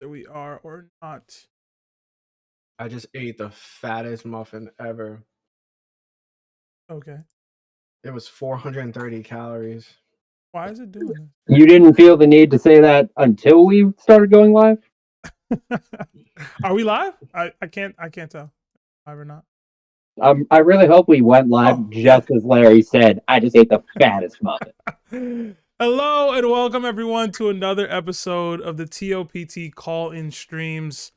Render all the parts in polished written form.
whether we are or not. I just ate the fattest muffin ever. Okay. It was 430 calories. Why is it doing You didn't feel the need to say that until we started going live? this? Are we live? I can't tell. Live or not. I really hope we went live just as Larry said. I just ate the fattest muffin. Hello and welcome everyone to another episode of the TOPT call-in streams.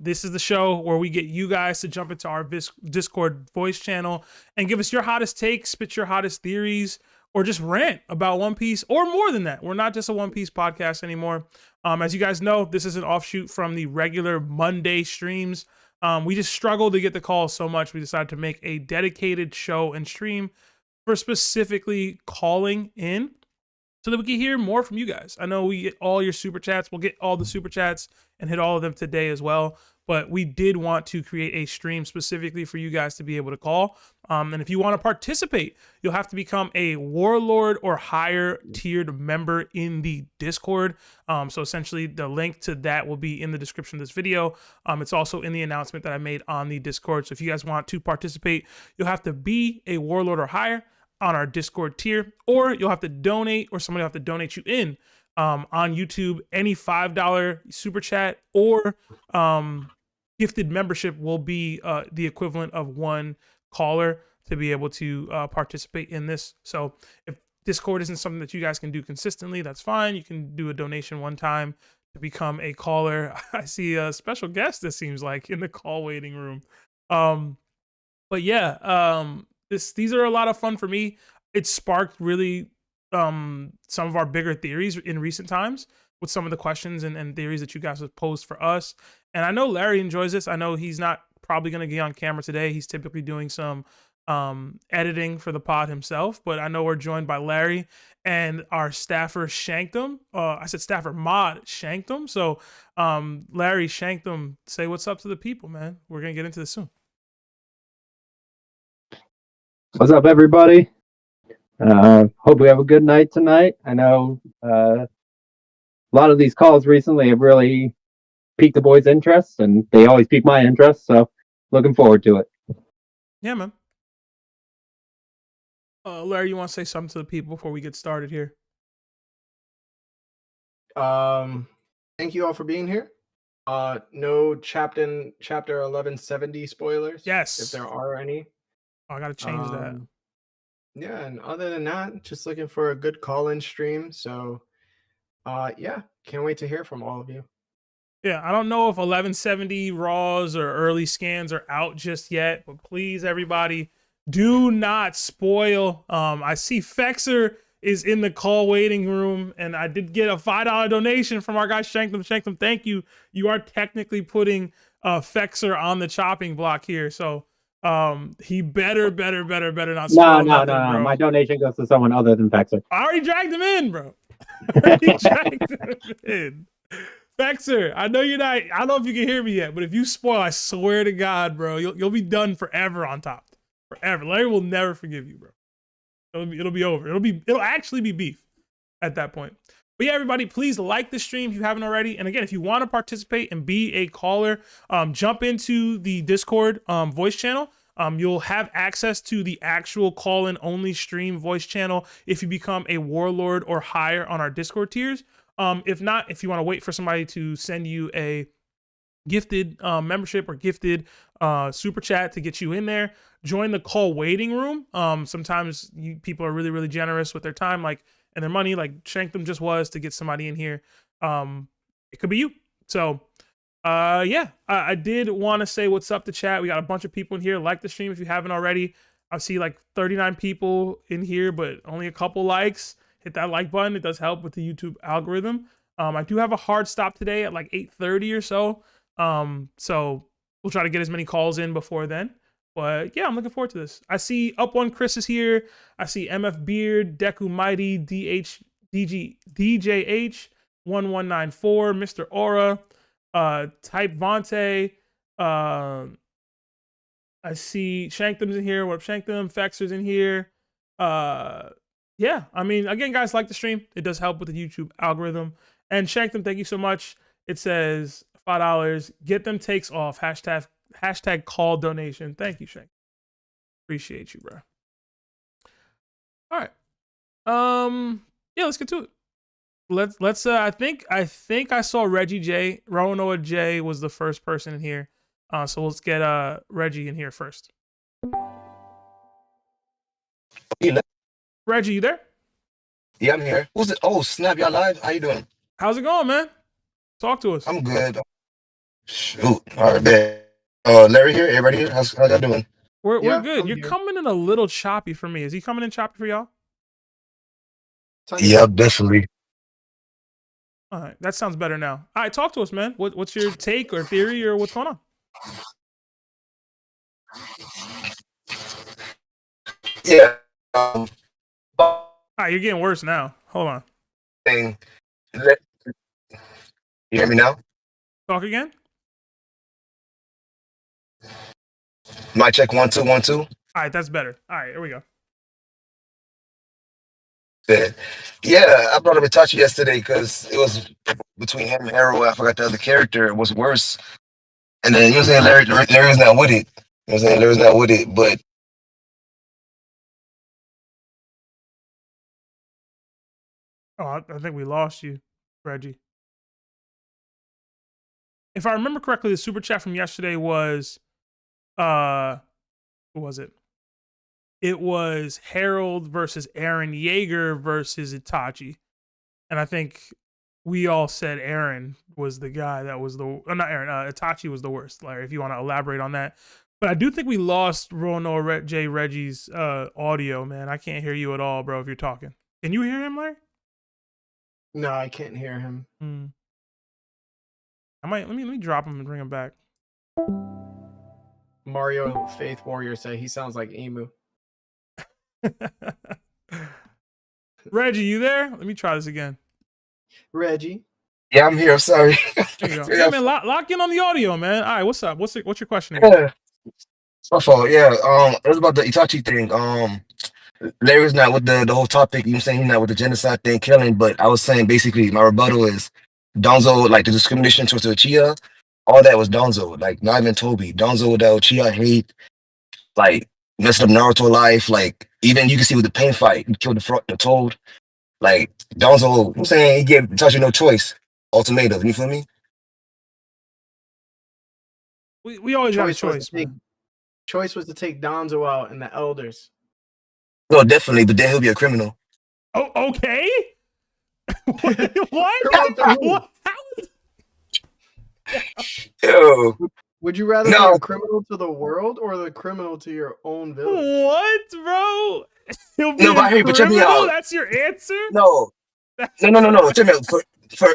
This is the show where we get you guys to jump into our Discord voice channel and give us your hottest takes, spit your hottest theories, or just rant about One Piece or more than that. We're not just a One Piece podcast anymore. As you guys know, this is an offshoot from the regular Monday streams. We just struggled to get the calls so much, we decided to make a dedicated show and stream for specifically calling in so that we can hear more from you guys. I know we get all your super chats. We'll get all the super chats and hit all of them today as well. But we did want to create a stream specifically for you guys to be able to call. And if you want to participate, you'll have to become a warlord or higher tiered member in the Discord. So essentially the link to that will be in the description of this video. It's also in the announcement that I made on the Discord. So if you guys want to participate, you'll have to be a warlord or higher on our Discord tier, or you'll have to donate, or somebody will have to donate you in on YouTube. Any $5 super chat or gifted membership will be the equivalent of one caller to be able to participate in this. So if Discord isn't something that you guys can do consistently, that's fine. You can do a donation one time to become a caller. I see a special guest, this seems like, in the call waiting room. But yeah, these are a lot of fun for me. It sparked really some of our bigger theories in recent times with some of the questions and theories that you guys have posed for us. And I know Larry enjoys this. I know he's not probably going to get on camera today. He's typically doing some editing for the pod himself, but I know we're joined by Larry and our staffer Shanktum. I said staffer mod Shanktum. So Larry, Shanktum, say what's up to the people, man. We're going to get into this soon. What's up, everybody? Hope we have a good night tonight. I know a lot of these calls recently have really piqued the boys' interest, and they always pique my interest, so looking forward to it. Yeah, man. Larry, you want to say something to the people before we get started here? Thank you all for being here. No chapter 1170 spoilers. Yes. If there are any. I gotta change that. Yeah, and other than that, just looking for a good call-in stream. So yeah, can't wait to hear from all of you. Yeah, I don't know if 1170 raws or early scans are out just yet, but please, everybody, do not spoil. I see Fexer is in the call waiting room, and I did get a $5 donation from our guy Shanktum. Shanktum, thank you. You are technically putting Fexer on the chopping block here, so he better not spoil nothing, bro. My donation goes to someone other than Fexer. I already dragged him in, bro. Fexer, I know you're not. I don't know if you can hear me yet, but if you spoil, I swear to God, bro, you'll be done forever on top. Forever. Larry will never forgive you, bro. It'll be over. It'll actually be beef at that point. But yeah, everybody, please like the stream if you haven't already. And again, if you want to participate and be a caller, jump into the Discord voice channel. You'll have access to the actual call-in only stream voice channel if you become a warlord or higher on our Discord tiers. If not, if you want to wait for somebody to send you a gifted membership or gifted super chat to get you in there, join the call waiting room. Sometimes people are really generous with their time, like, and their money, like Shanktum just was, to get somebody in here. It could be you. So yeah, I did want to say what's up to chat. We got a bunch of people in here. Like the stream if you haven't already. I see like 39 people in here, but only a couple likes. Hit that like button. It does help with the YouTube algorithm. I do have a hard stop today at like 8:30 or so. So we'll try to get as many calls in before then. But yeah, I'm looking forward to this. I see Up One Chris is here. I see MF Beard, Deku Mighty, DJH 1194, Mr. Aura, Type Vontae. I see Shanktum's in here. What up, Shanktum? Fexer's in here. Yeah, I mean, again, guys, like the stream. It does help with the YouTube algorithm. And Shanktum, thank you so much. It says $5. Get them takes off. Hashtag call donation. Thank you, Shank. Appreciate you, bro. All right. Yeah, let's get to it. Let's I think I saw Reggie J. Roanoa J was the first person in here. So let's get Reggie in here first. Reggie, you there? Yeah, I'm here. Who's it? Oh, snap, y'all live? How you doing? How's it going, man? Talk to us. I'm good. Shoot. All right, man. Larry here. Everybody here? How y'all doing? We're Yeah, good. I'm You're here. coming in a little choppy for me. Is he coming in choppy for y'all? Yeah, definitely. All right, that sounds better now. All right, talk to us, man. What's your take or theory or what's going on? Yeah. All right, you're getting worse now. Hold on. Thing. You hear me now? Talk again. Mic check 1 2 1 2. All right, that's better. All right, here we go. Yeah, I brought up Itachi yesterday because it was between him and Arrow. I forgot the other character. It was worse. And then you know what I'm saying? Larry's not with it. You know what I'm saying? Larry's not with it. But Oh, I think we lost you, Reggie. If I remember correctly, the super chat from yesterday was, what was it? It was Harold versus Aaron Yeager versus Itachi, and I think we all said Aaron was the guy that was the not Aaron. Itachi was the worst. Larry, if you want to elaborate on that, but I do think we lost Roanoa J Reggie's audio. Man, I can't hear you at all, bro. If you're talking, can you hear him, Larry? No, I can't hear him. I might let me drop him and bring him back. Mario Faith Warrior said he sounds like Emu. Reggie, you there? Let me try this again. Reggie. yeah, I'm here. I'm sorry. There you go. Yeah, man, lock in on the audio, man. All right, what's up? What's your question again? Yeah. It's my fault. Yeah. It was about the Itachi thing. Larry's not with the whole topic. You know what I'm saying? He's not with the genocide thing, killing. But I was saying basically my rebuttal is Donzo, like the discrimination towards the Uchiha, all that was Donzo. Like not even Toby. Donzo with the Uchiha hate, like messed up Naruto life. Like even you can see with the pain fight, he killed the Toad. Like Donzo, I'm saying he gave Itachi no choice. Ultimatum. You feel me? We always got a choice, man. Choice was to take Donzo out and the elders. No, definitely. But then he'll be a criminal. Oh, okay. What? Criminal to who? What? Yo, Would you rather No. be a criminal to the world or the criminal to your own village? What, bro? He'll be No, but a hey, but check me criminal? out. That's your answer? No. Check me out.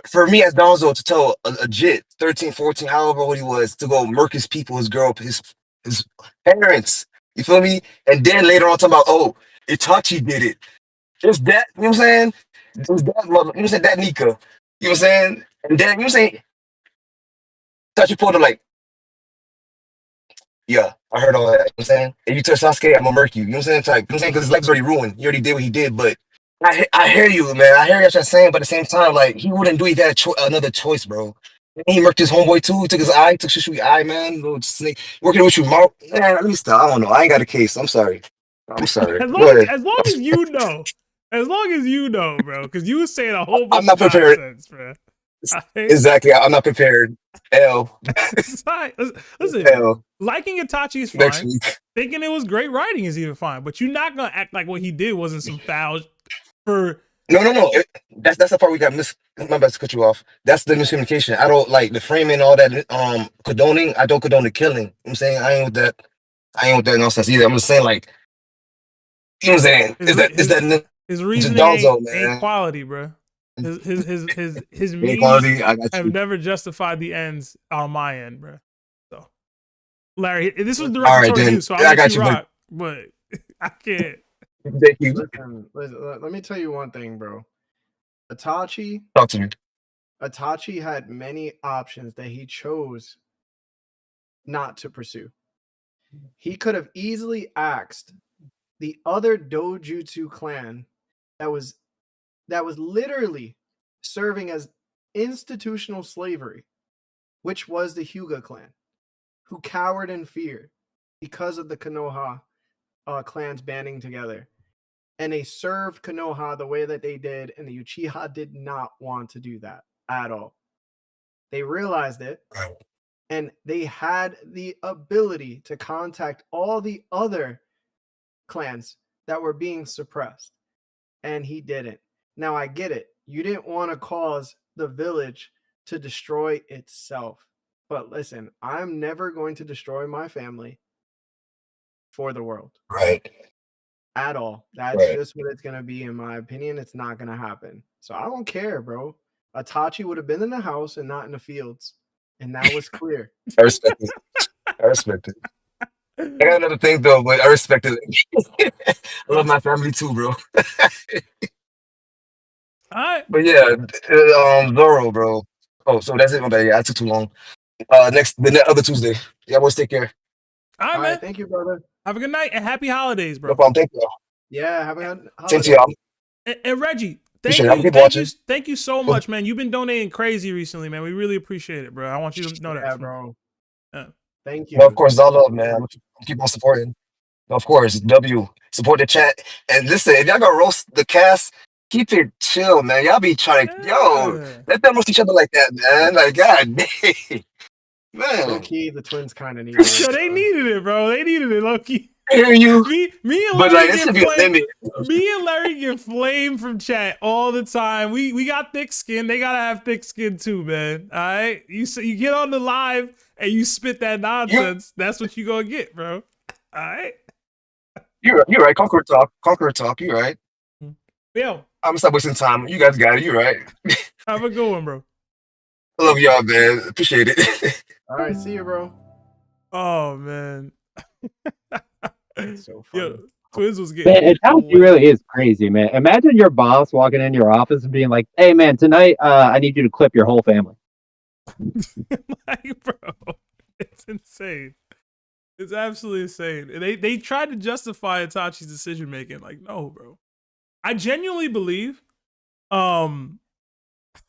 For me as Donzo to tell a legit 13, 14, however old he was, to go murk his people, his girl, his parents. You feel me? And then later on talking about, oh, Itachi did it. Just that, you know what I'm saying? Just that mother, you know what I'm saying? That Nika. You know what I'm saying? And then, you know what I'm saying? Itachi pulled her like, yeah, I heard all that. You know what I'm saying? If you touch Sasuke, I'm gonna murk you. You know what I'm saying? Like, you know what I'm saying? Because his life's already ruined. He already did what he did, but I hear you, man. I hear what you're saying, but at the same time, like, he wouldn't do it if he had another choice, bro. He murked his homeboy too. He took his eye, took Shishui eye, man. Little snake. Working with you, Mark. Man, at least I don't know. I ain't got a case. I'm sorry. I'm sorry. As Go long ahead. as you know. As long as you know, bro. Because you was saying a whole bunch I'm not of prepared. nonsense, bro. Exactly. I'm not prepared. L. It's fine. Listen, L. liking Itachi is Next fine. week. Thinking it was great writing is even fine. But you're not gonna act like what he did wasn't some foul for No. That's the part we got my bad to cut you off. That's the miscommunication. I don't like the framing, all that condoning. I don't condone the killing. You know what I'm saying? I ain't with that. I ain't with that nonsense either. I'm just saying, like, you know what I'm saying? his It's reasoning Donzo, ain't man. quality, bro. His means Equality, I got have you. never justified the ends on my end, bro. So, Larry, this was All directed right, toward then. you, so I'll I let got you you, but rock. But I can't. thank you. Listen, let me tell you one thing, bro. Itachi Talk to me. had many options that he chose not to pursue. He could have easily asked the other Dojutsu clan that was literally serving as institutional slavery, which was the Hyuga clan, who cowered in fear because of the Konoha clans banding together. And they served Konoha the way that they did, and the Uchiha did not want to do that at all. They realized it, and they had the ability to contact all the other clans that were being suppressed, and he didn't. Now, I get it. You didn't want to cause the village to destroy itself. But listen, I'm never going to destroy my family for the world. Right. At all. That's just what it's going to be, in my opinion. It's not going to happen. So I don't care, bro. Itachi would have been in the house and not in the fields. And that was clear. I respect it. I respect it. I got another thing though, but I respect it. I love my family too, bro. But yeah, Zoro, bro. Oh, so that's it, my bad. Yeah, I took too long. The other Tuesday. Yeah, boys, take care. All right, All man. right, thank you, brother. Have a good night and happy holidays, bro. No problem. Thank you. Yeah, have a good Same to holiday. y'all. And Reggie, Appreciate it. Have a good watching. thank you so much, man. You've been donating crazy recently, man. We really appreciate it, bro. I want you to know that. Yeah, bro. Thank you. No, of course, all love, man. Keep on supporting. No, of course, W. Support the chat. And listen, if y'all gonna roast the cast, keep it chill, man. Y'all be trying to, let them roast each other like that, man. Like, God dang. Man. Low key, the twins kind of needed it. Yo, they needed it, bro. They needed it, low key. I hear you. Me and But Larry like, it should be a limit. Me and Larry get flamed from chat all the time. We got thick skin. They gotta have thick skin too, man. All right, you get on the live and you spit that nonsense. That's what you gonna get, bro. All right. You're right. Conqueror talk. You're right. Yo, I'm gonna stop wasting time. You guys got it. You're right. have a good one, bro. I love y'all, man. Appreciate it. All right, see you, bro. Oh man. That's so funny. Yo, Twins was getting. Man, Itachi really is crazy, man. Imagine your boss walking in your office and being like, "Hey, man, tonight I need you to clip your whole family." Like, bro, it's insane. It's absolutely insane. And they tried to justify Itachi's decision making. Like, no, bro. I genuinely believe. How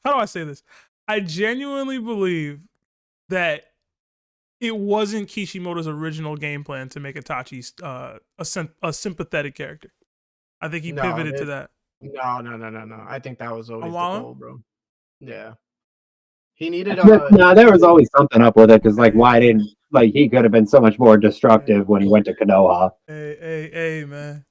do I say this? I genuinely believe that it wasn't Kishimoto's original game plan to make Itachi a sympathetic character. I think he pivoted to that. No. I think that was always the goal, bro. Yeah. He needed No, there was always something up with it, because like, why didn't, like, he could have been so much more destructive when he went to Konoha. Hey, man.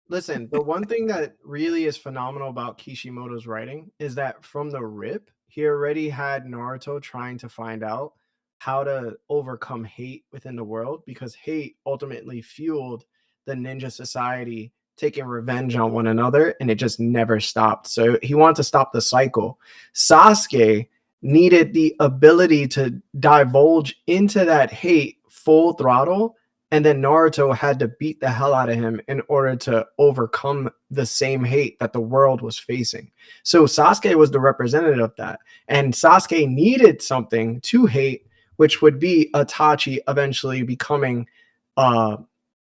Listen, the one thing that really is phenomenal about Kishimoto's writing is that from the rip, he already had Naruto trying to find out how to overcome hate within the world, because hate ultimately fueled the ninja society taking revenge on one another, and it just never stopped. So he wanted to stop the cycle. Sasuke needed the ability to divulge into that hate full throttle, and then Naruto had to beat the hell out of him in order to overcome the same hate that the world was facing. So Sasuke was the representative of that, and Sasuke needed something to hate, which would be Itachi eventually becoming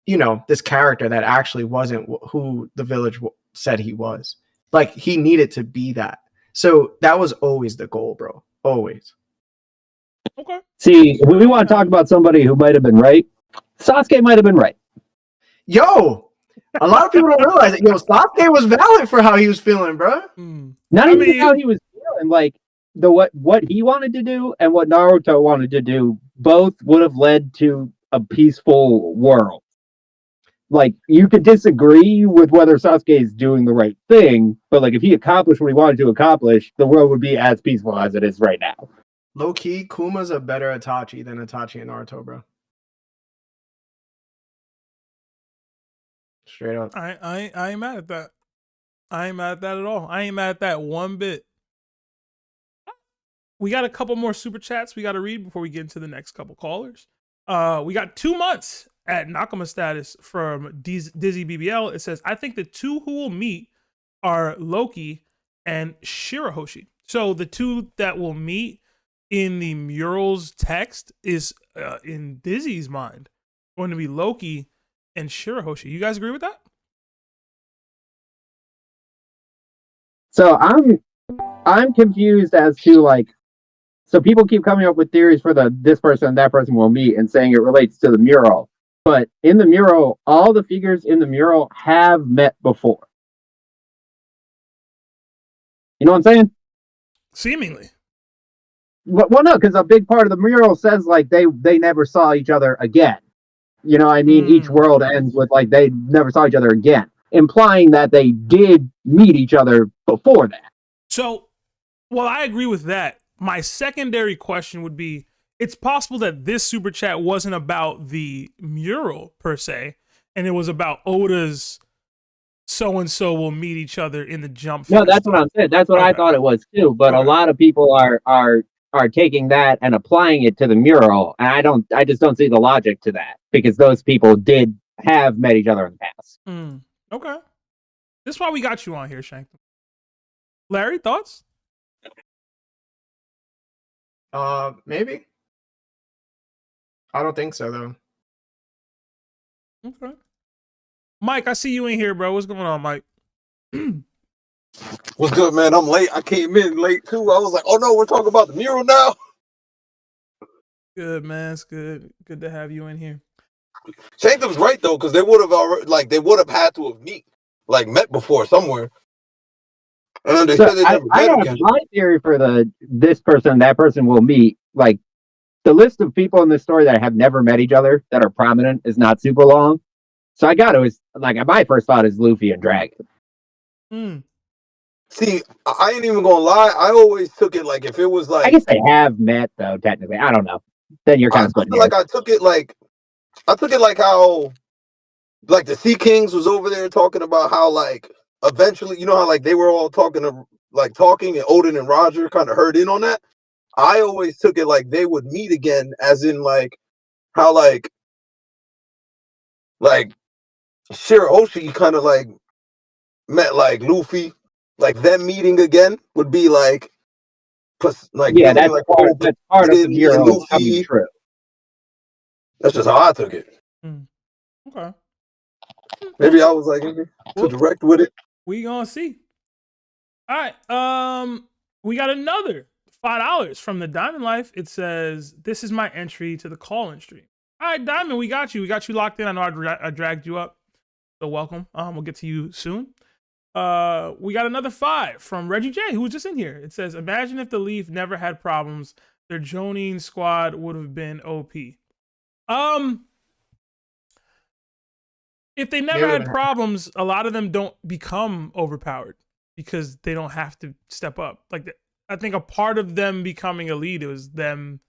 this character that actually wasn't who the village said he was. Like, he needed to be that. So that was always the goal, bro. Always. Okay. See, if we want to talk about somebody who might have been right, Sasuke might have been right. Yo, a lot of people don't realize it. Yo, Sasuke was valid for how he was feeling, bro. Not even how he was feeling. Like, what he wanted to do and what Naruto wanted to do both would have led to a peaceful world. Like, you could disagree with whether Sasuke is doing the right thing, but like, if he accomplished what he wanted to accomplish, the world would be as peaceful as it is right now. Low key, Kuma's a better Itachi than Itachi and Naruto, bro. Straight up. I ain't mad at that. I ain't mad at that at all. I ain't mad at that one bit. We got a couple more super chats we got to read before we get into the next couple callers. We got 2 months at Nakama status from Dizzy BBL. It says, I think the two who will meet are Loki and Shirahoshi. So the two that will meet in the mural's text is, in Dizzy's mind, going to be Loki and Shirahoshi. You guys agree with that? So I'm confused as to like, so people keep coming up with theories for this person and that person will meet and saying it relates to the mural. But in the mural, all the figures in the mural have met before. You know what I'm saying? Seemingly. Well, no, because a big part of the mural says like they never saw each other again. You know, I mean, each world ends with like they never saw each other again, implying that they did meet each other before that. So, well, I agree with that. My secondary question would be, it's possible that this super chat wasn't about the mural per se, and it was about Oda's so-and-so will meet each other in the jump. No, that's what I'm saying. That's what I thought it was too. But a lot of people are taking that and applying it to the mural, and I just don't see the logic to that because those people did have met each other in the past. Okay, this is why we got you on here, Shank. Larry, thoughts? Maybe. I don't think so though. Okay. Mike, I see you in here, bro. What's going on, Mike? What's good, man? I'm late. I came in late too. I was like, oh no, we're talking about the mural now. Good, man. It's good. Good to have you in here. Shankham's right though, because they would have already they would have had to have met before somewhere. And then they said they never I met have again. my theory for this person, that person will meet. Like the list of people in this story that have never met each other that are prominent is not super long. So I got to my first thought is Luffy and Dragon. See, I ain't even gonna lie. I always took it like if it was like I guess they have met though, technically. I don't know. Then you're kind of splitting hairs. I took it like how like the Sea Kings was over there talking about how like eventually, you know how like they were all talking and Odin and Roger kind of heard in on that. I always took it like they would meet again, as in like how like Shirahoshi kind of like met like Luffy, like them meeting again would be like that's part of the mural coming true. That's just how I took it. Okay. Maybe I was like too direct with it. We gonna see. All right. We got another $5 from the Diamond Life. It says, "This is my entry to the call-in stream." All right, Diamond, we got you. We got you locked in. I know I dragged you up, so welcome. We'll get to you soon. We got another 5 from Reggie J, who was just in here. It says, "Imagine if the Leaf never had problems, their Jonin squad would have been OP." If they never had problems, a lot of them don't become overpowered because they don't have to step up. Like, I think a part of them becoming elite was them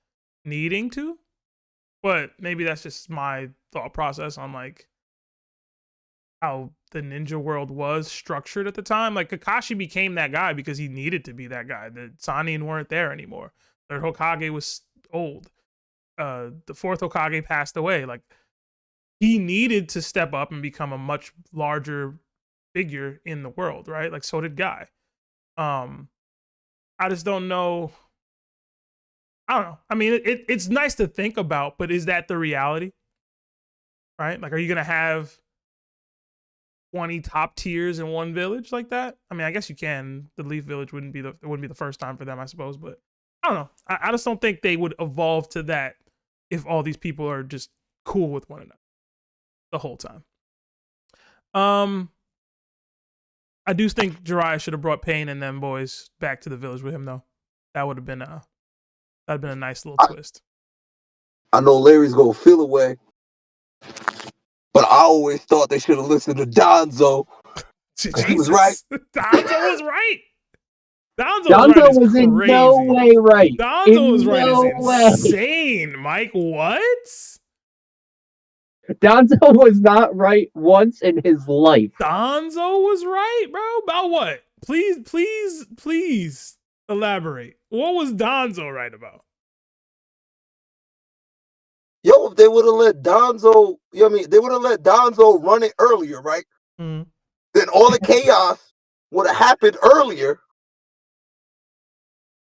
needing to, but maybe that's just my thought process on like how the ninja world was structured at the time. Like Kakashi became that guy because he needed to be that guy. The Sannin weren't there anymore. Third Hokage was old. The fourth Hokage passed away. Like, he needed to step up and become a much larger figure in the world, right? Like, so did Guy. I just don't know. I don't know. I mean, it's nice to think about, but is that the reality? Right? Like, are you gonna have 20 top tiers in one village like that? I mean, I guess you can. The Leaf Village wouldn't be the first time for them, I suppose, but I don't know. I just don't think they would evolve to that if all these people are just cool with one another the whole time. I do think Jiraiya should have brought Pain and them boys back to the village with him, though. That would have been a nice little twist. I know Larry's gonna feel away, but I always thought they should have listened to Donzo. He was right. Donzo was right. Donzo was in no way right. Donzo was right is insane, Mike. What? Donzo was not right once in his life. Donzo was right, bro. About what? Please elaborate. What was Donzo right about? Yo, if they would have let Donzo, they would have let Donzo run it earlier, right? Mm-hmm. Then all the chaos would have happened earlier.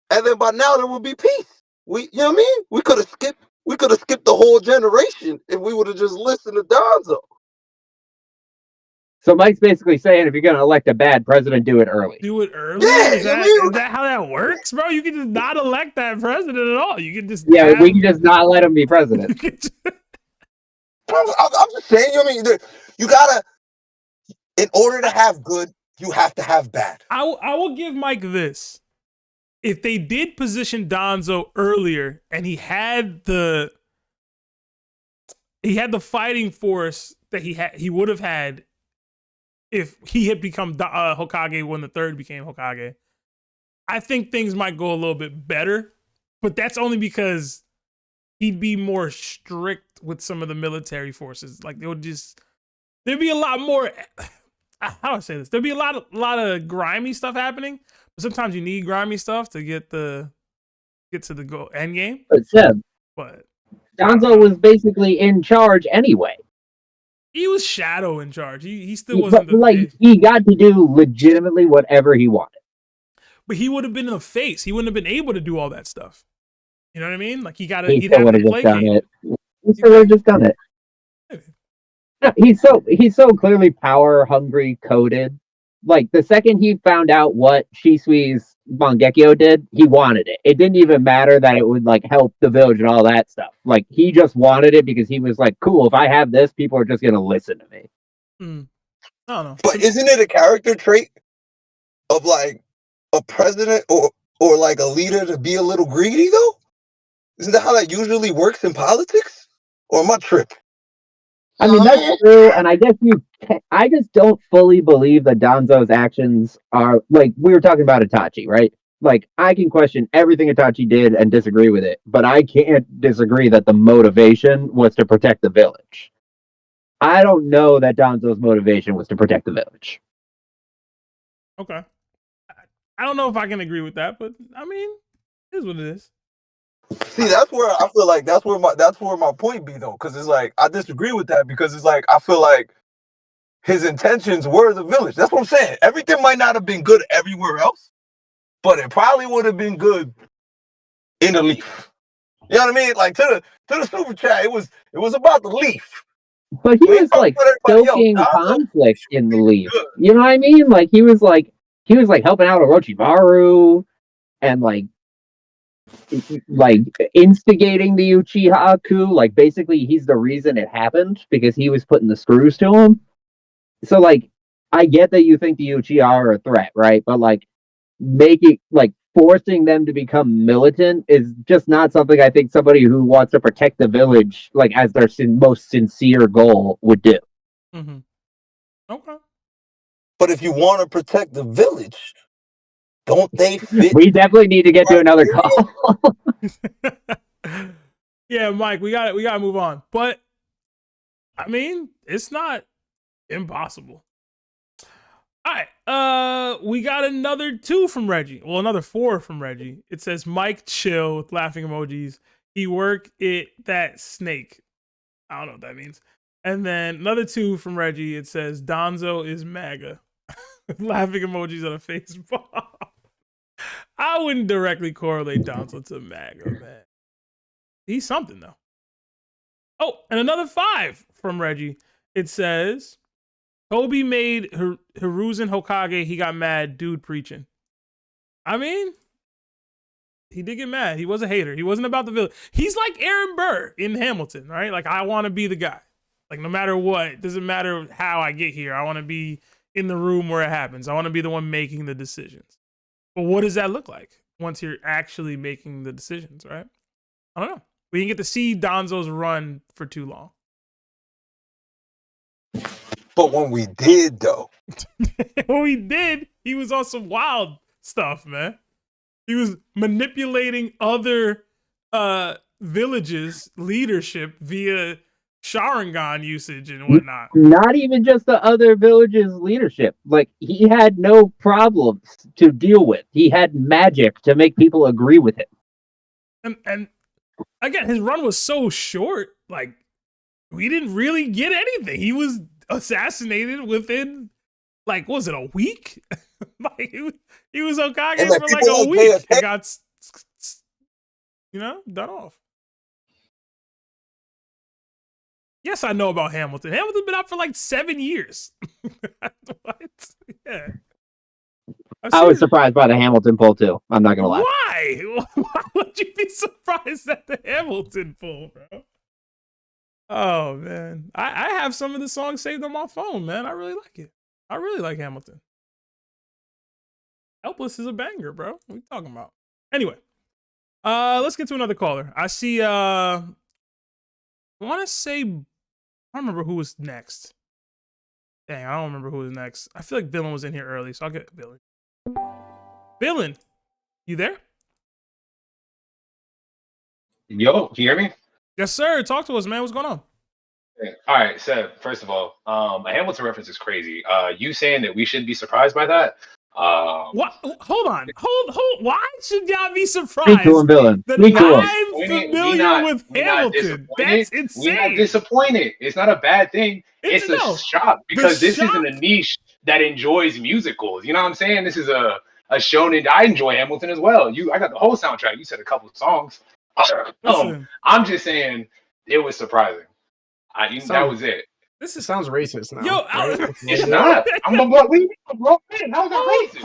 And then by now there would be peace. We could have skipped the whole generation if we would have just listened to Donzo. So Mike's basically saying if you're going to elect a bad president, do it early. Do it early? Yeah, Is that how that works, bro? You can just not elect that president at all. You can just We can just not let him be president. I'm just saying. I mean, you gotta, in order to have good, you have to have bad. I will give Mike this. If they did position Donzo earlier and he had the fighting force that he would have had if he had become Hokage when the third became Hokage, I think things might go a little bit better. But that's only because he'd be more strict with some of the military forces. Like there'd be a lot more. How do I say this? There'd be a lot of grimy stuff happening. But sometimes you need grimy stuff to get to the goal end game. But Seb, But Donzo was basically in charge anyway. he was Shadow in charge. He still wasn't But, face. he got to do legitimately whatever he wanted. But he would have been the face. He wouldn't have been able to do all that stuff. You know what I mean? Like he'd have still would to have play just done game. it. He still would have just done it. No, he's so clearly power hungry coded. Like the second he found out what Shisui's Mangekyo did, he wanted it. It didn't even matter that it would like help the village and all that stuff. Like he just wanted it because he was like, cool, if I have this, people are just gonna listen to me. I don't know. But isn't it a character trait of like a president or like a leader to be a little greedy though? Isn't that how that usually works in politics? Or am I tripping? I mean, that's true, and I guess I just don't fully believe that Donzo's actions are like we were talking about Itachi, right? Like I can question everything Itachi did and disagree with it, but I can't disagree that the motivation was to protect the village. I don't know that Donzo's motivation was to protect the village. Okay. I don't know if I can agree with that, but I mean, it is what it is. See, that's where I feel like that's where my point be though, because it's like I disagree with that because it's like I feel like his intentions were the village. That's what I'm saying. Everything might not have been good everywhere else, but it probably would have been good in the leaf. You know what I mean? Like to the super chat, it was about the leaf. But he was like stoking conflict in the leaf. Good. You know what I mean? Like he was like helping out Orochimaru and like instigating the Uchiha coup. Like basically he's the reason it happened because he was putting the screws to him. So like I get that you think the Uchiha are a threat, right? But like forcing them to become militant is just not something I think somebody who wants to protect the village like as their most sincere goal would do. Mm-hmm. Okay. But if you want to protect the village, don't they fit? We definitely need to get to another call. Yeah, Mike, we gotta move on. But I mean, it's not impossible. All right, we got another 2 from Reggie. Well, another 4 from Reggie. It says Mike chill with laughing emojis. He worked that snake. I don't know what that means. And then another 2 from Reggie. It says Donzo is MAGA. Laughing emojis on a face bomb. I wouldn't directly correlate Donzo to MAGA, man. He's something though. Oh, and another 5 from Reggie. It says Kobe made Hiruzen Hokage. He got mad. Dude preaching. I mean, he did get mad. He was a hater. He wasn't about the village. He's like Aaron Burr in Hamilton, right? Like, I want to be the guy. Like, no matter what, it doesn't matter how I get here. I want to be in the room where it happens. I want to be the one making the decisions. But what does that look like once you're actually making the decisions, right? I don't know. We didn't get to see Donzo's run for too long. But when we did, though. When we did, he was on some wild stuff, man. He was manipulating other villages' leadership via Sharingan usage and whatnot. Not even just the other villages' leadership. Like, he had no problems to deal with. He had magic to make people agree with him. And again, his run was so short. Like, we didn't really get anything. He was assassinated within, like, was it a week? Like, he was Hokage for like a week and got, done off. Yes, I know about Hamilton. Hamilton's been out for like 7 years. What? Yeah. I was surprised by the Hamilton poll too. I'm not gonna lie. Why? Why would you be surprised at the Hamilton poll, bro? Oh man, I have some of the songs saved on my phone, man. I really like it. I really like Hamilton. Helpless is a banger, bro. What are you talking about? Anyway, let's get to another caller. I see. I want to say, I don't remember who was next. Dang, I don't remember who was next. I feel like Villain was in here early, so I'll get Villain. Villain, you there? Yo, can you hear me? Yes, sir. Talk to us, man. What's going on? All right, Seb, first of all, a Hamilton reference is crazy. You saying that we shouldn't be surprised by that? What? Hold on. Hold. Why should y'all be surprised? Me too, and Villain. That Me too. I'm familiar with Hamilton. That's insane. We're not disappointed. It's not a bad thing. It's a shock because this isn't a niche that enjoys musicals. You know what I'm saying? This is a shonen. I enjoy Hamilton as well. I got the whole soundtrack. You said a couple of songs. I'm just saying it was surprising. That was it. This sounds racist now. Yo, right? It's not. I'm a bro. How is that racist?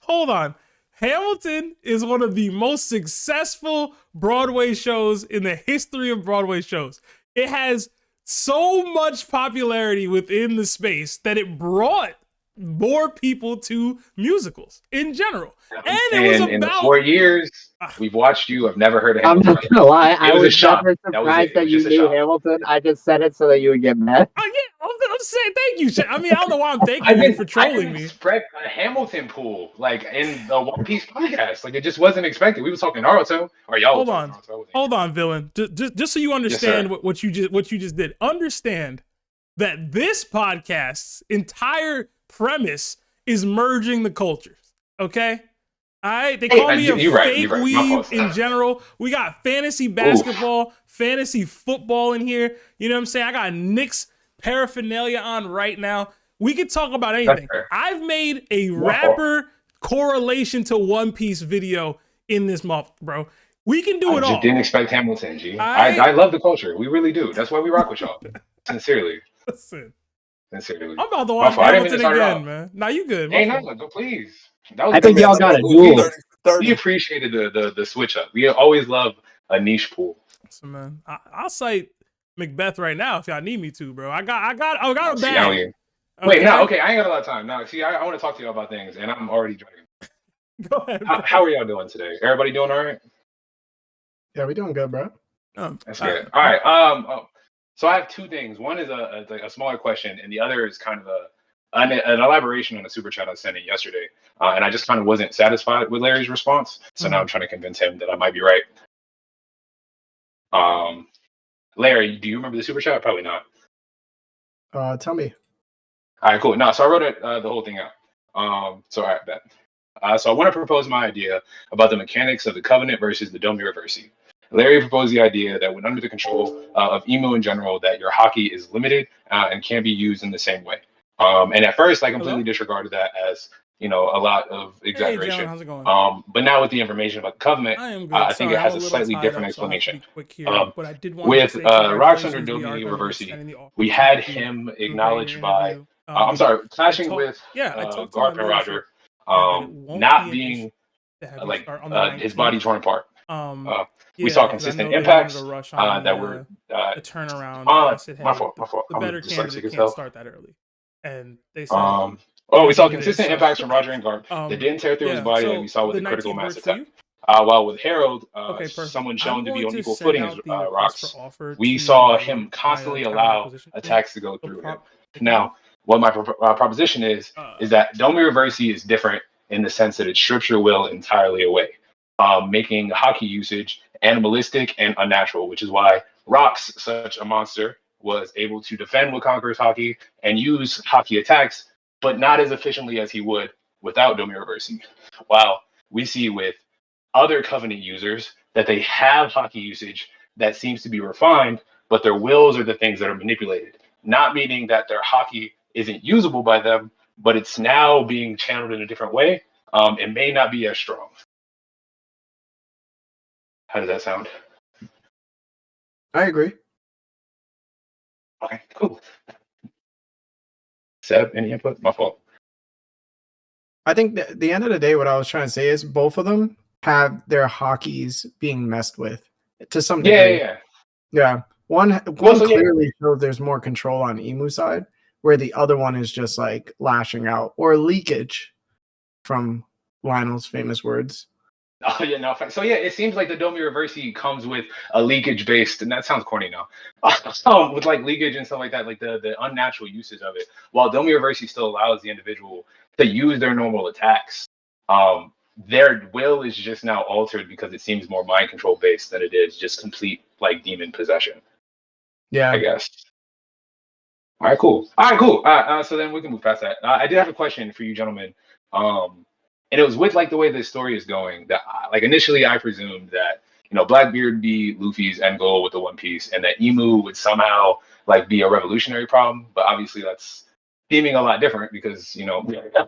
Hold on. Hamilton is one of the most successful Broadway shows in the history of Broadway shows. It has so much popularity within the space that it brought more people to musicals in general. And it was about in the 4 years we've watched you. I've never heard of I'm Hamilton. not gonna lie. I was shock. never surprised that you knew Hamilton. I just said it so that you would get mad. Oh, yeah, I'm saying thank you. I mean, I don't know why I'm thanking you for trolling me. Spread a Hamilton pool like in the One Piece podcast. Like it just wasn't expected. We were talking Naruto, or y'all. Hold on, Villain. Just so you understand what you just did. Understand that this podcast's entire premise is merging the cultures. Okay. All right, they call me a fake weeb in general. We got fantasy basketball, fantasy football in here. You know what I'm saying? I got Knicks paraphernalia on right now. We could talk about anything. I've made a rapper correlation to One Piece video in this month, bro. We can do it all. I didn't expect Hamilton, G. I love the culture. We really do. That's why we rock with y'all. Sincerely. Listen. Sincerely. I'm about to watch Hamilton again, man. Now you good. Hey, no, go please. I think y'all got a duel. We appreciated the switch up. We always love a niche pool. So, man, I'll cite Macbeth right now if y'all need me to, bro. I got a bag. Wait, no, okay, I ain't got a lot of time. Now, see, I want to talk to you about things, and I'm already drinking. Go ahead. How are y'all doing today? Everybody doing all right? Yeah, we doing good, bro. That's good. All right. So I have two things. One is a smaller question, and the other is kind of an elaboration on a super chat I sent in yesterday. And I just kind of wasn't satisfied with Larry's response. So now I'm trying to convince him that I might be right. Larry, do you remember the super chat? Probably not. Tell me. All right, cool. No, so I wrote it, the whole thing out. All right, bet. So I want to propose my idea about the mechanics of the Covenant versus the Domi Reversi. Larry proposed the idea that when under the control of emo in general, that your hockey is limited and can't be used in the same way. And at first, I completely disregarded that as, a lot of exaggeration. Hey, John, how's it going? But now with the information about the Covenant, I think it has a slightly different explanation. With Rocks under Domi Reversi, we had him acknowledged by, clashing with Garp and Roger, not being his body torn apart. We saw consistent impacts that were a turnaround. I said, hey, my fault. The better candidate can't start that early. And they said, we saw consistent impacts from Roger and Garp that didn't tear through his body that we saw with the critical mass attack. While with Harold, someone shown to be on equal footing as Rocks, we saw him constantly allow attacks to go through him. Now, what my proposition is that Domi Reversi is different in the sense that it strips your will entirely away, making hockey usage animalistic and unnatural, which is why Rocks, such a monster, was able to defend with Conqueror's hockey and use hockey attacks, but not as efficiently as he would without Domi Reversi. While we see with other Covenant users that they have hockey usage that seems to be refined, but their wills are the things that are manipulated, not meaning that their hockey isn't usable by them, but it's now being channeled in a different way. It may not be as strong. How does that sound? I agree. Okay, cool. Seb, any input? My fault. I think the end of the day, what I was trying to say is both of them have their hockeys being messed with to some degree. Yeah. One clearly shows there's more control on Emu side, where the other one is just like lashing out or leakage, from Lionel's famous words. Oh yeah, no. So yeah, it seems like the Domi Reversi comes with a leakage based, and that sounds corny now. With like leakage and stuff like that, like the unnatural usage of it. While Domi Reversi still allows the individual to use their normal attacks, their will is just now altered because it seems more mind control based than it is just complete like demon possession. Yeah, I guess. All right, cool. All right, cool. So then we can move past that. I did have a question for you, gentlemen. And it was with like the way this story is going that like initially I presumed that Blackbeard be Luffy's end goal with the One Piece, and that Emu would somehow like be a revolutionary problem. But obviously that's seeming a lot different because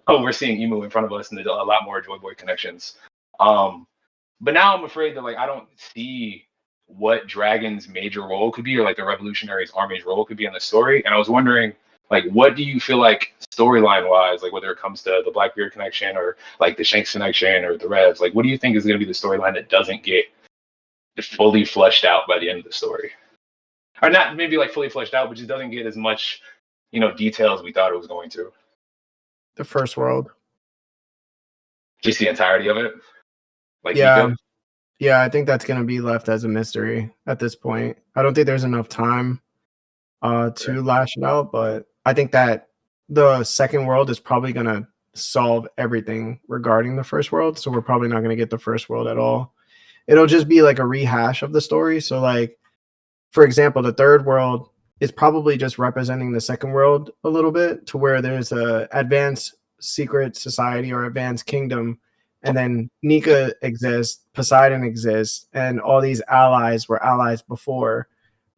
we're seeing Emu in front of us, and there's a lot more Joy Boy connections. But now I'm afraid that like I don't see what Dragon's major role could be, or like the Revolutionaries Army's role could be in the story. And I was wondering, like, what do you feel like storyline wise, like whether it comes to the Blackbeard connection or like the Shanks connection or the Revs, like what do you think is going to be the storyline that doesn't get fully fleshed out by the end of the story? Or not maybe like fully fleshed out, but just doesn't get as much, detail as we thought it was going to. The first world. Just the entirety of it? Like yeah. Nico? Yeah, I think that's going to be left as a mystery at this point. I don't think there's enough time to lash it out, but I think that the second world is probably going to solve everything regarding the first world, so we're probably not going to get the first world at all. It'll just be like a rehash of the story. So like, for example, the third world is probably just representing the second world a little bit, to where there's a advanced secret society or advanced kingdom, and then Nika exists, Poseidon exists, and all these allies were allies before.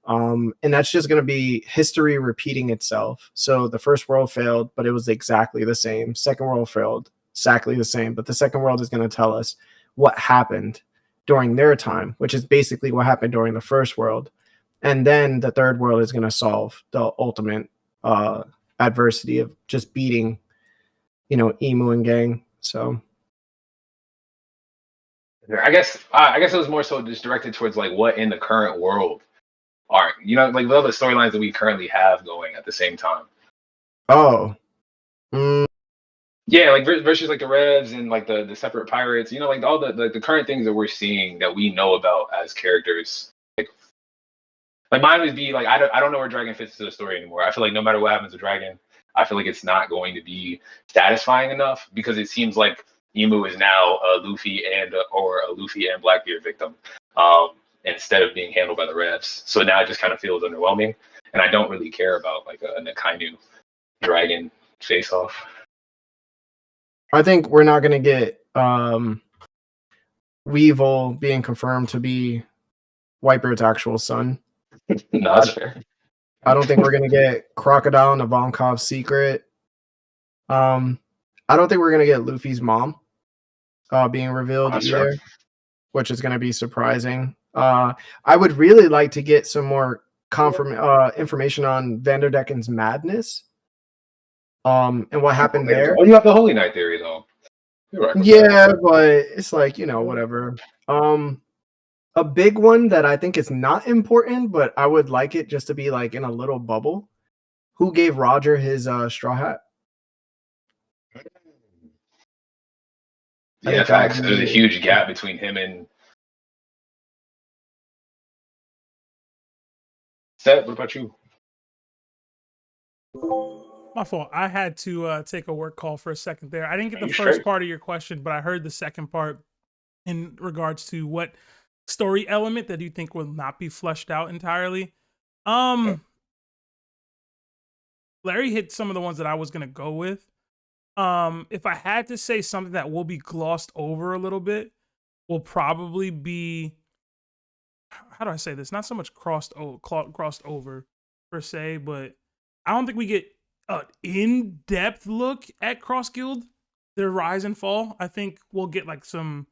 And that's just going to be history repeating itself. So the first world failed, but it was exactly the same. Second world failed, exactly the same. But the second world is going to tell us what happened during their time, which is basically what happened during the first world. And then the third world is going to solve the ultimate adversity of just beating, Emu and gang. So I guess it was more so just directed towards like what in the current world are like the other storylines that we currently have going at the same time. Oh, yeah, like versus like the Revs and like the separate pirates. Like all the current things that we're seeing that we know about as characters. Like mine would be like I don't know where Dragon fits into the story anymore. I feel like no matter what happens to Dragon, I feel like it's not going to be satisfying enough because it seems like Emu is now a Luffy and Blackbeard victim, instead of being handled by the Revs. So now it just kind of feels underwhelming, and I don't really care about like a Nakainu Dragon face off. I think we're not going to get Weevil being confirmed to be Whitebeard's actual son. No, that's fair. I don't think we're going to get Crocodile and Ivankov's secret. I don't think we're going to get Luffy's mom being revealed either, which is going to be surprising. I would really like to get some more information on Vanderdecken's madness and what happened there. Oh, you have the Holy Knight theory, though. You're right. Yeah, but it's like, whatever. A big one that I think is not important, but I would like it just to be like in a little bubble. Who gave Roger his straw hat? Yeah, facts. There's a huge gap between him and Seth. What about you? My fault. I had to take a work call for a second there. I didn't get the first part of your question, but I heard the second part in regards to what story element that you think will not be fleshed out entirely. Larry hit some of the ones that I was going to go with. If I had to say something that will be glossed over a little bit, will probably be, how do I say this? Not so much crossed over per se, but I don't think we get an in-depth look at Cross Guild, their rise and fall. I think we'll get like some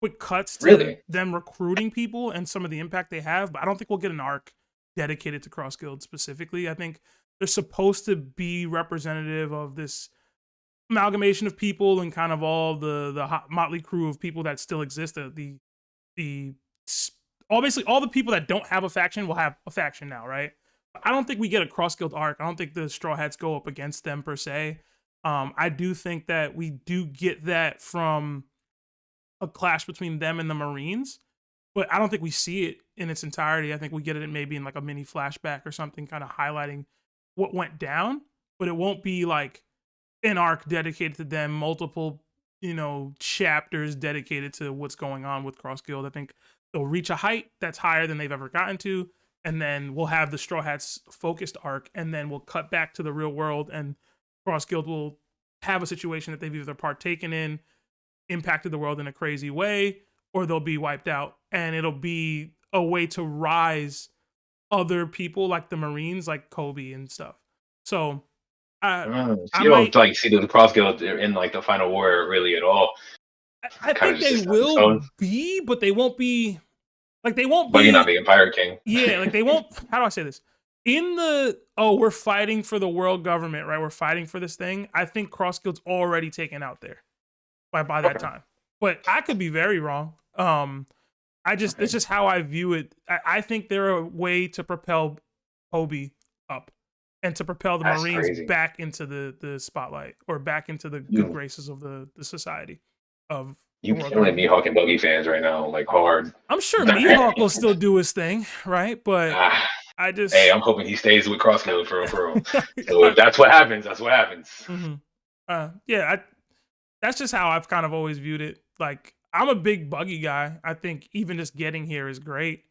quick cuts to them recruiting people and some of the impact they have, but I don't think we'll get an arc dedicated to Cross Guild specifically. I think they're supposed to be representative of this amalgamation of people and kind of all the motley crew of people that still exist. Basically all the people that don't have a faction will have a faction now, right? I don't think we get a Cross Guild arc. I don't think the Straw Hats go up against them per se. I do think that we do get that from a clash between them and the Marines, but I don't think we see it in its entirety. I think we get it maybe in like a mini flashback or something, kind of highlighting what went down, but it won't be like an arc dedicated to them, multiple, chapters dedicated to what's going on with Cross Guild. I think they'll reach a height that's higher than they've ever gotten to, and then we'll have the Straw Hats focused arc, and then we'll cut back to the real world, and Cross Guild will have a situation that they've either partaken in, impacted the world in a crazy way, or they'll be wiped out, and it'll be a way to rise other people like the Marines, like Kobe and stuff. So you don't like see the Cross Guild in like the final war really at all. I think they will be, but they won't be like they won't but be. You're not the Empire King. Yeah, like they won't. How do I say this? In the we're fighting for the world government, right? We're fighting for this thing. I think Cross Guild's already taken out there by that time, but I could be very wrong. It's just how I view it. I think they're a way to propel Kobe up and to propel the Marines back into the spotlight or back into the good graces of the society of. You killing Mihawk and Buggy fans right now, like hard. I'm sure Mihawk will still do his thing, right? But hey, I'm hoping he stays with Cross Guild for real. So if that's what happens, that's what happens. Mm-hmm. That's just how I've kind of always viewed it. Like, I'm a big Buggy guy. I think even just getting here is great.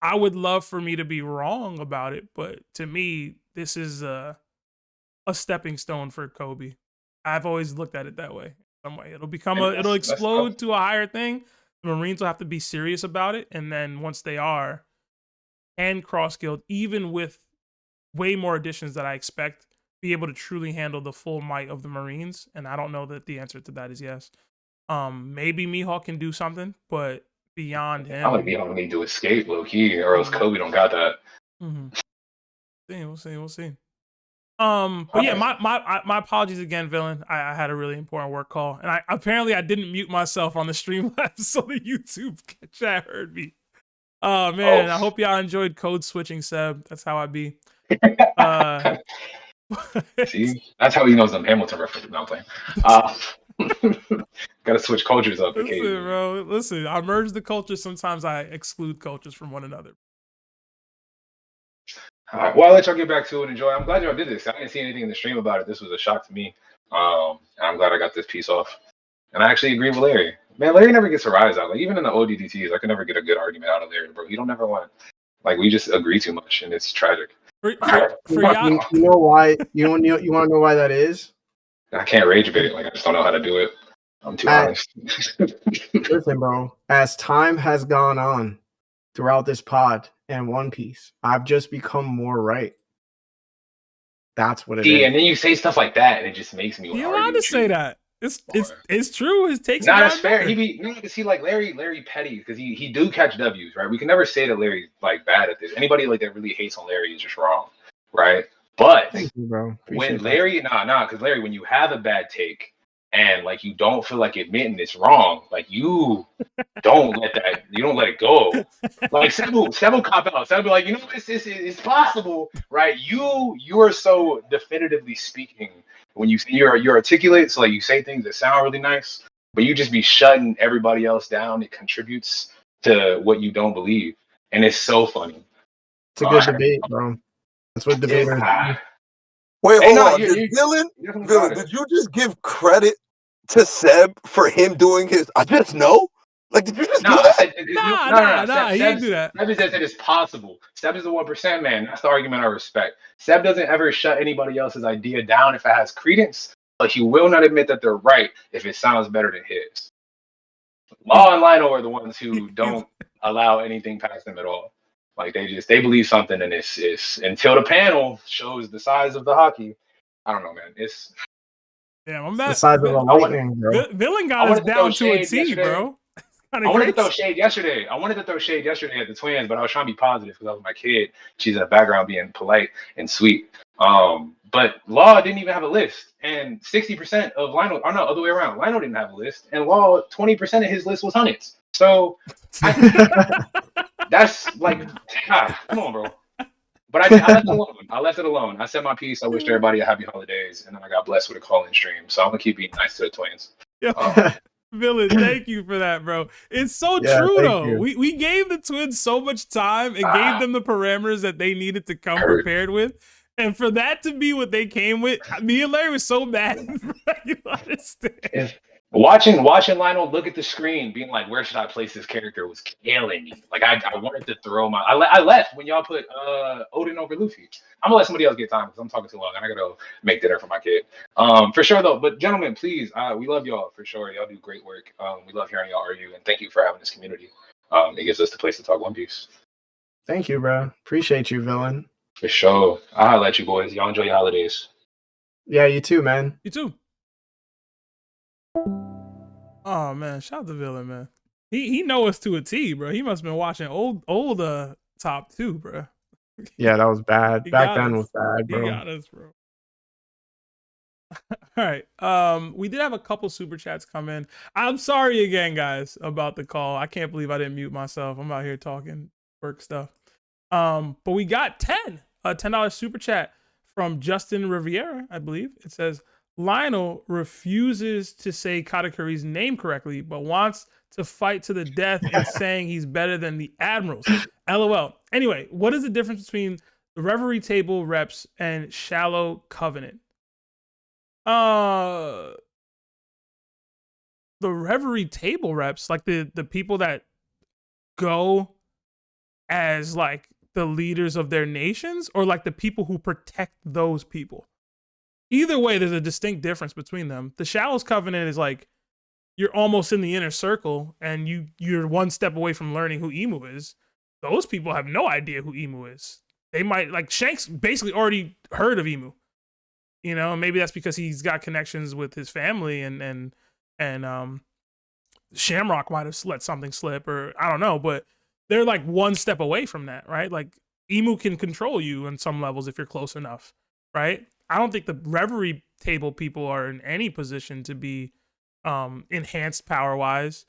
I would love for me to be wrong about it, but to me, this is a stepping stone for Kobe. I've always looked at it that way. Some way it'll explode to a higher thing. The Marines will have to be serious about it, and then once they are, and Cross Guild, even with way more additions that I expect, be able to truly handle the full might of the Marines. And I don't know that the answer to that is yes. Maybe Mihawk can do something, but beyond him, I like Mihawk need to escape low key, or else Kobe don't got that. We'll see. But yeah, my apologies again, villain. I had a really important work call, and I didn't mute myself on the Streamlabs, so the YouTube chat heard me. Oh man, I hope y'all enjoyed code switching, Seb. That's how I be. See, that's how he knows them Hamilton references. No, I'm playing. Gotta switch cultures up occasionally. Bro. Listen, I merge the cultures. Sometimes I exclude cultures from one another. All right, well, I'll let y'all get back to it and enjoy. I'm glad y'all did this. I didn't see anything in the stream about it. This was a shock to me. I'm glad I got this piece off. And I actually agree with Larry. Man, Larry never gets a rise out. Like, even in the ODDTs, I could never get a good argument out of Larry, bro. You don't never want. Like, we just agree too much, and it's tragic. For y'all, you know why? You want to know why that is? I can't rage bait. Like, I just don't know how to do it. I'm too honest. Listen, bro. As time has gone on throughout this pod and One Piece, I've just become more right. That's what it is. And then you say stuff like that, and it just makes me. You're allowed to say that. It's true. His takes. Not as fair. Because he like Larry petty because he do catch W's, right? We can never say that Larry's like bad at this. Anybody like that really hates on Larry is just wrong, right? But thank you, bro. When Larry, because Larry, when you have a bad take and like you don't feel like admitting it's wrong, like you don't let it go. Like Seb will cop out. Seb will be like, it's possible, right? You are so definitively speaking when you you're articulate, so like you say things that sound really nice, but you just be shutting everybody else down. It contributes to what you don't believe, and it's so funny. It's a good debate, bro. That's what debaters do. Wait, hold on. Dylan, did you just give credit to Seb for him doing his? I just know. Like, did you just do that? No, he didn't do that. Seb said it's possible. Seb is the 1% man. That's the argument I respect. Seb doesn't ever shut anybody else's idea down if it has credence, but he will not admit that they're right if it sounds better than his. Law and Lionel are the ones who don't allow anything past them at all. Like they believe something, and it's until the panel shows the size of the hockey. I don't know, man. It's I'm not the size of the lightning, bro. Villain got us down to a T, bro. I wanted to throw shade yesterday. I wanted to throw shade yesterday at the twins, but I was trying to be positive because that was my kid. She's in the background being polite and sweet. But Law didn't even have a list, and 60% of Lionel, or no, other way around. Lionel didn't have a list, and Law 20% of his list was Hunnits. So that's like, come on, bro. But I left it alone. I left it alone. I said my piece. I wished everybody a happy holidays, and then I got blessed with a call-in stream. So I'm gonna keep being nice to the twins. Villain, thank you for that, bro. It's so true, though. We gave the twins so much time and gave them the parameters that they needed to come prepared with. And for that to be what they came with, me and Larry was so mad. You understand? Watching Lionel look at the screen, being like, "Where should I place this character?" was killing me. Like I wanted to throw my. I left when y'all put Odin over Luffy. I'm gonna let somebody else get time because I'm talking too long and I gotta make dinner for my kid. For sure though. But gentlemen, please, we love y'all for sure. Y'all do great work. We love hearing y'all argue, and thank you for having this community. It gives us the place to talk One Piece. Thank you, bro. Appreciate you, Villain. For sure. I'll holler at you boys. Y'all enjoy your holidays. Yeah, you too, man. You too. Oh man, shout out to Villain, man. He know us to a T, bro. He must have been watching old Top 2, bro. Yeah, that was bad. Back then was bad, bro. He got us, bro. All right. We did have a couple super chats come in. I'm sorry again, guys, about the call. I can't believe I didn't mute myself. I'm out here talking work stuff. But we got a $10 super chat from Justin Riviera, I believe. It says, Lionel refuses to say Katakuri's name correctly, but wants to fight to the death and saying he's better than the admirals. LOL. Anyway, what is the difference between the Reverie Table reps and Shallow Covenant? The Reverie Table reps, like the people that go as like the leaders of their nations, or like the people who protect those people. Either way, there's a distinct difference between them. The Shallows Covenant is like you're almost in the inner circle and you're one step away from learning who Imu is. Those people have no idea who Imu is. They might, like, Shanks basically already heard of Imu. You know, maybe that's because he's got connections with his family and Shamrock might have let something slip, or I don't know, but they're like one step away from that, right? Like Imu can control you on some levels if you're close enough, right? I don't think the Reverie Table people are in any position to be enhanced power-wise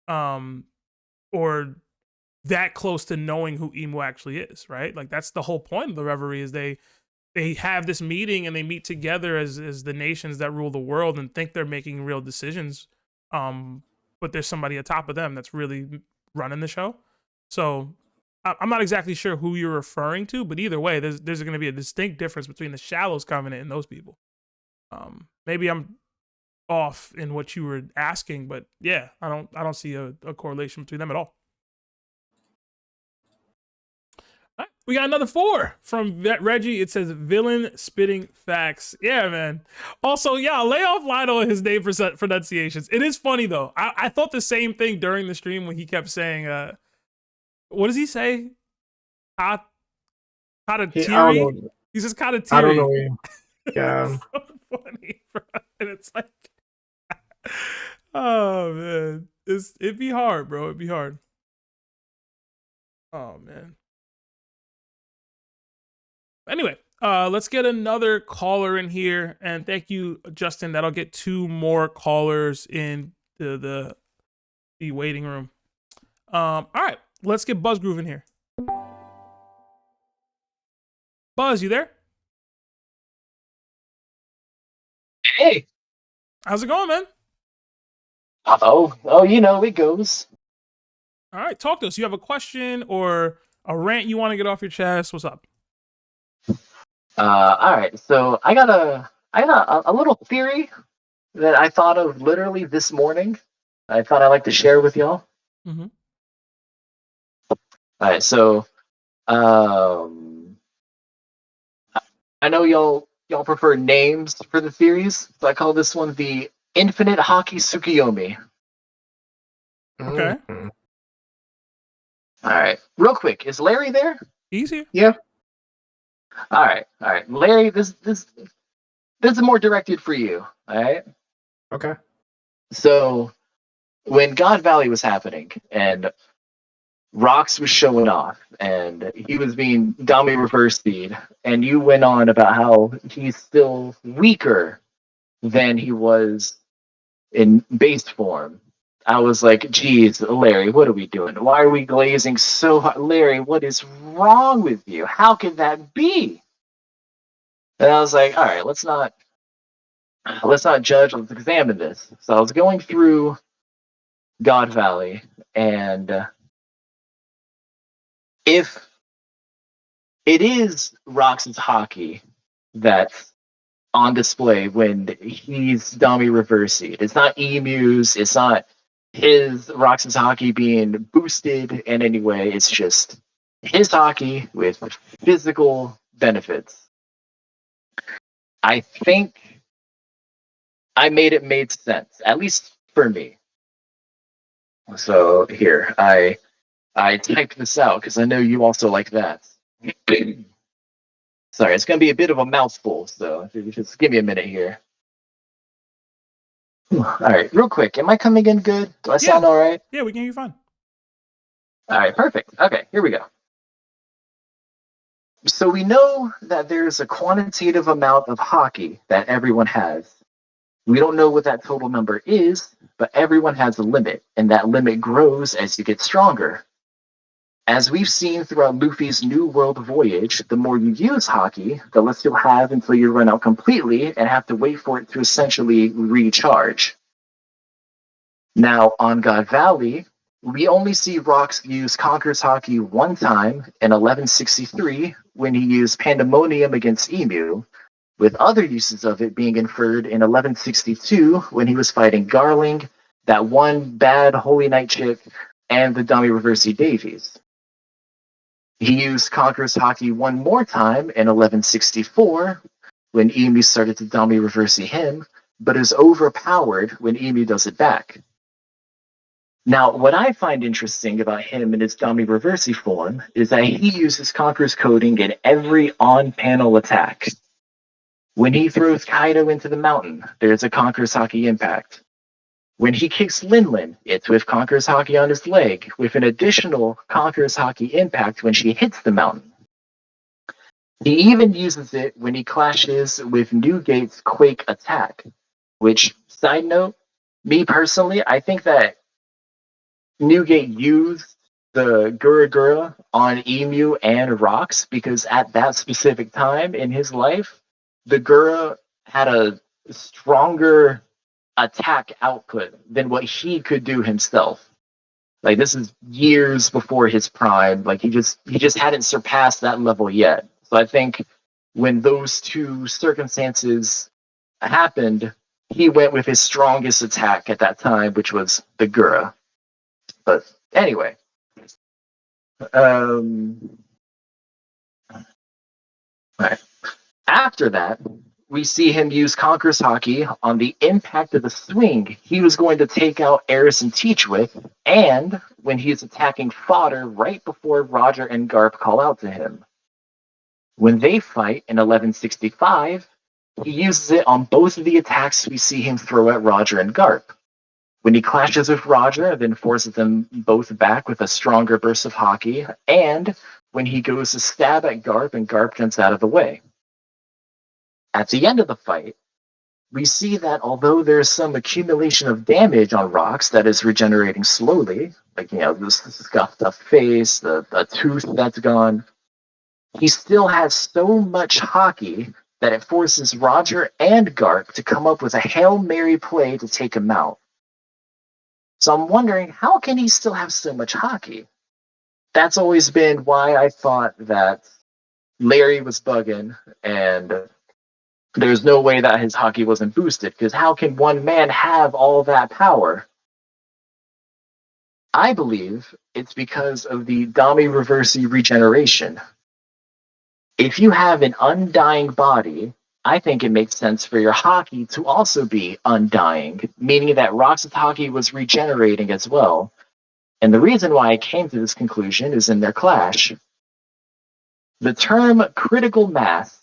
or that close to knowing who Imu actually is, right? Like that's the whole point of the Reverie is they have this meeting and they meet together as the nations that rule the world and think they're making real decisions, but there's somebody atop of them that's really running the show. So I'm not exactly sure who you're referring to, but either way, there's going to be a distinct difference between the Shallows Covenant and those people. Maybe I'm off in what you were asking, but yeah, I don't see a correlation between them at all. All right, we got another 4 from Reggie. It says villain spitting facts. Yeah, man. Also, yeah, lay off Lionel and his name pronunciations. It is funny though. I thought the same thing during the stream when he kept saying, what does he say? Katatiri? He says Katatiri. I don't know. Yeah. It's so funny, bro. And it's like, oh man, it'd be hard, bro. It'd be hard. Oh man. Anyway, let's get another caller in here, and thank you, Justin. That'll get 2 more callers in the waiting room. All right, let's get Buzzgroove in here. Buzz, you there? Hey. How's it going, man? Oh, you know, it goes. All right, talk to us. You have a question or a rant you want to get off your chest? What's up? All right. So I got a little theory that I thought of literally this morning. I thought I'd like to share with y'all. Mm-hmm. All right. So, I know y'all prefer names for the theories, so I call this one the Infinite Hockey Tsukiyomi. Okay. Mm-hmm. All right. Real quick, is Larry there? He's here. Yeah. All right. Larry, this is more directed for you. All right. Okay. So, when God Valley was happening and Rox was showing off and he was being dummy reverse feed, and you went on about how he's still weaker than he was in base form. I was like, geez, Larry, what are we doing? Why are we glazing so hard? Larry, what is wrong with you? How could that be? And I was like, all right, let's not judge, let's examine this. So I was going through God Valley, and if it is Rox's hockey that's on display when he's dummy reversing, it's not Emu's, it's not his Rox's hockey being boosted in any way. It's just his hockey with physical benefits. I think I made sense, at least for me. So here, I typed this out because I know you also like that. Sorry, it's gonna be a bit of a mouthful, so just give me a minute here. All right, real quick, am I coming in good? Do I sound all right? Yeah, we can hear you fine. All right, perfect. Okay, here we go. So we know that there's a quantitative amount of hockey that everyone has. We don't know what that total number is, but everyone has a limit, and that limit grows as you get stronger. As we've seen throughout Luffy's New World voyage, the more you use hockey, the less you'll have until you run out completely and have to wait for it to essentially recharge. Now, on God Valley, we only see Rox use Conqueror's Hockey one time in 1163 when he used Pandemonium against Emu, with other uses of it being inferred in 1162 when he was fighting Garling, that one bad Holy Knight chick, and the dummy Reversey Davies. He used Conqueror's Hockey one more time in 1164 when Emu started to dummy Reversey him, but is overpowered when Emu does it back. Now, what I find interesting about him in his dummy reversey form is that he uses Conqueror's coding in every on-panel attack. When he throws Kaido into the mountain, there's a Conqueror's Hockey impact. When he kicks Linlin, it's with Conqueror's Hockey on his leg, with an additional Conqueror's Hockey impact when she hits the mountain. He even uses it when he clashes with Newgate's Quake attack, which, side note, me personally, I think that Newgate used the Gura Gura on Emu and Rox because at that specific time in his life, the Gura had a stronger attack output than what he could do himself. Like, this is years before his prime. Like, he just hadn't surpassed that level yet. So I think when those two circumstances happened, he went with his strongest attack at that time, which was the Gura. But anyway, right. After that, we see him use Conqueror's Hockey on the impact of the swing he was going to take out Eris and Teach with, and when he's attacking fodder right before Roger and Garp call out to him. When they fight in 1165, he uses it on both of the attacks we see him throw at Roger and Garp. When he clashes with Roger, then forces them both back with a stronger burst of hockey, and when he goes to stab at Garp and Garp jumps out of the way. At the end of the fight, we see that although there's some accumulation of damage on Rox that is regenerating slowly, like, this scuffed up face, the tooth that's gone, he still has so much hockey that it forces Roger and Garp to come up with a Hail Mary play to take him out. So I'm wondering, how can he still have so much hockey? That's always been why I thought that Larry was bugging and there's no way that his hockey wasn't boosted, because how can one man have all that power? I believe it's because of the Dami Reversi regeneration. If you have an undying body, I think it makes sense for your hockey to also be undying, meaning that Rox's hockey was regenerating as well. And the reason why I came to this conclusion is in their clash. The term critical mass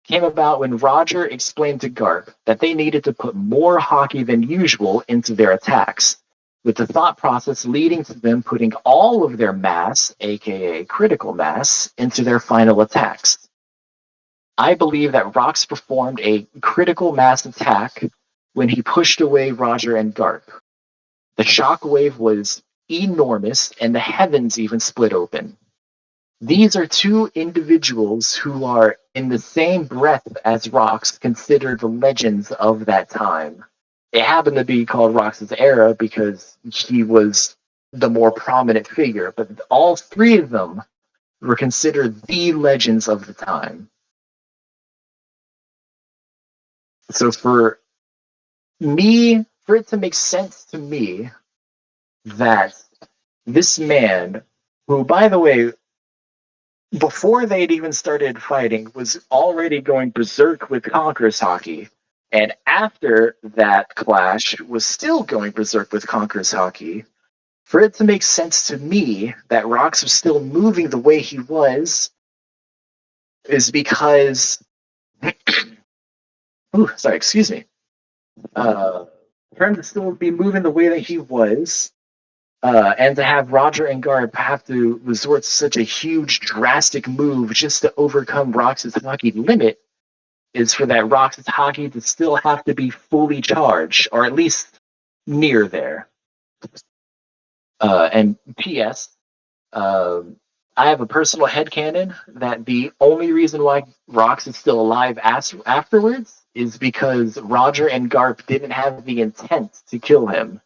came about when Roger explained to Garp that they needed to put more hockey than usual into their attacks, with the thought process leading to them putting all of their mass, aka critical mass, into their final attacks. I believe that Rox performed a critical mass attack when he pushed away Roger and Garp. The shockwave was enormous, and the heavens even split open. These are two individuals who are, in the same breath as Rox, considered the legends of that time. It happened to be called Rox's era because he was the more prominent figure, but all three of them were considered the legends of the time. So for it to make sense to me that this man, who, by the way, before they'd even started fighting, was already going berserk with Conqueror's Hockey, and after that clash was still going berserk with Conqueror's Hockey, for it to make sense to me that Rox was still moving the way he was is because excuse me. For him to still be moving the way that he was, and to have Roger and Garp have to resort to such a huge, drastic move just to overcome Rox's hockey limit, is for that Rox's hockey to still have to be fully charged, or at least near there. And P.S., I have a personal headcanon that the only reason why Rox is still alive afterwards is because Roger and Garp didn't have the intent to kill him.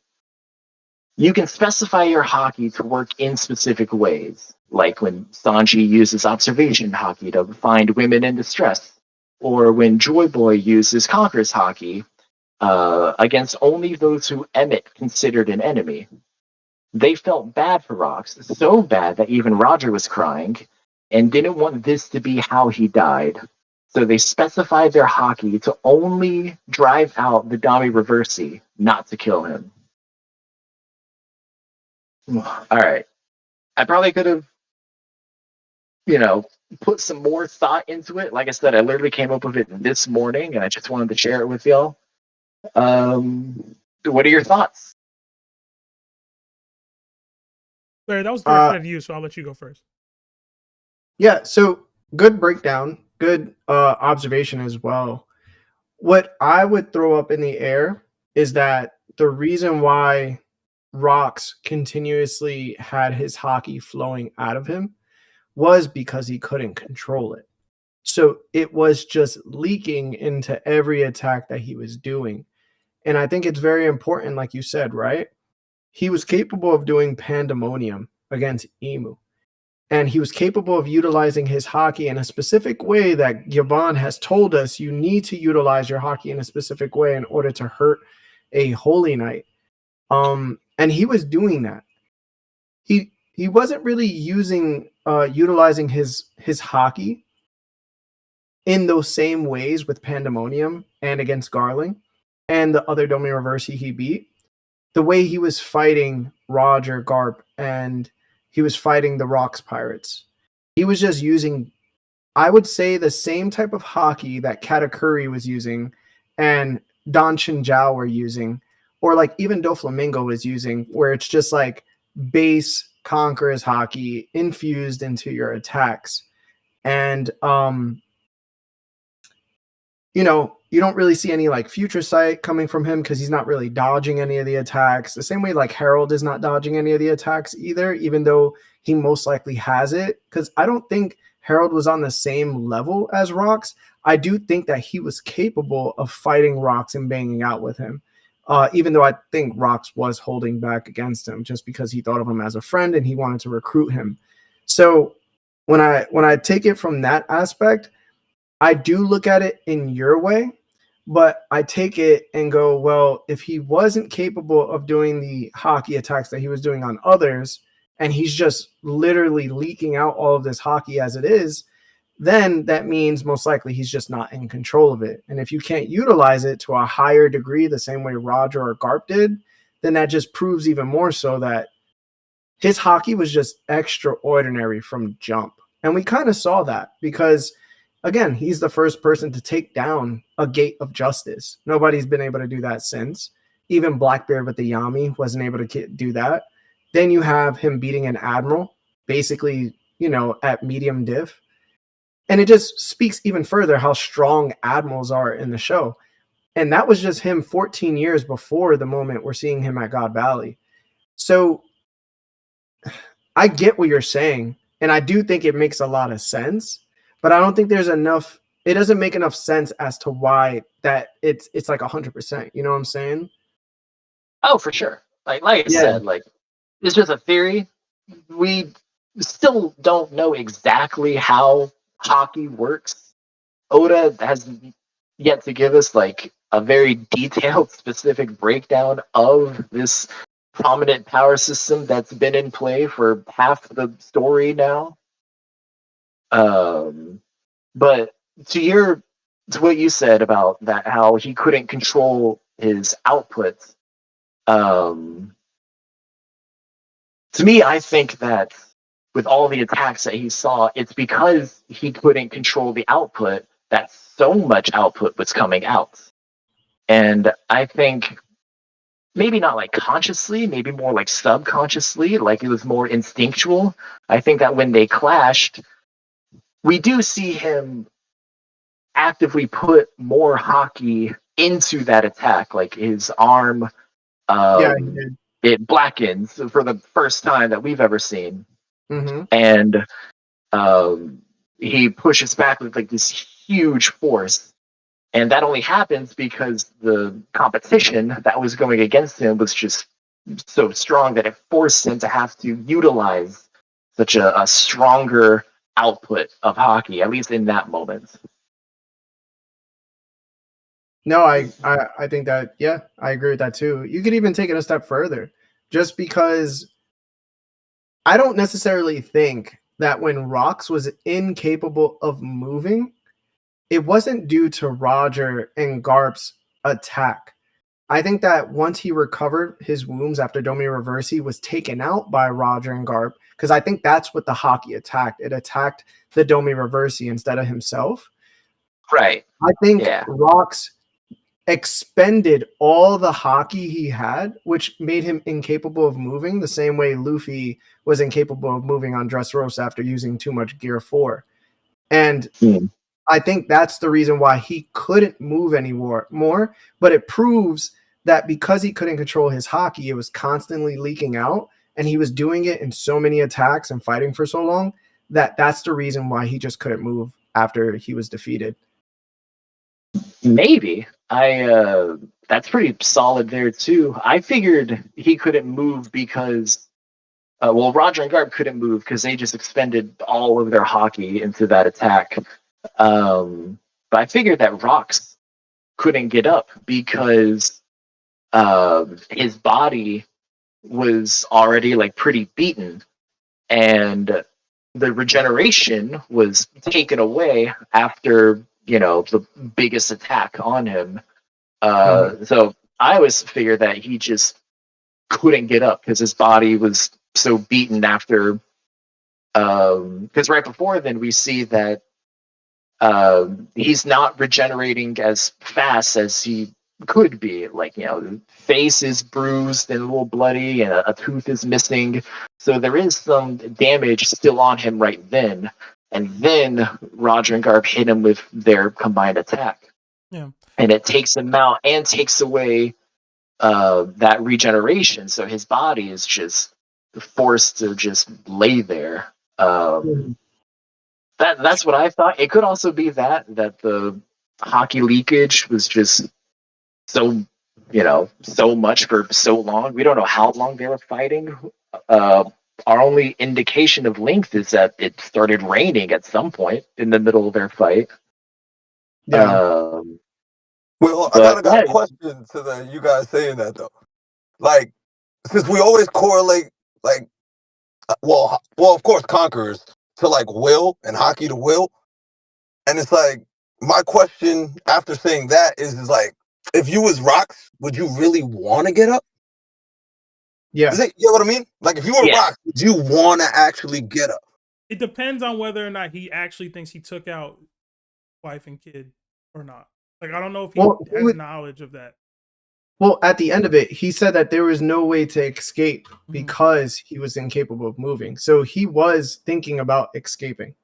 You can specify your hockey to work in specific ways, like when Sanji uses observation hockey to find women in distress, or when Joy Boy uses Conqueror's Hockey against only those who Emmett considered an enemy. They felt bad for Rox, so bad that even Roger was crying, and didn't want this to be how he died. So they specified their hockey to only drive out the Dami Reversi, not to kill him. All right. I probably could have, put some more thought into it. Like I said, I literally came up with it this morning, and I just wanted to share it with y'all. What are your thoughts? Larry, that was directed at you, so I'll let you go first. Yeah, so good breakdown, good observation as well. What I would throw up in the air is that the reason why Rox continuously had his hockey flowing out of him was because he couldn't control it. So it was just leaking into every attack that he was doing. And I think it's very important, like you said, right? He was capable of doing Pandemonium against Emu. And he was capable of utilizing his hockey in a specific way that Gavon has told us you need to utilize your hockey in a specific way in order to hurt a Holy Knight. And he was doing that. He wasn't really utilizing his hockey in those same ways with Pandemonium and against Garling and the other Domi Reversi he beat. The way he was fighting Roger, Garp, and he was fighting the Rox Pirates. He was just using, I would say, the same type of hockey that Katakuri was using and Don Chinjiao were using, or like even Doflamingo was using, where it's just like base Conqueror's hockey infused into your attacks. And, you don't really see any like future sight coming from him because he's not really dodging any of the attacks. The same way like Harold is not dodging any of the attacks either, even though he most likely has it. Because I don't think Harold was on the same level as Rox. I do think that he was capable of fighting Rox and banging out with him. Even though I think Rox was holding back against him just because he thought of him as a friend and he wanted to recruit him. So when I take it from that aspect, I do look at it in your way, but I take it and go, well, if he wasn't capable of doing the hockey attacks that he was doing on others, and he's just literally leaking out all of this hockey as it is, then that means most likely he's just not in control of it. And if you can't utilize it to a higher degree, the same way Roger or Garp did, then that just proves even more so that his hockey was just extraordinary from jump. And we kind of saw that because, again, he's the first person to take down a gate of justice. Nobody's been able to do that since. even Blackbeard with the Yami wasn't able to do that. Then you have him beating an admiral, basically, at medium diff. And it just speaks even further how strong admirals are in the show. And that was just him 14 years before the moment we're seeing him at God Valley. So I get what you're saying, and I do think it makes a lot of sense, but I don't think there's enough. It doesn't make enough sense as to why that it's like 100%. You know what I'm saying? Oh, for sure. Like I said, like it's just a theory. We still don't know exactly how hockey works. Oda has yet to give us like a very detailed, specific breakdown of this prominent power system that's been in play for half the story now. But to what you said about that, how he couldn't control his outputs. To me, I think that with all the attacks that he saw, it's because he couldn't control the output that so much output was coming out. And I think maybe not like consciously, maybe more like subconsciously, like it was more instinctual. I think that when they clashed, we do see him actively put more hockey into that attack. Like his arm, it blackens for the first time that we've ever seen. Mm-hmm. And he pushes back with like this huge force. And that only happens because the competition that was going against him was just so strong that it forced him to have to utilize such a stronger output of hockey, at least in that moment. No, I think that, yeah, I agree with that too. You could even take it a step further, just because I don't necessarily think that when Rox was incapable of moving, it wasn't due to Roger and Garp's attack. I think that once he recovered his wounds after Domi Reversi was taken out by Roger and Garp, because I think that's what the hockey attacked. It attacked the Domi Reversi instead of himself. Right. I think Rox expended all the hockey he had, which made him incapable of moving, the same way Luffy was incapable of moving on Dressrosa after using too much Gear 4. And I think that's the reason why he couldn't move anymore. But it proves that because he couldn't control his hockey, it was constantly leaking out, and he was doing it in so many attacks and fighting for so long that's the reason why he just couldn't move after he was defeated. Maybe. That's pretty solid there too. I figured he couldn't move because Roger and Garp couldn't move because they just expended all of their hockey into that attack. But I figured that Rox couldn't get up because his body was already like pretty beaten, and the regeneration was taken away after the biggest attack on him. So I always figured that he just couldn't get up because his body was so beaten after. Because right before then we see that he's not regenerating as fast as he could be. Like, the face is bruised and a little bloody, and a tooth is missing. So there is some damage still on him right then. And then Roger and Garp hit him with their combined attack. Yeah. And it takes him out and takes away that regeneration. So his body is just forced to just lay there. That's what I thought. It could also be that the hockey leakage was just so much for so long. We don't know how long they were fighting. Our only indication of length is that it started raining at some point in the middle of their fight. Yeah. Well, I got a question to you guys saying that though. Like, since we always correlate, like, well, of course, conquerors to like will and hockey to will, and it's like my question after saying that is like, if you was Rox, would you really want to get up? Yeah. You know what I mean? Like, if you were Rox, would you want to actually get up? It depends on whether or not he actually thinks he took out wife and kid or not. Like, I don't know if he has knowledge of that. Well, at the end of it, he said that there was no way to escape because he was incapable of moving. So he was thinking about escaping.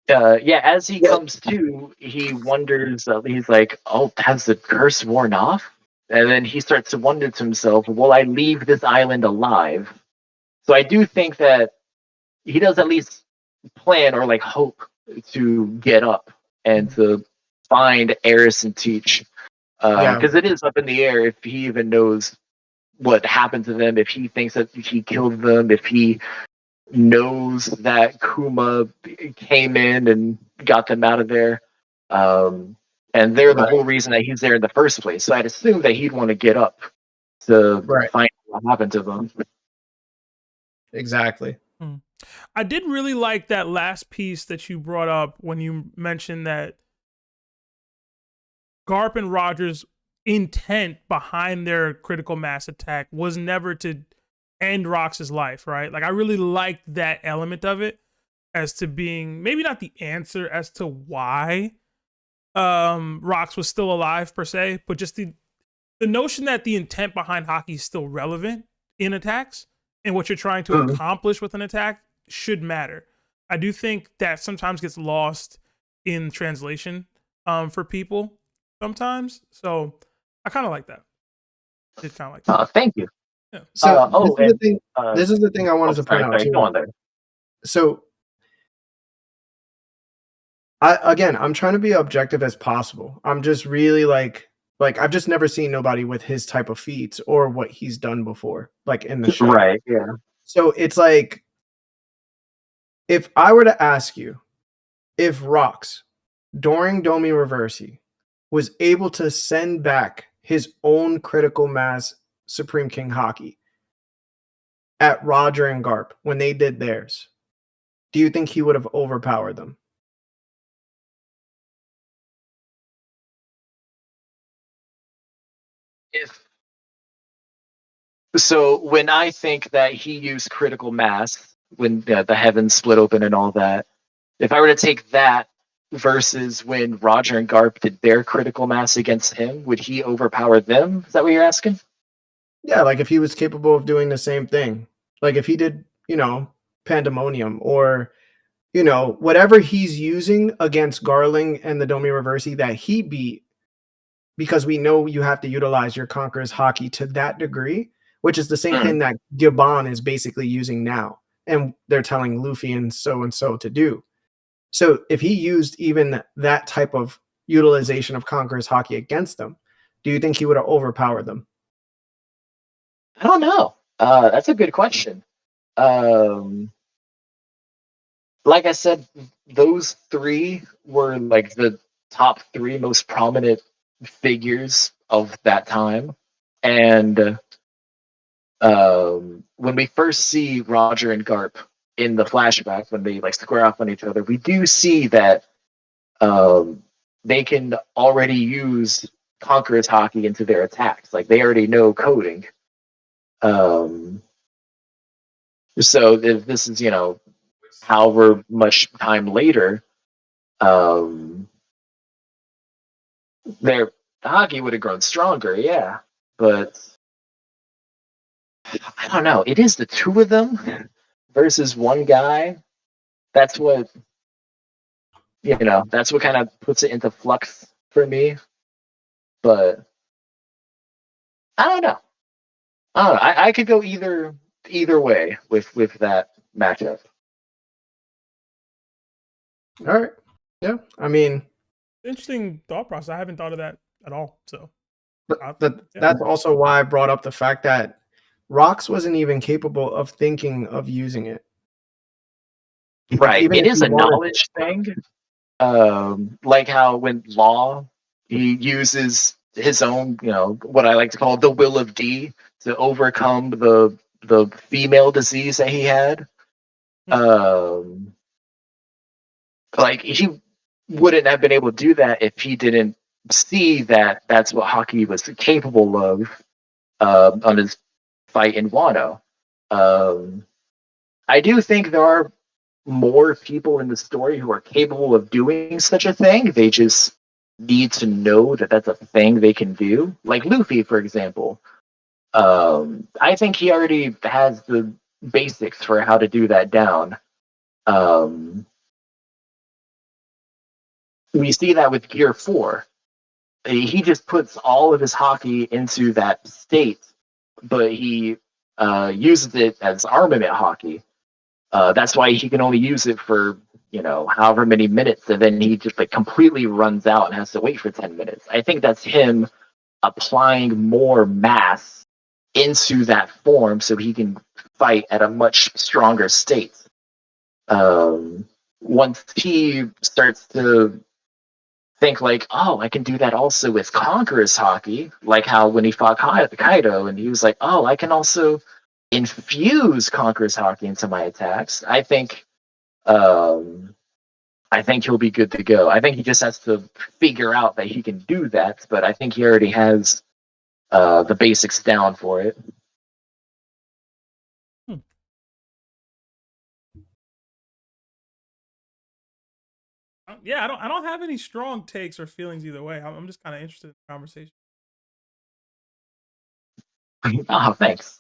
Yeah, as he comes to, he wonders, he's like, oh, has the curse worn off? And then he starts to wonder to himself, will I leave this island alive? So I do think that he does at least plan or like hope to get up and to find Eris and Teach. Because it is up in the air if he even knows what happened to them, if he thinks that he killed them, if he knows that Kuma came in and got them out of there. And they're the whole reason that he's there in the first place. So I'd assume that he'd want to get up to find what happened to them. Exactly. I did really like that last piece that you brought up when you mentioned that Garp and Roger's intent behind their critical mass attack was never to end Rox's life, right? Like, I really liked that element of it as to being maybe not the answer as to why Rox was still alive per se, but just the notion that the intent behind hockey is still relevant in attacks and what you're trying to accomplish with an attack should matter. I do think that sometimes gets lost in translation for people sometimes. So I kind of like that. It's kind of like that. Thank you. Yeah. So this is the thing I wanted to point out too. Go on there. So I'm trying to be objective as possible. I'm just really like I've just never seen nobody with his type of feats or what he's done before, like in the show. Right. Yeah. So it's like, if I were to ask you if Rox during Domi Reversi was able to send back his own critical mass Supreme King Hockey at Roger and Garp when they did theirs, do you think he would have overpowered them? So when I think that he used critical mass when the heavens split open and all that, if I were to take that versus when Roger and Garp did their critical mass against him, would he overpower them? Is that what you're asking? Yeah, like if he was capable of doing the same thing. Like if he did, Pandemonium or, whatever he's using against Garling and the Domi Reversi that he beat, because we know you have to utilize your Conqueror's Hockey to that degree, which is the same thing that Gabon is basically using now. And they're telling Luffy and so to do. So if he used even that type of utilization of Conqueror's Hockey against them, do you think he would have overpowered them? I don't know. That's a good question. Like I said, those three were like the top three most prominent figures of that time. And when we first see Roger and Garp in the flashback, when they like square off on each other, we do see that they can already use Conqueror's Hockey into their attacks. Like they already know coding. So if this is, however much time later, their hockey would have grown stronger, yeah. But I don't know. It is the two of them versus one guy. That's what that's what kind of puts it into flux for me. But I don't know. I could go either way with that matchup. All right. Yeah. I mean, interesting thought process. I haven't thought of that at all. So that's also why I brought up the fact that Rox wasn't even capable of thinking of using it. Right. It is a knowledge thing. Like how when Law, he uses his own, what I like to call the will of D to overcome the female disease that he had. Like he wouldn't have been able to do that if he didn't see that that's what Hockey was capable of on his fight in Wano. I do think there are more people in the story who are capable of doing such a thing. They just need to know that that's a thing they can do. Like Luffy, for example. I think he already has the basics for how to do that down. We see that with Gear 4. He just puts all of his hockey into that state, but he uses it as armament hockey. That's why he can only use it for, however many minutes, and then he just like completely runs out and has to wait for 10 minutes. I think that's him applying more mass into that form so he can fight at a much stronger state. Once he starts to think like, oh, I can do that also with Conqueror's hockey, like how when he fought Kaido, and he was like, oh, I can also infuse Conqueror's hockey into my attacks. I think he'll be good to go. I think he just has to figure out that he can do that, but I think he already has the basics down for it. Yeah, I don't have any strong takes or feelings either way. I'm just kind of interested in the conversation. Oh, thanks.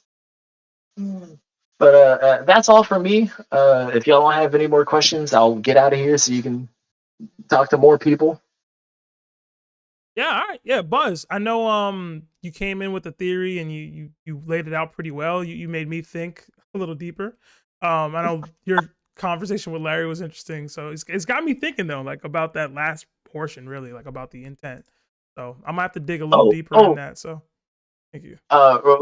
But that's all for me. If y'all don't have any more questions, I'll get out of here so you can talk to more people. Yeah, all right. Yeah, Buzz. I know you came in with the theory and you laid it out pretty well. You made me think a little deeper. I know your conversation with Larry was interesting, so it's got me thinking though, like about that last portion, really, like about the intent. So I'm gonna have to dig a little deeper in that. So thank you.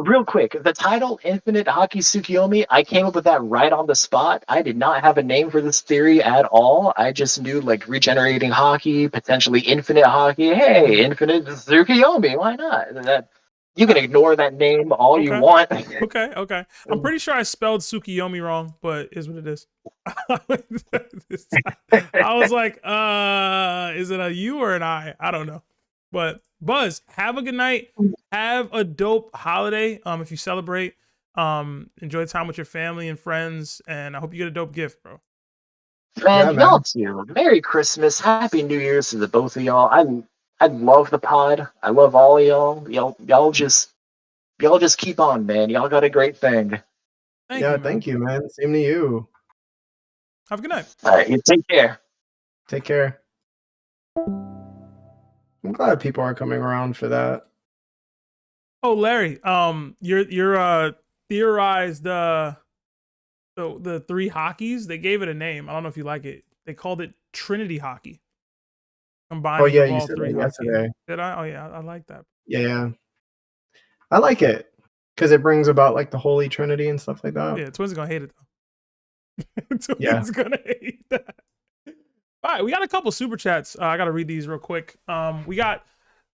Real quick, the title Infinite Hockey Tsukiyomi, I came up with that right on the spot. I did not have a name for this theory at all. I just knew like regenerating hockey, potentially infinite hockey. Hey, Infinite Tsukiyomi, why not? That you can ignore that name all you want. Okay. I'm pretty sure I spelled Tsukiyomi wrong, but is what it is. I was like, is it a U or an I? I don't know. But Buzz, have a good night. Have a dope holiday. If you celebrate, enjoy time with your family and friends, and I hope you get a dope gift, bro. Man, y'all too. Merry Christmas, Happy New Year's to the both of y'all. I love the pod. I love all of y'all. Y'all just keep on, man. Y'all got a great thing. Thank you, man. Same to you. Have a good night. All right, you take care. Take care. I'm glad people are coming around for that. Oh, Larry, your theorized the three hockeys. They gave it a name. I don't know if you like it. They called it Trinity Hockey. Combining of all three hockey. Did I? Oh yeah, I like that. Yeah, I like it because it brings about like the Holy Trinity and stuff like that. Yeah, Twins are gonna hate it though. Twins gonna hate that. All right, we got a couple super chats. I got to read these real quick. We got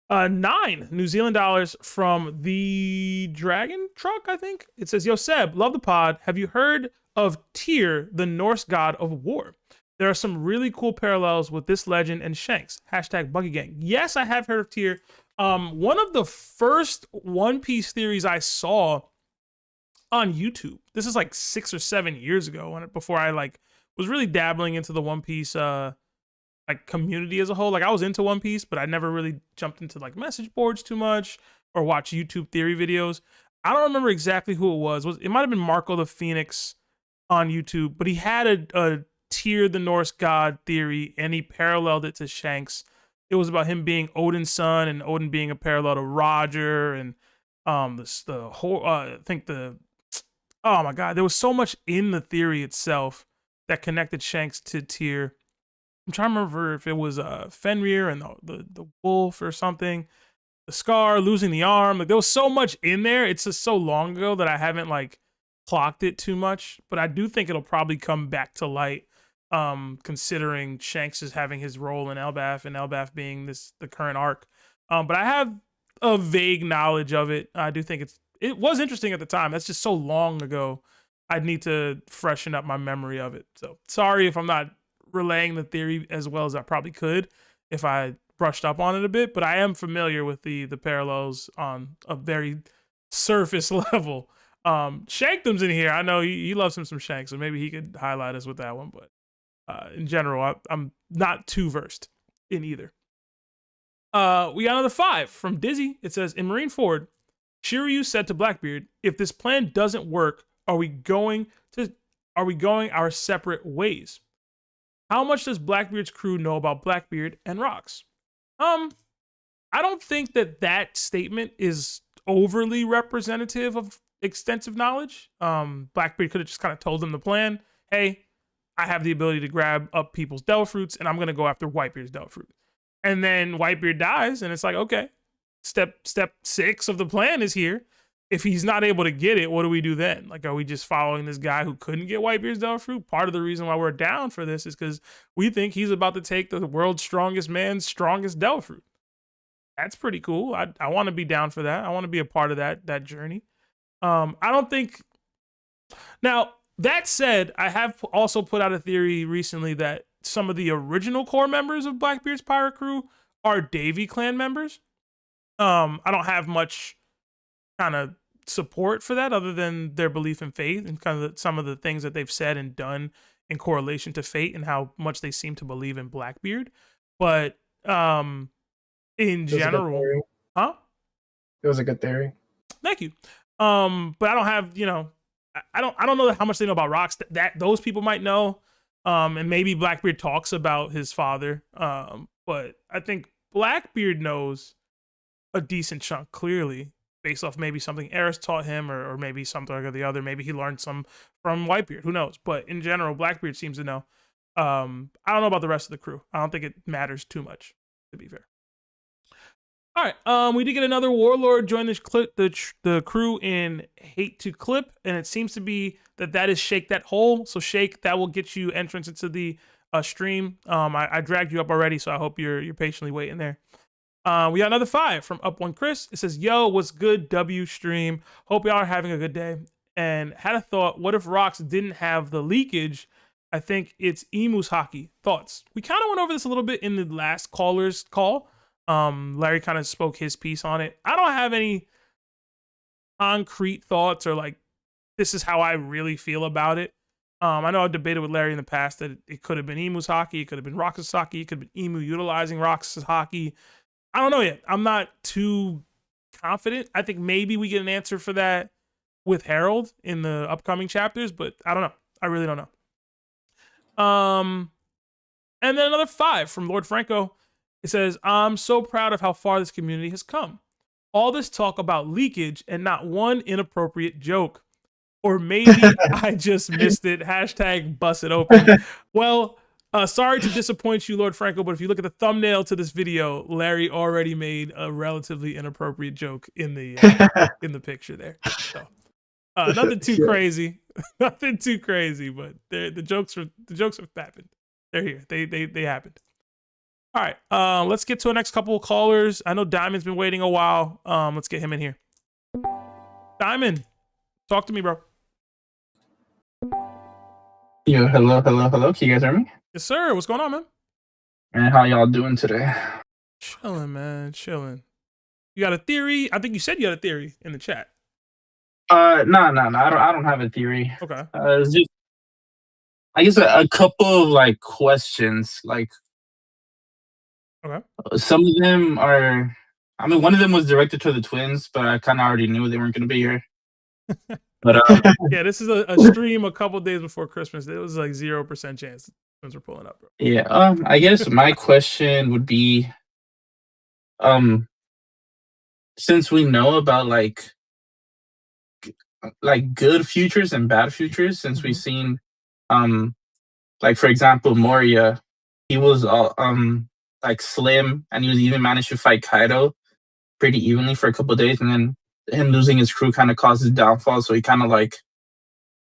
9 New Zealand dollars from the Dragon Truck, I think. It says, Yo, Seb, love the pod. Have you heard of Tyr, the Norse god of war? There are some really cool parallels with this legend and Shanks. Hashtag Buggy Gang. Yes, I have heard of Tyr. One of the first One Piece theories I saw on YouTube. This is like 6 or 7 years ago, before I was really dabbling into the One Piece community as a whole. Like I was into One Piece, but I never really jumped into like message boards too much or watched YouTube theory videos. I don't remember exactly who it was. It might have been Marco the Phoenix on YouTube, but he had a Tyr the Norse god theory and he paralleled it to Shanks. It was about him being Odin's son and Odin being a parallel to Roger and the whole oh my god, there was so much in the theory itself that connected Shanks to Tyr. I'm trying to remember if it was Fenrir and the wolf or something. The scar, losing the arm. Like there was so much in there. It's just so long ago that I haven't clocked it too much. But I do think it'll probably come back to light, considering Shanks is having his role in Elbaf and Elbaf being the current arc. But I have a vague knowledge of it. I do think it was interesting at the time. That's just so long ago. I'd need to freshen up my memory of it. So sorry if I'm not relaying the theory as well as I probably could if I brushed up on it a bit, but I am familiar with the parallels on a very surface level. Shankdom's in here. I know he loves him some Shanks, so maybe he could highlight us with that one, but in general, I'm not too versed in either. We got another 5 from Dizzy. It says, in Marineford, Shiryu said to Blackbeard, if this plan doesn't work, are we going our separate ways? How much does Blackbeard's crew know about Blackbeard and Rocks? I don't think that statement is overly representative of extensive knowledge. Blackbeard could have just kind of told them the plan. Hey, I have the ability to grab up people's devil fruits, and I'm going to go after Whitebeard's devil fruit. And then Whitebeard dies, and it's like, okay, step 6 of the plan is here. If he's not able to get it, what do we do then? Like, are we just following this guy who couldn't get Whitebeard's devil fruit? Part of the reason why we're down for this is because we think he's about to take the world's strongest man's strongest devil fruit. That's pretty cool. I want to be down for that. I want to be a part of that journey. I don't think. Now, that said, I have also put out a theory recently that some of the original core members of Blackbeard's pirate crew are Davy clan members. I don't have much kind of support for that other than their belief in faith and kind of some of the things that they've said and done in correlation to fate and how much they seem to believe in Blackbeard. But in general, huh? It was a good theory. Thank you. But I don't have, I don't know how much they know about Rocks. That those people might know. And maybe Blackbeard talks about his father. But I think Blackbeard knows a decent chunk clearly, based off maybe something Eris taught him, or maybe something or the other. Maybe he learned some from Whitebeard. Who knows? But in general, Blackbeard seems to know. I don't know about the rest of the crew. I don't think it matters too much, to be fair. All right, we did get another warlord join the crew in Hate to Clip, and it seems to be that is Shake That Hole. So Shake, that will get you entrance into the stream. I dragged you up already, so I hope you're patiently waiting there. We got another 5 from Up One Chris. It says, yo, what's good, W stream? Hope y'all are having a good day. And had a thought, what if Rocks didn't have the leakage? I think it's Emu's hockey. Thoughts? We kind of went over this a little bit in the last caller's call. Larry kind of spoke his piece on it. I don't have any concrete thoughts or like, this is how I really feel about it. I know I've debated with Larry in the past that it could have been Emu's hockey, it could have been Rocks' hockey, it could have been Emu utilizing Rocks' hockey. I don't know yet. I'm not too confident. I think maybe we get an answer for that with Harold in the upcoming chapters, but I don't know. I really don't know. And then another 5 from Lord Franco. It says, I'm so proud of how far this community has come. All this talk about leakage and not one inappropriate joke. Or maybe I just missed it. Hashtag bust it open. Well, sorry to disappoint you, Lord Franco, but if you look at the thumbnail to this video, Larry already made a relatively inappropriate joke in the picture there. So nothing too crazy. Nothing too crazy, but the jokes have happened. They're here. They happened. All right, let's get to the next couple of callers. I know Diamond's been waiting a while. Let's get him in here. Diamond, talk to me, bro. Yo, hello. Can you guys hear me? Yes, sir. What's going on, man? And how y'all doing today? Chilling, man. Chilling. You got a theory? I think you said you had a theory in the chat. No. I don't have a theory. Okay. It's just, I guess a couple of like questions. Like, okay. Some of them are. I mean, one of them was directed to the twins, but I kind of already knew they weren't going to be here. But yeah, this is a stream a couple days before Christmas. It was like 0% chance the twins were pulling up, bro. Yeah. I guess my question would be, since we know about like good futures and bad futures, since we've seen, like for example, Moria, he was like slim, and he was even managed to fight Kaido pretty evenly for a couple of days, and then him losing his crew kind of caused his downfall, so he kind of like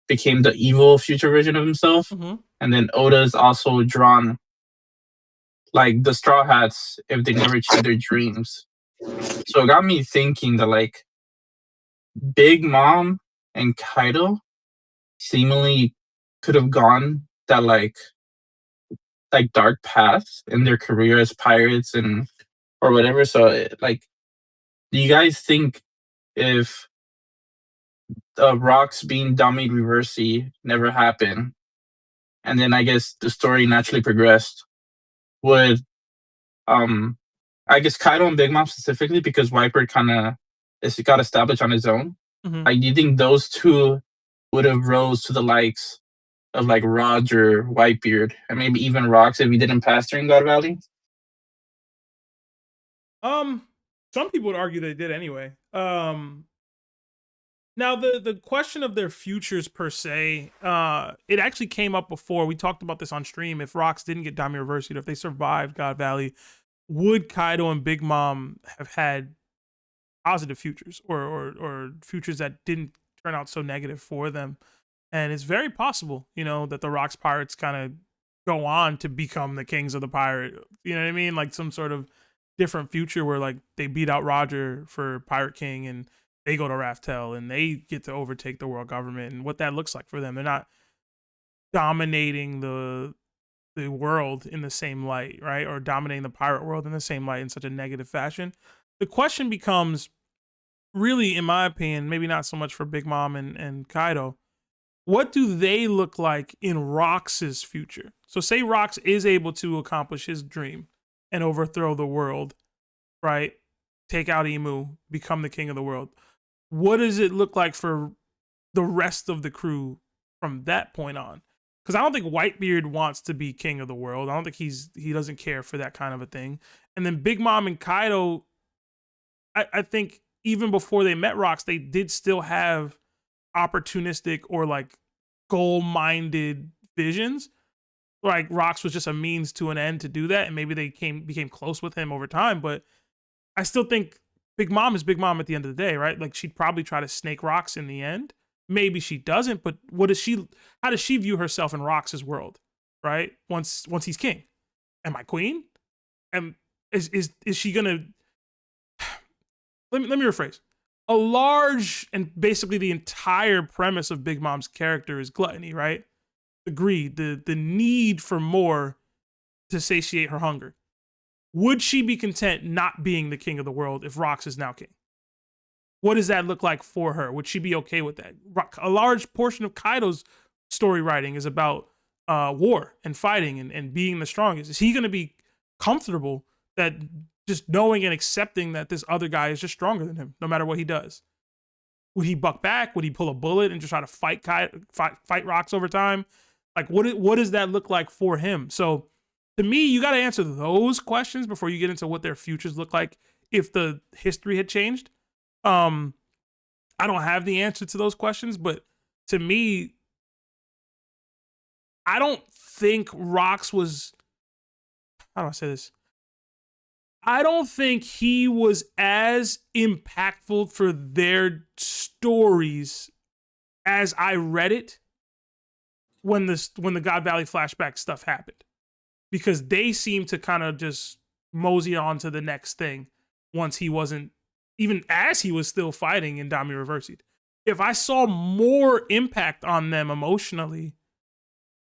became the evil future version of himself. And then Oda's also drawn like the Straw Hats if they never achieve their dreams. So it got me thinking that like Big Mom and Kaido seemingly could have gone that like dark path in their career as pirates and or whatever. So like, do you guys think if Rocks being dummied reversey never happened, and then I guess the story naturally progressed, would I I guess Kaido and Big Mom specifically, because Whitebeard kind of got established on his own. Like, do you think those two would have rose to the likes of like Roger, Whitebeard, and maybe even Rocks if he didn't pass during God Valley? Some people would argue they did anyway. Now the question of their futures per se, it actually came up before. We talked about this on stream. If Rocks didn't get Dami Reversied, if they survived God Valley, would Kaido and Big Mom have had positive futures or futures that didn't turn out so negative for them? And it's very possible, you know, that the Rocks Pirates kind of go on to become the kings of the pirate. You know what I mean? Like some sort of different future where like they beat out Roger for Pirate King and they go to Raftel and they get to overtake the world government and what that looks like for them. They're not dominating the world in the same light, right? Or dominating the pirate world in the same light in such a negative fashion. The question becomes really, in my opinion, maybe not so much for Big Mom and Kaido, what do they look like in Rox's future? So say Rox is able to accomplish his dream and overthrow the world, right? Take out Emu, become the king of the world. What does it look like for the rest of the crew from that point on? Because I don't think Whitebeard wants to be king of the world. I don't think he doesn't care for that kind of a thing. And then Big Mom and Kaido, I think even before they met Rox, they did still have opportunistic or like goal-minded visions. Like Rox was just a means to an end to do that, and maybe they became close with him over time. But I still think Big Mom is Big Mom at the end of the day, right? Like she'd probably try to snake Rox in the end. Maybe she doesn't, but how does she view herself in Rox's world, right? Once he's king. Am I queen? And is she gonna let me rephrase. A large and basically the entire premise of Big Mom's character is gluttony, right? The greed, the need for more to satiate her hunger. Would she be content not being the king of the world if Rox is now king? What does that look like for her? Would she be okay with that? A large portion of Kaido's story writing is about war and fighting and being the strongest. Is he going to be comfortable that just knowing and accepting that this other guy is just stronger than him, no matter what he does? Would he buck back? Would he pull a bullet and just try to fight Rox over time? Like, what does that look like for him? So, to me, you got to answer those questions before you get into what their futures look like if the history had changed. I don't have the answer to those questions, but to me, I don't think Rox was, how do I say this? I don't think he was as impactful for their stories as I read it when the God Valley flashback stuff happened, because they seemed to kind of just mosey on to the next thing once he wasn't, even as he was still fighting in Dami Reversied. If I saw more impact on them emotionally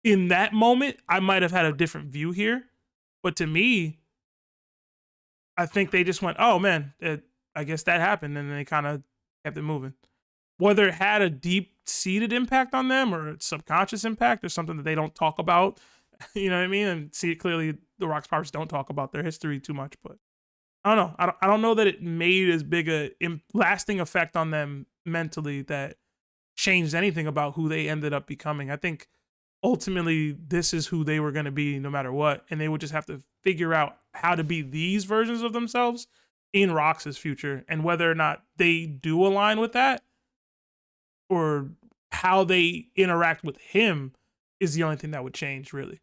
in that moment, I might have had a different view here. But to me, I think they just went, oh man, I guess that happened. And then they kind of kept it moving. Whether it had a deep-seated impact on them or a subconscious impact or something that they don't talk about, you know what I mean? And see, clearly the Rocks Pirates don't talk about their history too much, but I don't know. I don't know that it made as big a lasting effect on them mentally that changed anything about who they ended up becoming. I think ultimately this is who they were going to be no matter what, and they would just have to figure out how to be these versions of themselves in Rox's future, and whether or not they do align with that or how they interact with him is the only thing that would change, really.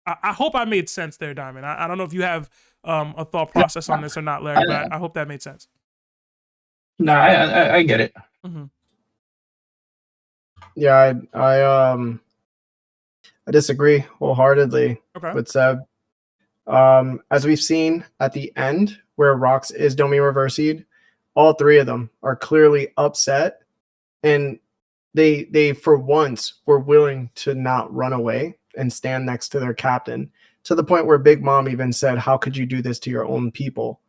I hope I made sense there, Diamond. I don't know if you have a thought process on this or not, Larry, but I hope that made sense. No, I get it. Mm-hmm. Yeah, I disagree wholeheartedly with Seb. As we've seen at the end, where Rox is Domi Reversied, all three of them are clearly upset, and they for once were willing to not run away and stand next to their captain, to the point where Big Mom even said, how could you do this to your own people?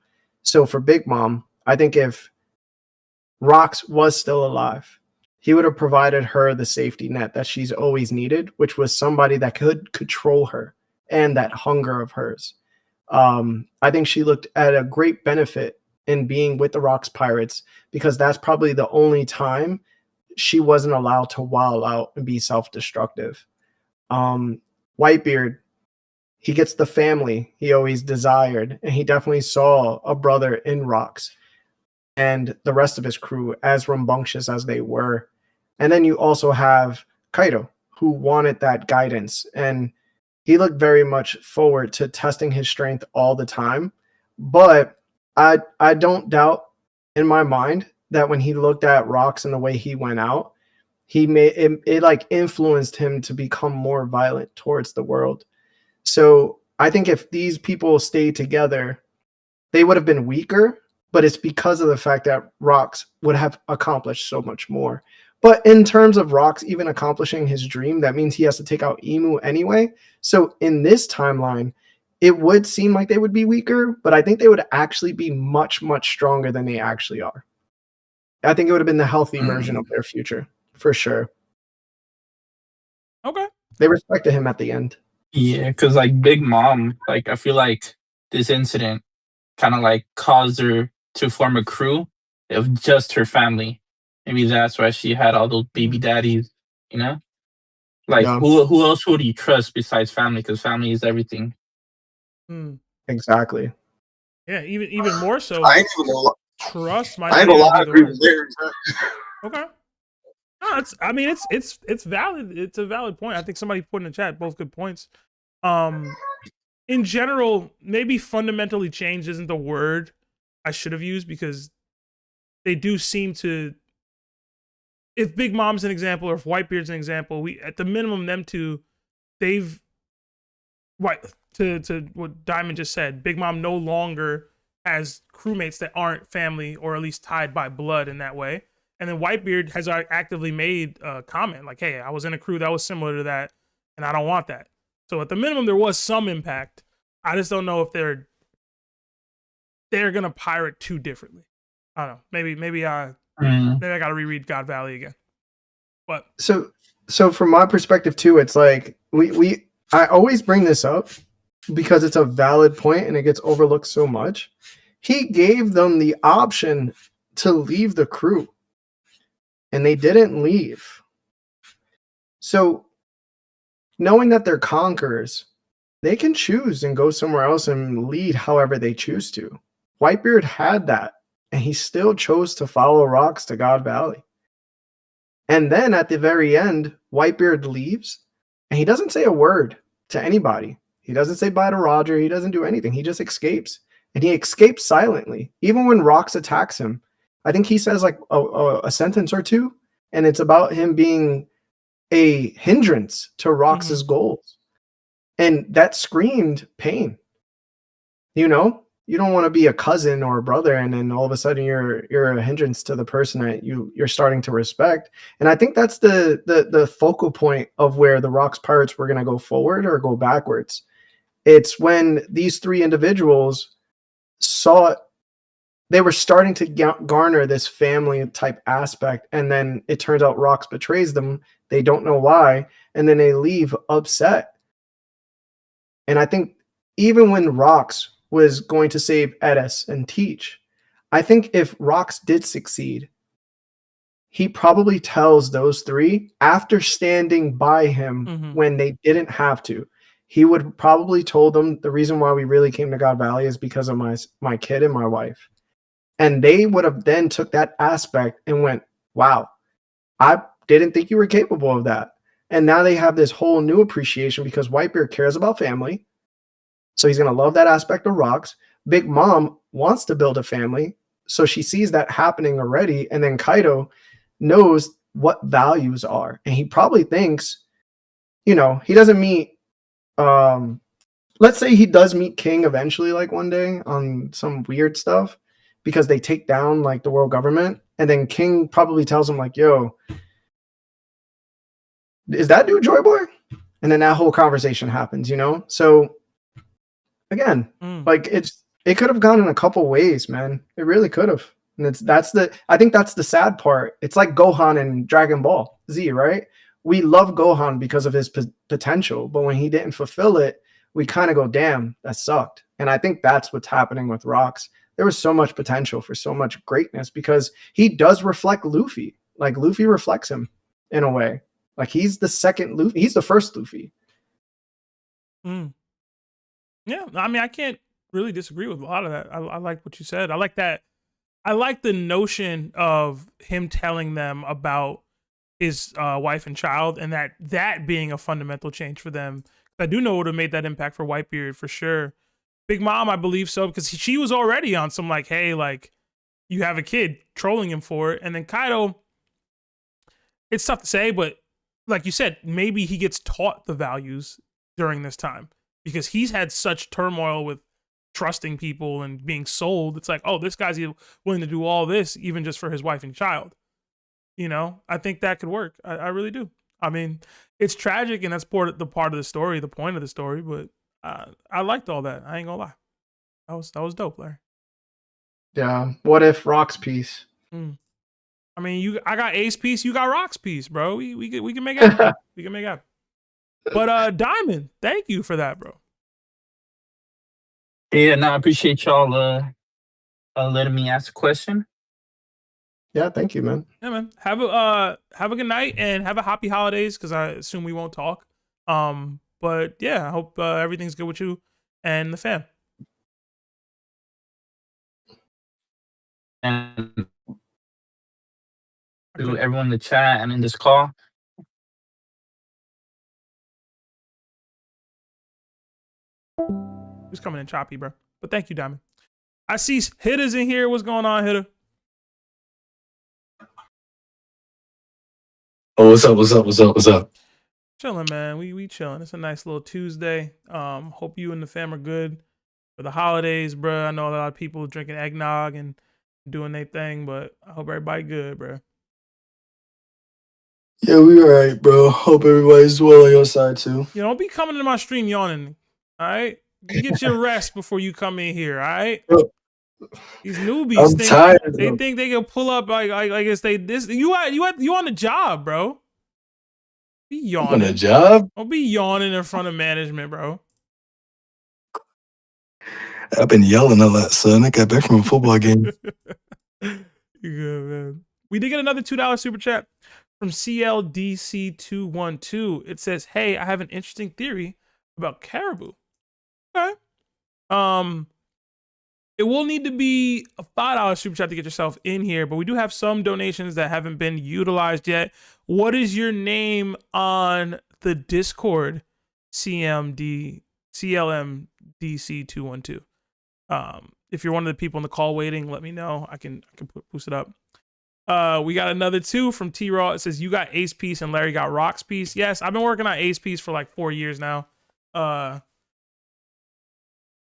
So for Big Mom, I think if Rox was still alive, he would have provided her the safety net that she's always needed, which was somebody that could control her and that hunger of hers. I think she looked at a great benefit in being with the Rocks Pirates, because that's probably the only time she wasn't allowed to wild out and be self-destructive. Whitebeard, he gets the family he always desired, and he definitely saw a brother in Rocks and the rest of his crew, as rambunctious as they were. And then you also have Kaido, who wanted that guidance, and he looked very much forward to testing his strength all the time. But I don't doubt in my mind that when he looked at Rocks and the way he went out, he made it like influenced him to become more violent towards the world. So I think if these people stayed together, they would have been weaker, but it's because of the fact that Rocks would have accomplished so much more. But in terms of Rocks even accomplishing his dream, that means he has to take out Emu anyway. So in this timeline, it would seem like they would be weaker, but I think they would actually be much, much stronger than they actually are. I think it would have been the healthy version of their future, for sure. Okay. They respected him at the end. Yeah, because like Big Mom, like I feel like this incident kind of like caused her to form a crew of just her family. Maybe that's why she had all those baby daddies, you know? Like Yeah. who else would you trust besides family? Because family is everything. Exactly. Yeah, even more so. I ain't even gonna trust might I ain't not gonna even lie, I be the agree word. with Larry. Okay. No, it's valid. It's a valid point. I think somebody put in the chat both good points. In general, maybe fundamentally change isn't the word I should have used, because they do seem to. If Big Mom's an example, or if Whitebeard's an example, we at the minimum them two, they've to what Diamond just said. Big Mom no longer has crewmates that aren't family, or at least tied by blood in that way. And then Whitebeard has actively made a comment like, hey, I was in a crew that was similar to that, and I don't want that. So at the minimum, there was some impact. I just don't know if they're gonna pirate too differently. I don't know. Maybe I gotta reread God Valley again. But so from my perspective too, it's like I always bring this up because it's a valid point and it gets overlooked so much. He gave them the option to leave the crew, and they didn't leave. So knowing that they're conquerors, they can choose and go somewhere else and lead however they choose to. Whitebeard had that, and he still chose to follow Rocks to God Valley. And then at the very end, Whitebeard leaves, and he doesn't say a word to anybody. He doesn't say bye to Roger. He doesn't do anything. He just escapes, and he escapes silently. Even when Rocks attacks him, I think he says like a sentence or two, and it's about him being a hindrance to Rox's goals. And that screamed pain. You know, you don't want to be a cousin or a brother, and then all of a sudden you're a hindrance to the person that you're starting to respect. And I think that's the focal point of where the Rocks Pirates were going to go forward or go backwards. It's when these three individuals saw they were starting to garner this family type aspect, and then it turns out Rocks betrays them. They don't know why, and then they leave upset. And I think even when Rocks was going to save Edis and Teach, I think if Rocks did succeed, he probably tells those three after standing by him when they didn't have to. He would probably told them the reason why we really came to God Valley is because of my kid and my wife. And they would have then took that aspect and went, wow, I didn't think you were capable of that. And now they have this whole new appreciation because Whitebeard cares about family. So he's going to love that aspect of Rocks. Big Mom wants to build a family. So she sees that happening already. And then Kaido knows what values are. And he probably thinks, you know, he doesn't meet, let's say he does meet King eventually, like one day on some weird stuff, because they take down like the world government. And then King probably tells him like, yo, is that dude Joy Boy? And then that whole conversation happens, you know? So again, like it could have gone in a couple ways, man. It really could have. And I think that's the sad part. It's like Gohan and Dragon Ball Z, right? We love Gohan because of his potential, but when he didn't fulfill it, we kind of go, damn, that sucked. And I think that's what's happening with Rocks. There was so much potential for so much greatness because he does reflect Luffy. Like Luffy reflects him in a way. Like he's the second Luffy. He's the first Luffy. Yeah, I mean, I can't really disagree with a lot of that. I like what you said. I like that. I like the notion of him telling them about his wife and child, and that being a fundamental change for them. I do know it would have made that impact for Whitebeard for sure. Big Mom, I believe so, because she was already on some like, hey, like you have a kid, trolling him for it, and then Kaido. It's tough to say, but like you said, maybe he gets taught the values during this time because he's had such turmoil with trusting people and being sold. It's like, oh, this guy's willing to do all this even just for his wife and child. You know, I think that could work. I really do. I mean, it's tragic, and that's part of the story, the point of the story. But I liked all that. I ain't gonna lie. That was dope, Larry. Yeah. What if Rock's piece? I mean, I got Ace piece, you got Rock's piece, bro. We can make it happen. We can make it happen. But Diamond, thank you for that, bro. Yeah, no, I appreciate y'all letting me ask a question. Yeah, thank you, man. Yeah, man. Have a good night and have a happy holidays, because I assume we won't talk. But yeah, I hope everything's good with you and the fam. And to everyone in the chat and in this call. Who's coming in choppy, bro? But thank you, Diamond. I see Hitta's in here. What's going on, Hitta? Oh, what's up? Chilling, man. We chilling. It's a nice little Tuesday. Hope you and the fam are good for the holidays, bro. I know a lot of people drinking eggnog and doing their thing, but I hope everybody good, bro. Yeah, we all right, bro. Hope everybody's well on your side too. You know, don't be coming to my stream yawning. All right, you get your rest before you come in here. All right. These newbies think they can pull up like I guess you on the job, bro. Be yawning. On the job? Don't be yawning in front of management, bro. I've been yelling a lot, son. I got back from a football game. Good, man. We did get another $2 super chat from CLDC212. It says, "Hey, I have an interesting theory about caribou." Okay. It will need to be a $5 super chat to get yourself in here, but we do have some donations that haven't been utilized yet. What is your name on the Discord? CLMDC212. If you're one of the people in the call waiting, let me know. I can boost it up. We got another 2 from T-Raw. It says, "You got Ace piece and Larry got Rock's piece." Yes, I've been working on Ace piece for like 4 years now. I'm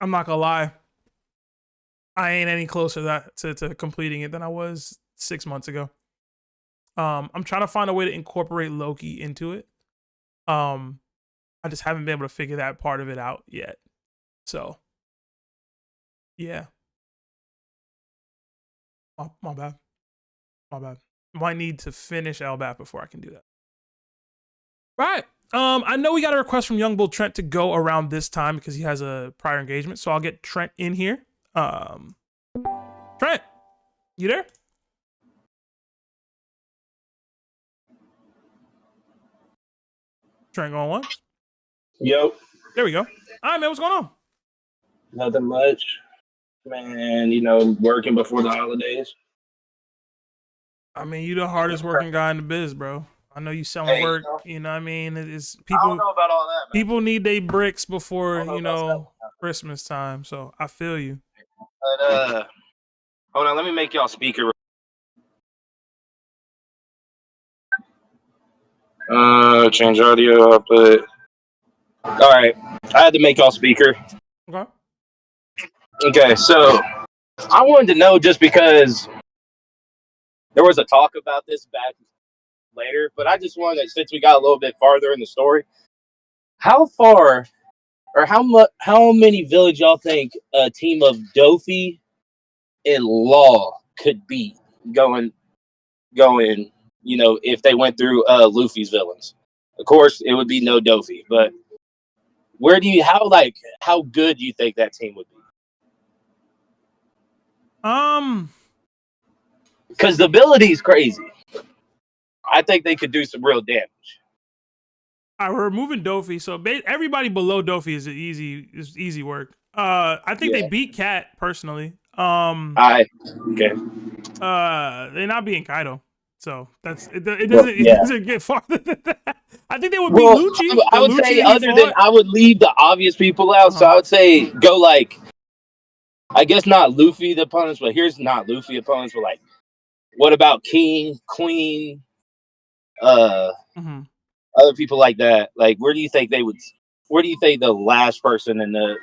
not gonna lie. I ain't any closer to completing it than I was 6 months ago. I'm trying to find a way to incorporate Loki into it. I just haven't been able to figure that part of it out yet. So, yeah. My bad. Might need to finish LBAP before I can do that. Right. I know we got a request from Young Bull Trent to go around this time because he has a prior engagement. So I'll get Trent in here. Trent, you there? Trent going once? Yo. There we go. All right, man. What's going on? Nothing much. Man, you know, working before the holidays. I mean, you the hardest working guy in the biz, bro. I know you selling work. You know what I mean? It's people. I don't know about all that, man. People need their bricks before Christmas time. So I feel you. But hold on, let me make y'all speaker. Change audio output. All right, I had to make y'all speaker. Okay, so I wanted to know, just because there was a talk about this back later, but I just wanted to, since we got a little bit farther in the story, how far or how many village y'all think a team of Dofi and Law could beat going, you know, if they went through Luffy's villains? Of course, it would be no Dofi, but how good do you think that team would be? Because the ability is crazy. I think they could do some real damage. All right, we're removing Dofi, so everybody below Dofi is easy work. I think they beat Cat personally. Okay. They're not beating Kaido, so it doesn't get farther than that. I think they would beat Lucci. I would say I would leave the obvious people out. So I would say go like, I guess not Luffy the opponents, but here's not Luffy opponents, but like, what about King, Queen, other people like that? Like, where do you think the last person in the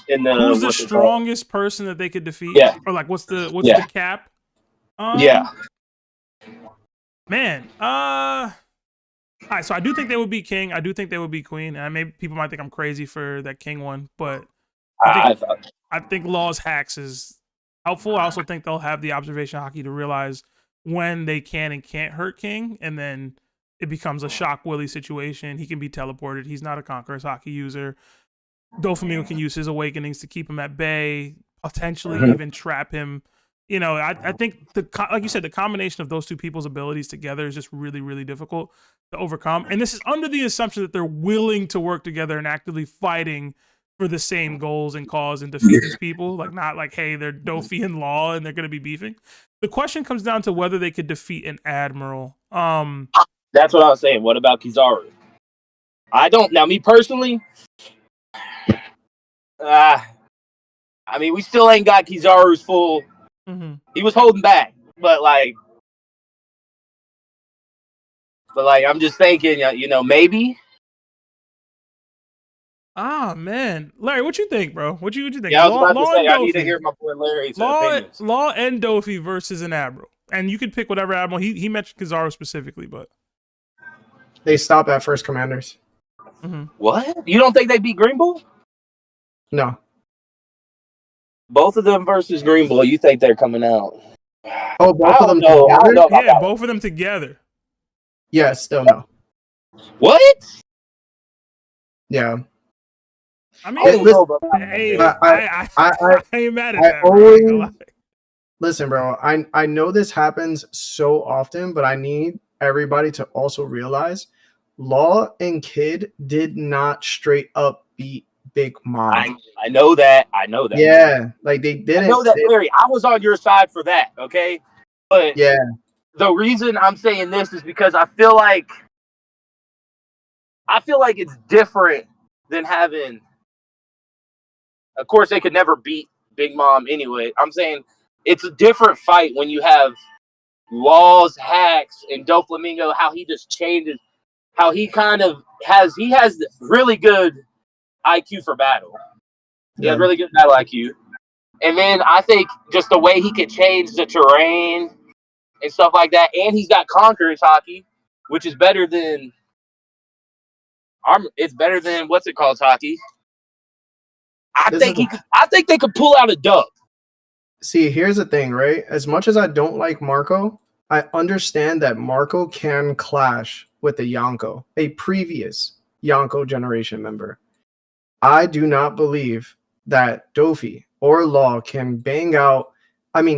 who's the strongest person that they could defeat? Yeah. Or like, what's the cap? Man. All right, so I do think they would be King. I do think they would be Queen. And maybe people might think I'm crazy for that King one, but I think Law's hacks is helpful. I also think they'll have the observation hockey to realize when they can and can't hurt King, and then it becomes a Shock Willie situation. He can be teleported. He's not a Conqueror's hockey user. Doflamingo can use his awakenings to keep him at bay, potentially even trap him. You know, I think like you said, the combination of those two people's abilities together is just really, really difficult to overcome. And this is under the assumption that they're willing to work together and actively fighting for the same goals and cause and defeat these people. Like, not like, hey, they're Dofi and Law and they're going to be beefing. The question comes down to whether they could defeat an Admiral. That's what I was saying. What about Kizaru? Now, me personally, I mean, we still ain't got Kizaru's full. He was holding back, but I'm just thinking, you know, maybe. Ah, man, Larry, what you think, bro? What you think? Yeah, I was about to say, I need to hear my boy Larry's opinions. Law and Dofi versus an Admiral, and you could pick whatever Admiral. He mentioned Kizaru specifically, but they stop at first commanders. What? You don't think they beat Green Bull? No. Both of them versus Green Bull, you think they're coming out? Oh, both of them together? Yeah, both of them together. Yeah, still no. What? Yeah. I mean, I ain't mad at that. Listen, bro, I know this happens so often, but I need everybody to also realize Law and Kid did not straight up beat Big Mom. I know that. Yeah, like they didn't. I know that, Larry. I was on your side for that, okay? But yeah, the reason I'm saying this is because I feel like it's different than having. Of course, they could never beat Big Mom anyway. I'm saying it's a different fight when you have Law's hacks and Doflamingo, how he just changes, how he kind of has really good IQ for battle. He has really good battle IQ. And then I think just the way he could change the terrain and stuff like that, and he's got Conqueror's hockey, which is better than what's it called hockey. I think they could pull out a dub. See, here's the thing, right? As much as I don't like Marco, I understand that Marco can clash with the Yonko, a previous Yonko generation member. I do not believe that Dofi or Law can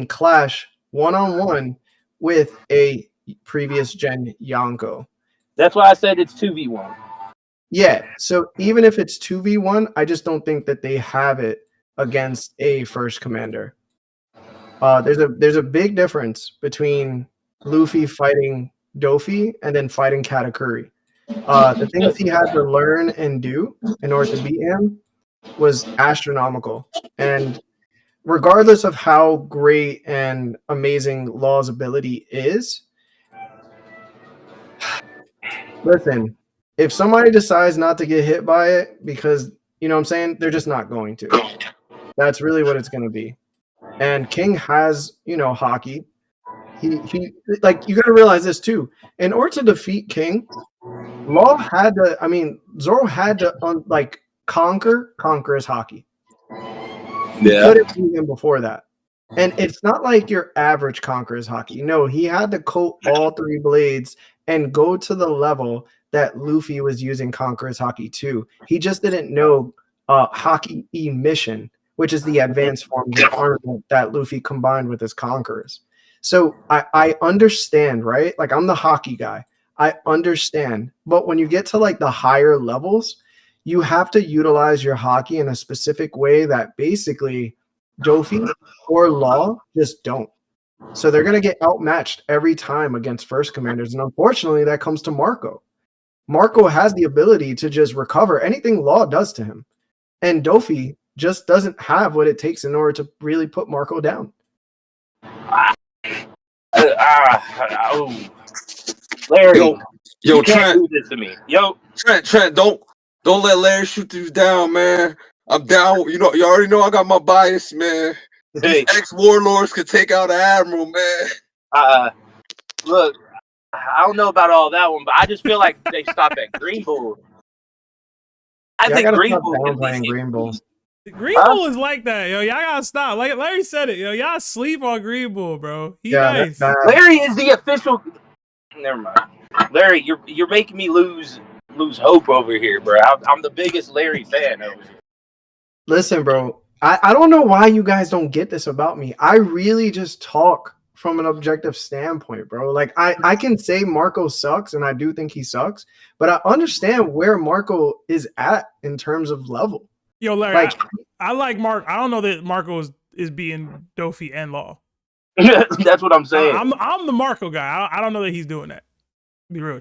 clash one-on-one with a previous gen Yonko. That's why I said it's 2v1. Yeah, so even if it's 2v1, I just don't think that they have it against a first commander. There's a big difference between Luffy fighting Dofi and then fighting Katakuri. The things he had to learn and do in order to beat him was astronomical. And regardless of how great and amazing Law's ability is, listen, if somebody decides not to get hit by it because, you know what I'm saying, they're just not going to. That's really what it's going to be. And King has, hockey. He like, you got to realize this too. In order to defeat King, Zoro had to conquer his hockey. Yeah. He couldn't beat him before that. And it's not like your average Conqueror's hockey. No, he had to coat all three blades and go to the level that Luffy was using Conqueror's Haki 2. He just didn't know Haki emission, which is the advanced forms of armament that Luffy combined with his Conquerors. So I understand, right? Like, I'm the hockey guy. I understand. But when you get to like the higher levels, you have to utilize your hockey in a specific way that basically Dofi or Law just don't. So they're going to get outmatched every time against first commanders. And unfortunately, that comes to Marco. Marco has the ability to just recover anything Law does to him. And Dofi just doesn't have what it takes in order to really put Marco down. Larry, yo, you Trent, can't do this to me. Yo, Trent, don't let Larry shoot you down, man. I'm down. You already know I got my bias, man. Hey. These ex-warlords could take out an admiral, man. Look, I don't know about all that one, but I just feel like they stop at Green Bull. I think Green Bull can playing Green Bull. Green Bull is like that, yo. Y'all gotta stop. Like Larry said it, yo. Y'all sleep on Green Bull, bro. He nice. Larry is the official. Never mind. Larry, you're making me lose hope over here, bro. I'm the biggest Larry fan over here. Listen, bro. I don't know why you guys don't get this about me. I really just talk from an objective standpoint, bro. Like, I can say Marco sucks, and I do think he sucks, but I understand where Marco is at in terms of level. Yo, Larry, like, I like Mark. I don't know that Marco is being Dofi and Law. That's what I'm saying. I'm the Marco guy. I don't know that he's doing that. Be real.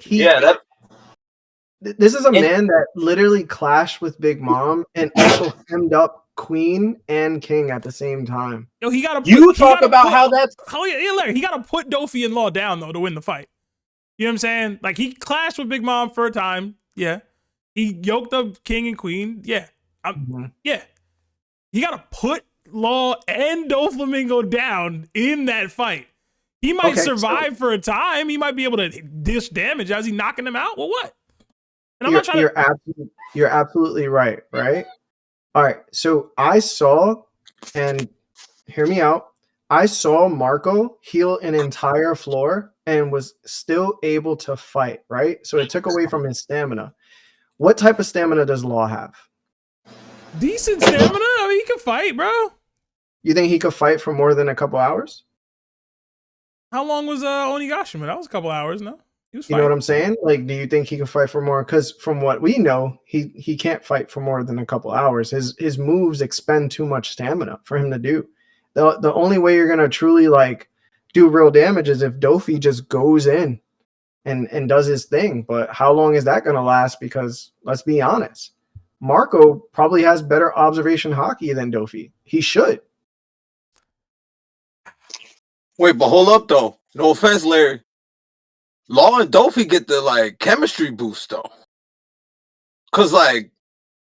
This is a man that literally clashed with Big Mom and also hemmed up Queen and King at the same time. Yo, he got to. Larry, he got to put Dofi and Law down though to win the fight. You know what I'm saying? Like, he clashed with Big Mom for a time. Yeah, he yoked up King and Queen. Yeah. Yeah, he got to put Law and Doflamingo down in that fight. He might survive for a time. He might be able to dish damage as he knocking them out. Well, what? And I'm not trying you're absolutely right. Right. All right. So I saw, and hear me out. I saw Marco heal an entire floor and was still able to fight. Right. So it took away from his stamina. What type of stamina does Law have? Decent stamina. I mean, he can fight, bro. You think he could fight for more than a couple hours? How long was Onigashima? That was a couple hours, no? He was fighting. You know what I'm saying? Like, do you think he can fight for more? Because from what we know, he can't fight for more than a couple hours. His moves expend too much stamina for him to do. The only way you're gonna truly like do real damage is if Dofi just goes in and does his thing. But how long is that gonna last? Because let's be honest, Marco probably has better observation hockey than Dofi. He should. Wait, but hold up though. No offense, Larry. Law and Dofi get the like chemistry boost though. Cause like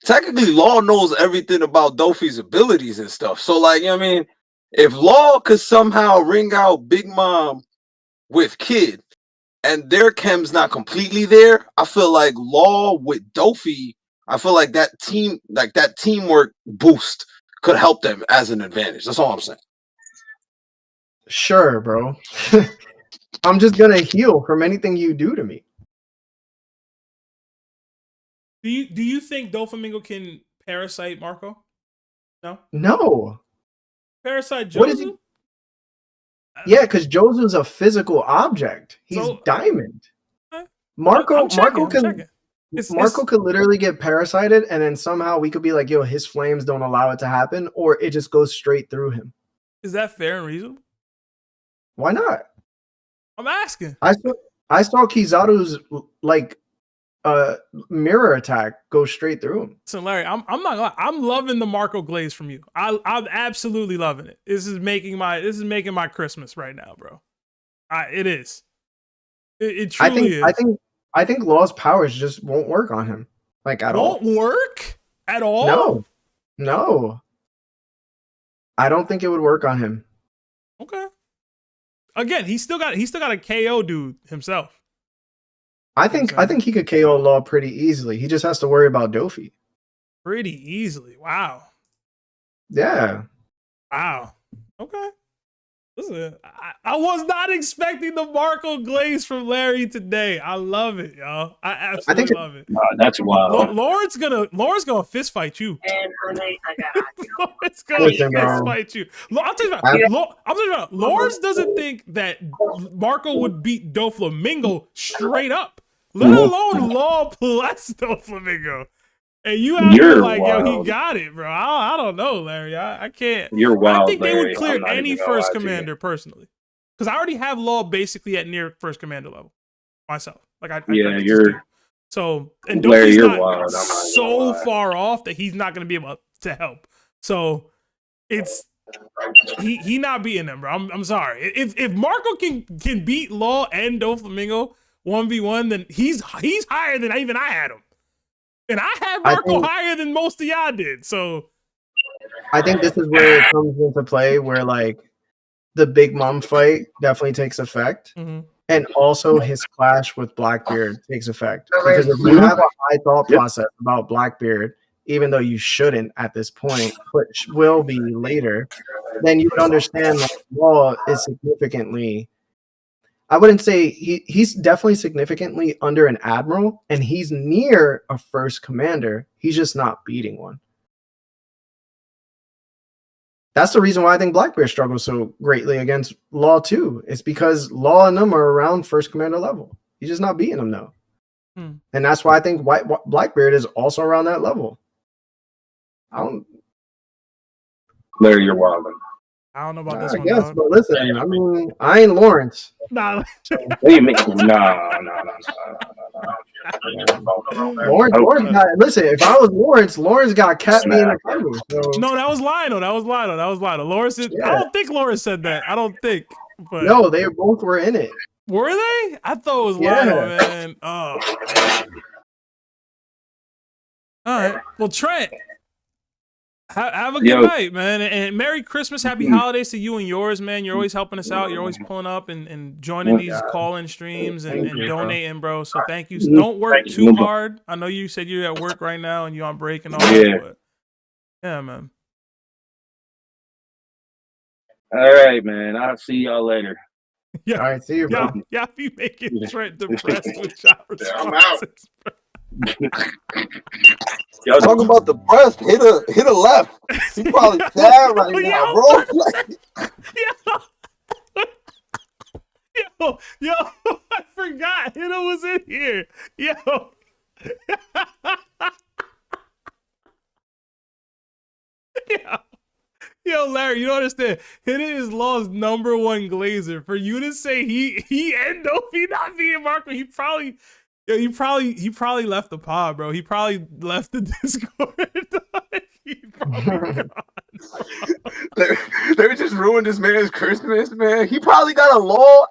technically Law knows everything about Dofi's abilities and stuff. So like, you know what I mean? If Law could somehow ring out Big Mom with Kid and their chem's not completely there, I feel like Law with Dofi, I feel like that teamwork boost could help them as an advantage. That's all I'm saying. Sure, bro. I'm just gonna heal from anything you do to me. Do you think Doflamingo can parasite Marco? No. No. Parasite Jozu? What is he? Yeah, because Jozu's a physical object. He's Diamond. Marco could literally get parasited, and then somehow we could be like, yo, his flames don't allow it to happen, or it just goes straight through him. Is that fair and reasonable? Why not? I'm asking. I saw Kizaru's like mirror attack go straight through him. So Larry, I'm not gonna lie, I'm loving the Marco glaze from you. I'm absolutely loving it. This is making my Christmas right now, bro. It is. It truly is. I think Law's powers just won't work on him. Like at all. Won't work at all? No. I don't think it would work on him. Okay. Again, he still got a KO dude himself. I think he could KO Law pretty easily. He just has to worry about Dofi. Pretty easily. Wow. Yeah. Wow. Okay. Listen, I was not expecting the Marco glaze from Larry today. I love it, y'all. I absolutely love it. That's wild. Lauren's gonna fist fight you. Lauren's gonna Listen, fist bro. fight you. I'm telling you about. Lawrence doesn't think that Marco would beat Doflamingo straight up, let alone Law plus Doflamingo. And you out here like, wild. yo, he got it, bro. I don't know, Larry. I can't. You're wild, I think they Larry. would clear I'm not any even gonna first lie to you. commander personally, because I already have Law basically at near first commander level myself. Like I just do. So and Larry, Dofi's you're not wild. I'm not so far off that he's not going to be able to help. So it's he not beating them, bro. I'm sorry. If Marco can beat Law and Doflamingo 1v1, then he's higher than even I had him. And I had Marco higher than most of y'all did. So I think this is where it comes into play, where like the Big Mom fight definitely takes effect, and also his clash with Blackbeard takes effect. Because if you have a high thought process about Blackbeard, even though you shouldn't at this point, which will be later, then you would understand that Law is significantly. I wouldn't say he's definitely significantly under an admiral, and he's near a first commander. He's just not beating one. That's the reason why I think Blackbeard struggles so greatly against Law too. It's because Law and them are around first commander level. He's just not beating them though. And that's why I think Blackbeard is also around that level. Larry, you're wild. I don't know about this one. I guess, but listen, I mean, I ain't Lawrence. Nah. What do you mean? No. Lawrence got, listen, if I was Lawrence got cat me in the cover. So. No, that was Lionel. Lawrence I don't think Lawrence said that. I don't think. But no, they both were in it. Were they? I thought it was Lionel, man. Oh. All right. Well, Trent, have a good night, man. And Merry Christmas, Happy Holidays to you and yours, man. You're always helping us out. You're always pulling up and joining these call-in streams and donating, bro. So thank you. Don't work too hard. I know you said you're at work right now and you're on break and all that, but yeah, man. All right, man. I'll see y'all later. Yeah. All right, see you, bro. Yeah, be making Trent depressed with shot responses. I'm out. Yo, talking about the breast, hit a left. He probably sad right now, bro. Yo, I forgot Hidda was in here. Yo, Larry, you don't understand. Hidda is Law's #1 glazer. For you to say he and Dofi not being Marco, he probably left the pod, bro. He probably left the Discord. He probably gone. They just ruined this man's Christmas, man. He probably got a Law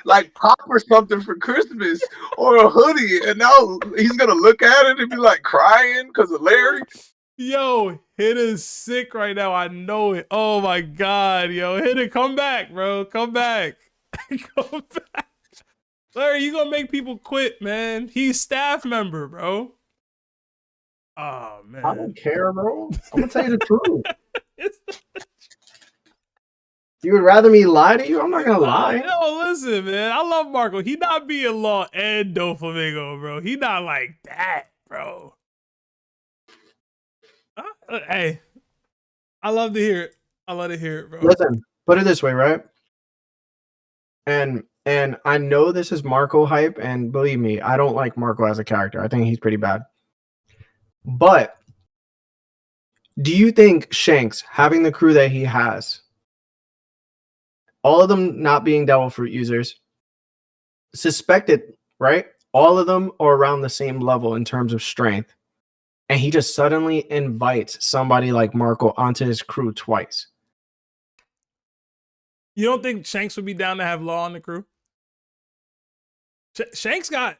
like pop or something for Christmas or a hoodie, and now he's gonna look at it and be like crying because of Larry. Yo, Hidda's sick right now. I know it. Oh my god, yo, Hidda, come back, bro. Come back. Come back. Larry, you gonna make people quit, man. He's staff member, bro. Oh man. I don't care, bro. I'm gonna tell you the truth. You would rather me lie to you? I'm not gonna lie. No, listen, man. I love Marco. He not being Law and Doflamingo, bro. He not like that, bro. Hey, I love to hear it. I love to hear it, bro. Listen, put it this way, right? And I know this is Marco hype, and believe me, I don't like Marco as a character. I think he's pretty bad. But do you think Shanks, having the crew that he has, all of them not being Devil Fruit users, suspected, right? All of them are around the same level in terms of strength. And he just suddenly invites somebody like Marco onto his crew twice. You don't think Shanks would be down to have Law on the crew? Shanks got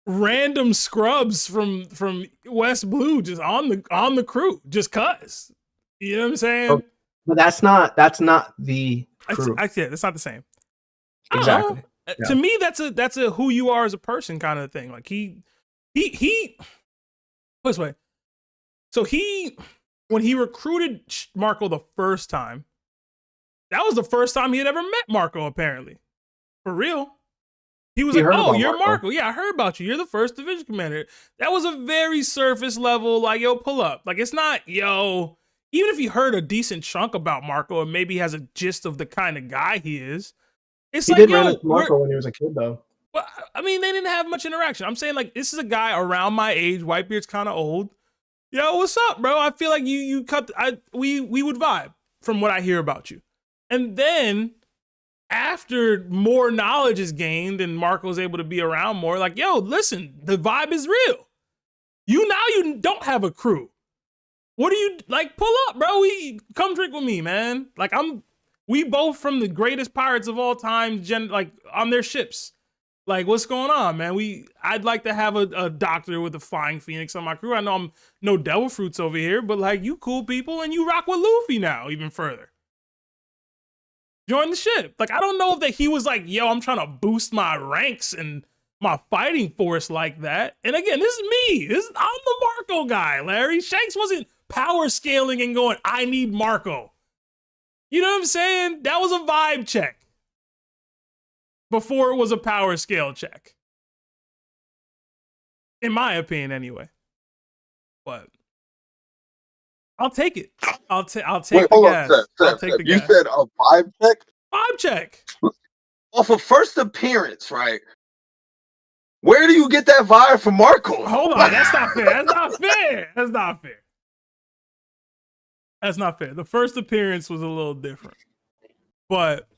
random scrubs from West Blue just on the crew, just cuz. You know what I'm saying? Oh, but that's not the crew. Yeah, that's not the same. Exactly. Yeah. To me, that's a who you are as a person kind of thing. Like he this way. So when he recruited Marco the first time, That was the first time he had ever met Marco, apparently. For real. He was He like, heard oh, about you're Marco. Marco. Yeah, I heard about you. You're the first division commander. That was a very surface level, like, yo, pull up. Like, it's not, yo, even if you heard a decent chunk about Marco and maybe has a gist of the kind of guy he is, it's He like, did run yo, into Marco when he was a kid, though. well, I mean, they didn't have much interaction. I'm saying, like, this is a guy around my age. Whitebeard's kind of old. Yo, what's up, bro? I feel like you cut. We would vibe from what I hear about you. And then after more knowledge is gained and Marco's able to be around more, like, yo, listen, the vibe is real. You don't have a crew. What do you like? Pull up, bro. We come drink with me, man. Like, we both from the greatest pirates of all time, like on their ships. Like, what's going on, man? I'd like to have a doctor with a flying phoenix on my crew. I know I'm no devil fruits over here, but like, you cool people and you rock with Luffy now even further. Join the ship. Like, I don't know if that he was like, yo, I'm trying to boost my ranks and my fighting force like that. And again, this is me. I'm the Marco guy, Larry. Shanks wasn't power scaling and going, I need Marco. You know what I'm saying? That was a vibe check before it was a power scale check. In my opinion, anyway. But I'll take it. I'll take Wait, the hold on, gas. Seth, I'll take the you gas. said a vibe check? Vibe check. Off of first appearance, right? Where do you get that vibe from Marco? Hold on, that's not fair. That's not fair. That's not fair. That's not fair. The first appearance was a little different. But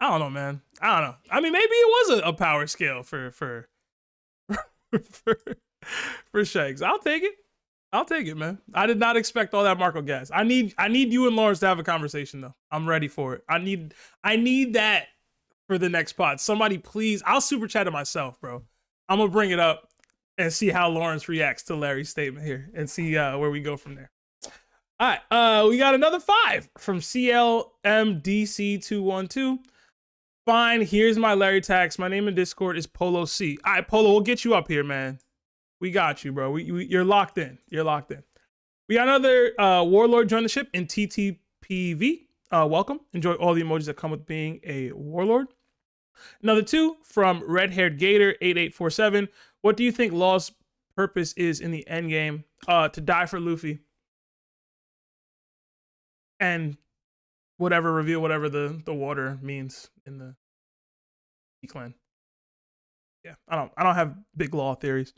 I don't know, man. I don't know. I mean, maybe it was a power scale for Shanks. I'll take it. I'll take it, man. I did not expect all that Marco gas. I need you and Lawrence to have a conversation though. I'm ready for it. I need that for the next pod. Somebody please. I'll super chat it myself, bro. I'm gonna bring it up and see how Lawrence reacts to Larry's statement here and see where we go from there. All right, we got another 5 from CLMDC212. Fine, here's my Larry tax. My name in Discord is Polo C. All right, Polo, we'll get you up here, man. We got you, bro. You're locked in. You're locked in. We got another warlord join the ship in TTPV. Welcome. Enjoy all the emojis that come with being a warlord. Another 2 from Red-Haired Gator 8847. What do you think Law's purpose is in the end game? To die for Luffy. And reveal whatever the water means in the clan. Yeah, I don't have big Law theories.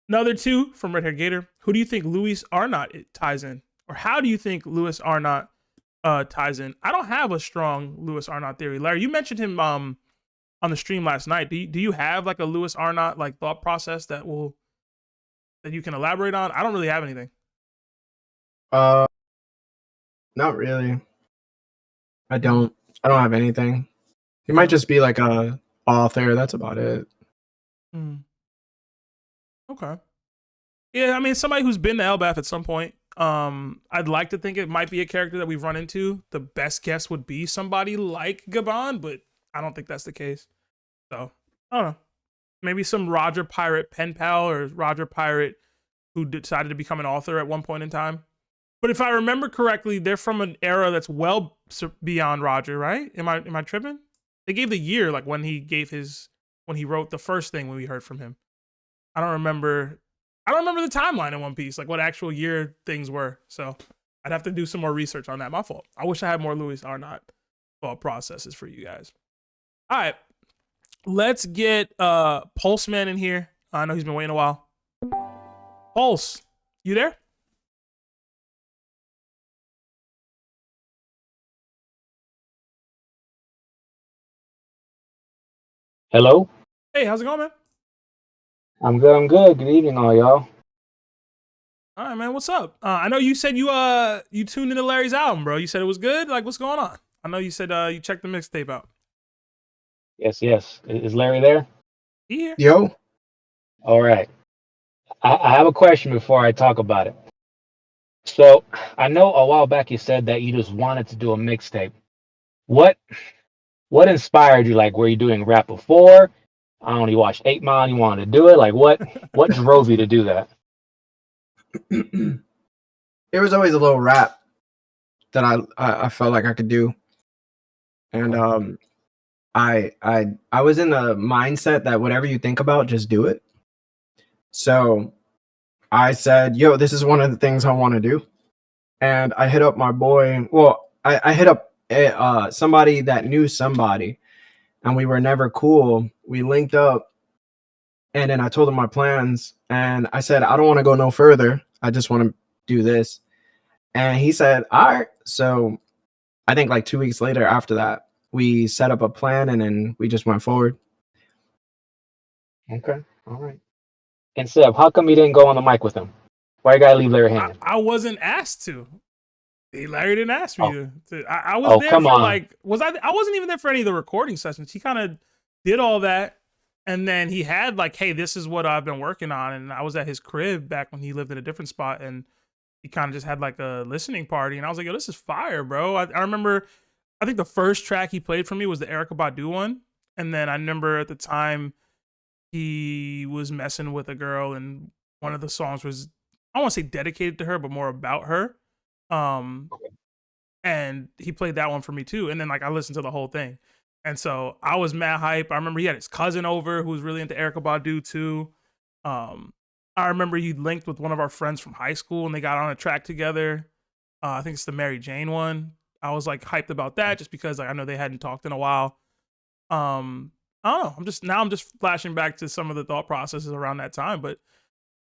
Another 2 from Red Hair Gator. Who do you think Louis Arnott ties in? Or how do you think Louis Arnott ties in? I don't have a strong Louis Arnott theory. Larry, you mentioned him on the stream last night. Do you have like a Louis Arnott like thought process that you can elaborate on? I don't really have anything. Not really. I don't have anything. He might just be like a author. That's about it. Okay. Yeah, I mean, somebody who's been to Elbath at some point. I'd like to think it might be a character that we've run into. The best guess would be somebody like Gabon, but I don't think that's the case. So, I don't know. Maybe some Roger Pirate pen pal or Roger Pirate who decided to become an author at one point in time. But if I remember correctly, they're from an era that's well beyond Roger, right? Am I tripping? They gave the year like when he wrote the first thing when we heard from him. I don't remember the timeline in One Piece, like what actual year things were. So I'd have to do some more research on that. My fault. I wish I had more Louis Arnott thought processes for you guys. All right. Let's get Pulse Man in here. I know he's been waiting a while. Pulse, you there? Hello? Hey, how's it going, man? I'm good. Good evening, all y'all. All right, man. What's up? I know you said you tuned into Larry's album, bro. You said it was good. Like, what's going on? I know you said you checked the mixtape out. Yes. Is Larry there? Here. Yo. All right. I have a question before I talk about it. So I know a while back you said that you just wanted to do a mixtape. What inspired you? Like, were you doing rap before? I only watched 8 Mile. You wanted to do it. Like, what drove you to do that? There was always a little rap that I felt like I could do. And I was in the mindset that whatever you think about, just do it. So I said, yo, this is one of the things I want to do. And I hit up my boy. Well, I hit up somebody that knew somebody, and we were never cool. We linked up, and then I told him my plans, and I said, I don't want to go no further. I just want to do this. And he said, all right. So I think like 2 weeks later after that, we set up a plan, and then we just went forward. Okay. All right. And Seb, how come you didn't go on the mic with him? Why you gotta leave Larry hanging? I wasn't asked to. Larry didn't ask me to. I was there come for on. like, I wasn't even there for any of the recording sessions. He kind of did all that. And then he had like, hey, this is what I've been working on. And I was at his crib back when he lived in a different spot. And he kind of just had like a listening party. And I was like, yo, this is fire, bro. I remember, I think the first track he played for me was the Erykah Badu one. And then I remember at the time he was messing with a girl, and one of the songs was, I don't want to say dedicated to her, but more about her. And he played that one for me too. And then like I listened to the whole thing. And so I was mad hype. I remember he had his cousin over who was really into Erykah Badu too. I remember he linked with one of our friends from high school and they got on a track together. I think it's the Mary Jane one. I was like hyped about that just because like I know they hadn't talked in a while. I don't know. I'm just flashing back to some of the thought processes around that time, but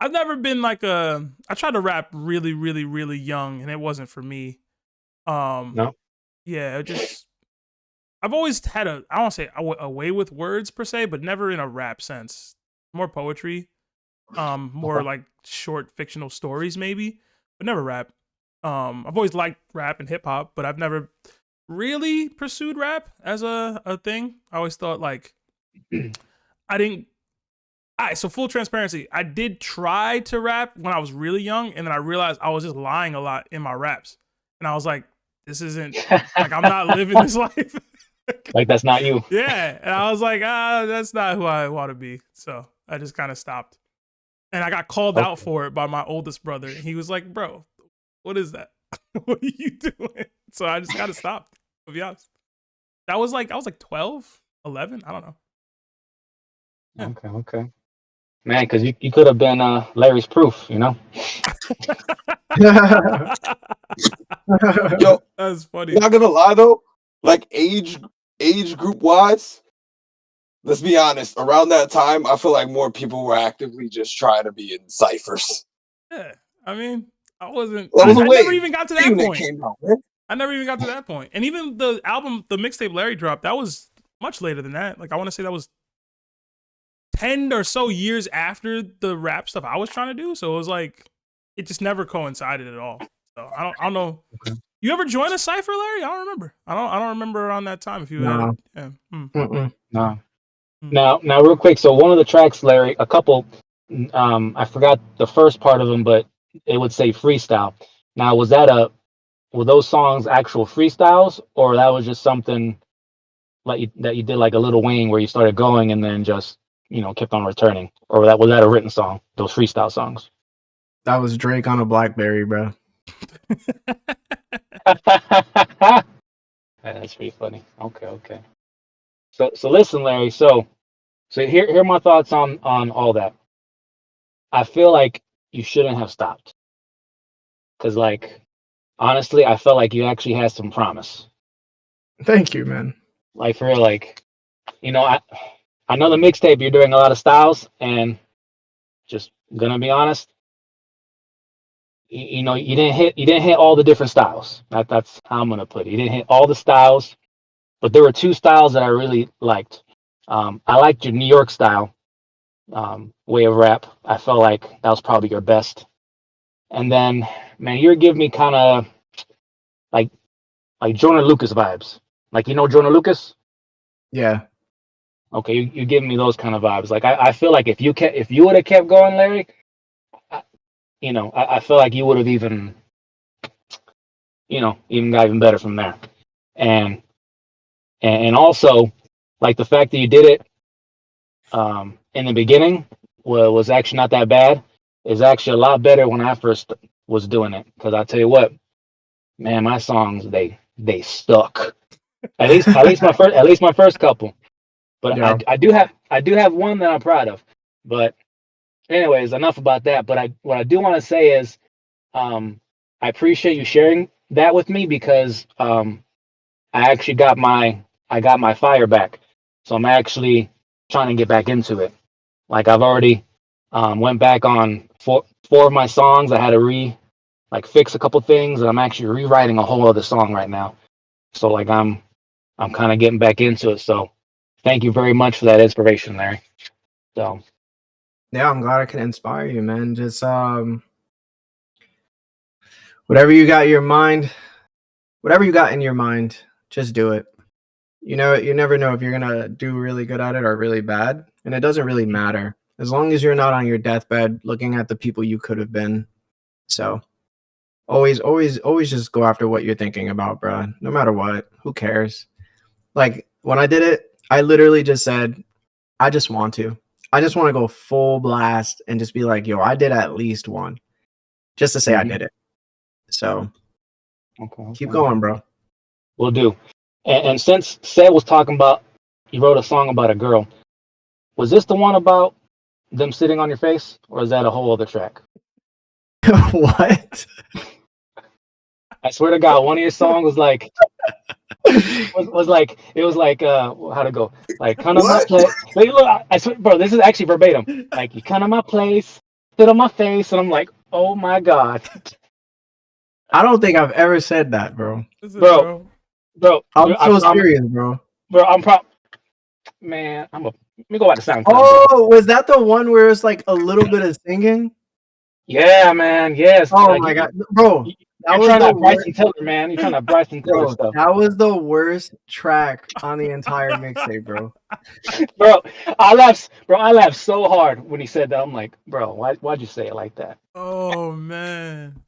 I've never been like I tried to rap really, really, really young and it wasn't for me. No. Yeah, I've always had I don't want to say a way with words per se, but never in a rap sense. More poetry, more like short fictional stories maybe, but never rap. I've always liked rap and hip hop, but I've never really pursued rap as a thing. I always thought like I didn't. Alright, so full transparency, I did try to rap when I was really young, and then I realized I was just lying a lot in my raps, and I was like, this isn't like I'm not living this life. Like that's not you. Yeah, and I was like, that's not who I want to be. So I just kind of stopped, and I got called out for it by my oldest brother. And he was like, "Bro, what is that? What are you doing?" So I just kind of stopped. To be honest, I was like 12, 11. I don't know. Yeah. Okay. Man, because you could have been Larry's proof, you know. Yo, that's funny. Not gonna lie though, like age group wise, let's be honest. Around that time, I feel like more people were actively just trying to be in ciphers. Yeah, I mean, I wasn't. Well, I never even got to that point. Came out, man. I never even got to that point. And even the album, the mixtape Larry dropped, that was much later than that. Like I want to say that was 10 or so years after the rap stuff I was trying to do. So it was like it just never coincided at all. So I don't know. Okay. You ever join a cipher, Larry? I don't remember. I don't remember around that time if you No. had. No. Now real quick, so one of the tracks, Larry, a couple I forgot the first part of them, but it would say freestyle. Now were those songs actual freestyles, or that was just something like that you did like a Little Wayne where you started going and then just kept on returning, or was that a written song? Those freestyle songs. That was Drake on a BlackBerry, bro. That's pretty funny. Okay. So listen, Larry. So here are my thoughts on all that. I feel like you shouldn't have stopped, because like honestly, I felt like you actually had some promise. Thank you, man. Like for real, like I know the mixtape you're doing a lot of styles, and just gonna be honest, you didn't hit all the different styles. That's how I'm gonna put it. You didn't hit all the styles, but there were two styles that I really liked. I liked your New York style way of rap. I felt like that was probably your best. And then, man, you're giving me kind of like Jonah Lucas vibes. Like Jonah Lucas? Yeah. Okay, you're giving me those kind of vibes. Like I feel like if you would have kept going, Larry, I feel like you would have even got even better from there. And also, like the fact that you did it in the beginning was actually not that bad. It's actually a lot better when I first was doing it. Because I tell you what, man, my songs they stuck. At least my first couple. But Yeah. I do have one that I'm proud of. But anyways, enough about that. But what I do want to say is, I appreciate you sharing that with me because I actually got my fire back. So I'm actually trying to get back into it. Like I've already went back on four of my songs. I had to fix a couple things, and I'm actually rewriting a whole other song right now. So like I'm kind of getting back into it. So thank you very much for that inspiration, Larry. So Yeah, I'm glad I can inspire you, man. Just whatever you got in your mind, just do it. You know, you never know if you're gonna do really good at it or really bad, and it doesn't really matter as long as you're not on your deathbed looking at the people you could have been. So always just go after what you're thinking about, bro. No matter what, who cares? Like when I did it, I literally just said, I just want to go full blast and just be like, yo, I did at least one, just to say I did it. So keep going, bro. Will do. And since Seth was talking about, you wrote a song about a girl. Was this the one about them sitting on your face, or is that a whole other track? What? I swear to God, one of your songs was like, how'd it go? Like, come to my place. Like, look, I swear, bro, this is actually verbatim. Like, you come to my place, sit on my face, and I'm like, oh my God. I don't think I've ever said that, bro. Bro, I'm so serious, bro. Bro, man, let me go back to SoundCloud. Oh, was that the one where it's like a little bit of singing? Yeah, man. Yes. Oh my God, bro. You're trying to Bryson Tiller, man. You're trying to Bryson Tiller stuff. That was the worst track on the entire mixtape, bro. Bro, I laughed so hard when he said that. I'm like, bro, why'd you say it like that? Oh man.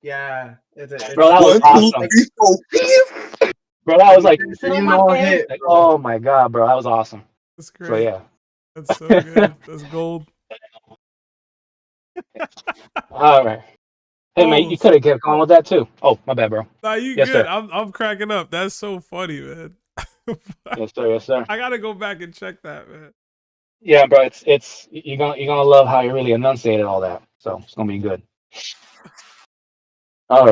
Yeah. Bro, that was awesome. Bro, that was like, oh my God, bro, that was awesome. That's great. So yeah. That's so good. That's gold. All right. Hey, mate, you could have kept going with that too. Oh, my bad, bro. Nah, you yes, good. Sir. I'm cracking up. That's so funny, man. Yes, sir. Yes, sir. I gotta go back and check that, man. Yeah, bro. It's you're gonna love how you really enunciated all that. So it's gonna be good. All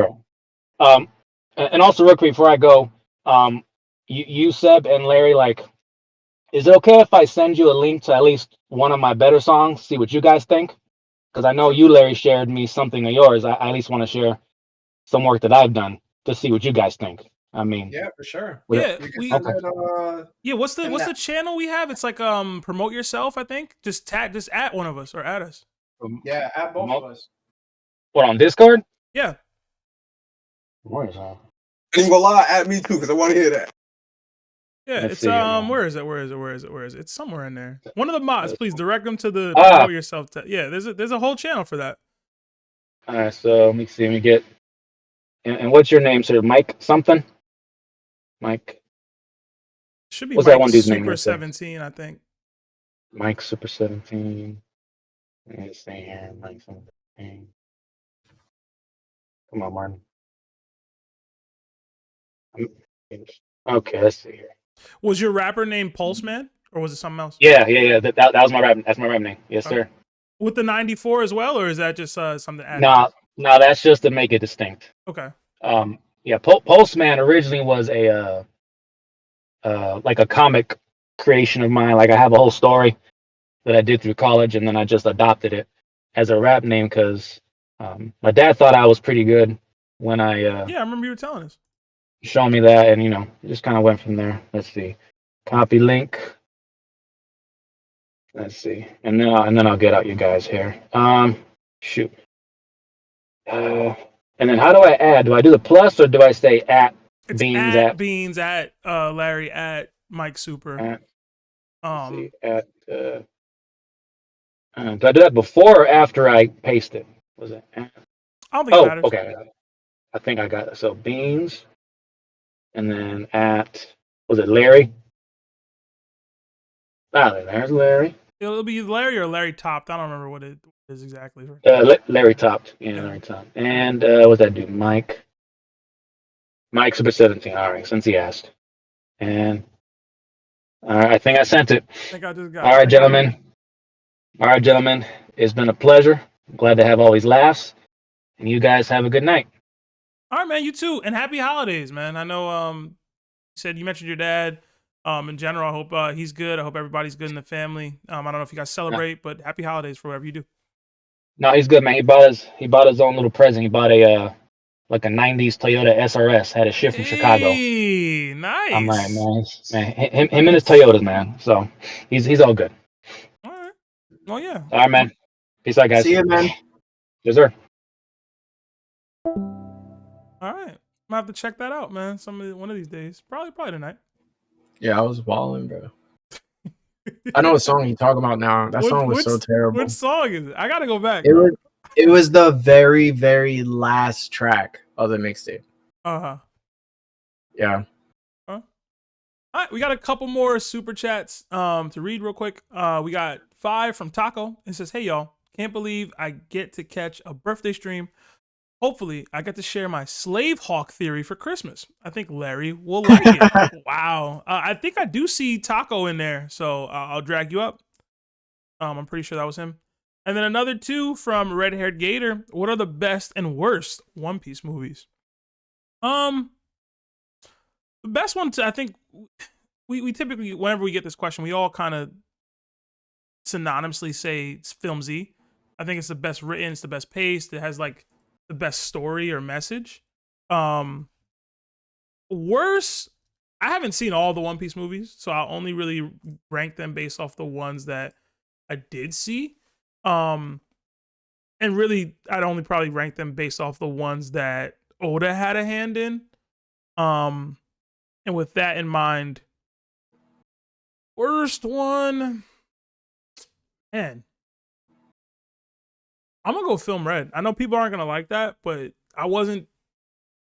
right. And also real quick before I go, you Seb and Larry, like, is it okay if I send you a link to at least one of my better songs? See what you guys think. Because I know you, Larry, shared me something of yours. I at least want to share some work that I've done to see what you guys think. I mean, yeah, for sure. Yeah, what's and the channel we have? It's like promote yourself, I think. Just at one of us or at us. Yeah, at both of us. What, on Discord? Yeah. Where is that? And you gonna lie, at me too, because I want to hear that. Yeah, Let's it's see where is it? It's somewhere in there. One of the mods, please direct them to the promote yourself. Yeah, there's a whole channel for that. All right, so let me see. Let me get. And what's your name, sir? Mike something? Mike. Should be what's Mike that one dude's Super name? 17, I think. Mike Super 17. Let me see here. Mike 17. Come on, Martin. Okay, let's see here. Was your rapper name Pulse Man, or was it something else? Yeah. That was my rap. That's my rap name. Yes, sir. With the 94 as well, or is that just something added? No, that's just to make it distinct. Okay. Yeah, Postman originally was a like a comic creation of mine. Like I have a whole story that I did through college, and then I just adopted it as a rap name because my dad thought I was pretty good when I yeah, I remember you were telling us. Showing me that, and just kind of went from there. Let's see, copy link. Let's see, and then I'll get out you guys here. Shoot. And then how do I add? Do I do the plus or do I say at it's Beans at Beans at Larry at Mike Super? Do I do that before or after I paste it? Was it? I don't think it matters. Okay. I think I got it. So Beans, and then at was it Larry? There's Larry. It'll be Larry or Larry Topped. I don't remember what it is exactly. Larry Topped. Yeah, Larry Topped. And what's that dude? Mike Super 17. All right, since he asked. And I think I sent it. I think I just got All it. right, gentlemen. All right, gentlemen. It's been a pleasure. Glad to have all these laughs. And you guys have a good night. All right, man. You too. And happy holidays, man. I know you said you mentioned your dad. In general, I hope he's good. I hope everybody's good in the family. I don't know if you guys celebrate, but happy holidays for whatever you do. No, he's good, man. He bought his own little present. He bought a like a '90s Toyota SRS. Had it shipped from Chicago. Nice. I'm right, man. Him and his Toyotas, man. So he's all good. All right. Oh yeah. All right, man. Peace out, guys. See you, man. Yes, sir. All right. I'm gonna have to check that out, man. One of these days. Probably tonight. Yeah, I was balling, bro. I know what song you talking about now. That song was so terrible. Which song is it? I gotta go back. It was the very, very last track of the mixtape. Uh-huh. Yeah. All right, we got a couple more super chats to read real quick. We got 5 from Taco. It says, "Hey y'all, can't believe I get to catch a birthday stream. Hopefully, I get to share my slave hawk theory for Christmas. I think Larry will like it." Wow. I think I do see Taco in there, so I'll drag you up. I'm pretty sure that was him. And then another 2 from Red Haired Gator. What are the best and worst One Piece movies? The best one, I think, we typically, whenever we get this question, we all kind of synonymously say it's Film Z. I think it's the best written, it's the best paced, it has like the best story or message. Worse, I haven't seen all the One Piece movies, so I'll only really rank them based off the ones that I did see. And really, I'd only probably rank them based off the ones that Oda had a hand in. And with that in mind, worst one, man, I'm gonna go Film Red. I know people aren't gonna like that, but I wasn't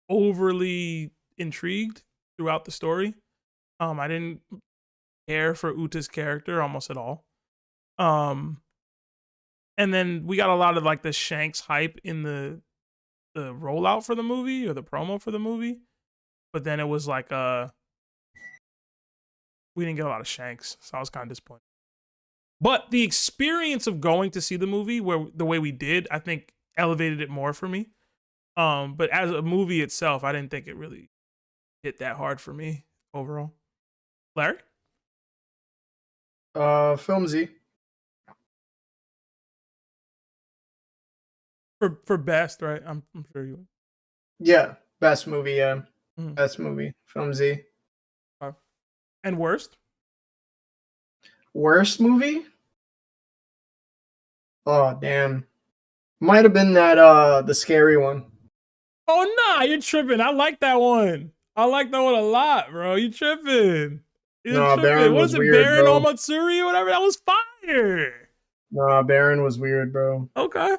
overly intrigued throughout the story. I didn't care for Uta's character almost at all. And then we got a lot of like the Shanks hype in the rollout for the movie or the promo for the movie, but then it was like we didn't get a lot of Shanks, so I was kind of disappointed. But the experience of going to see the movie the way we did, I think elevated it more for me. But as a movie itself, I didn't think it really hit that hard for me overall. Larry? Film Z. For best, right? I'm sure you would. Yeah, best movie. Yeah, best movie. Film Z. And worst? Worst movie? Oh damn! Might have been that the scary one. Oh nah, you're tripping. I like that one. I like that one a lot, bro. You tripping? No, Baron was weird, Baron bro. Matsuri or whatever? That was fire. Nah, Baron was weird, bro. Okay.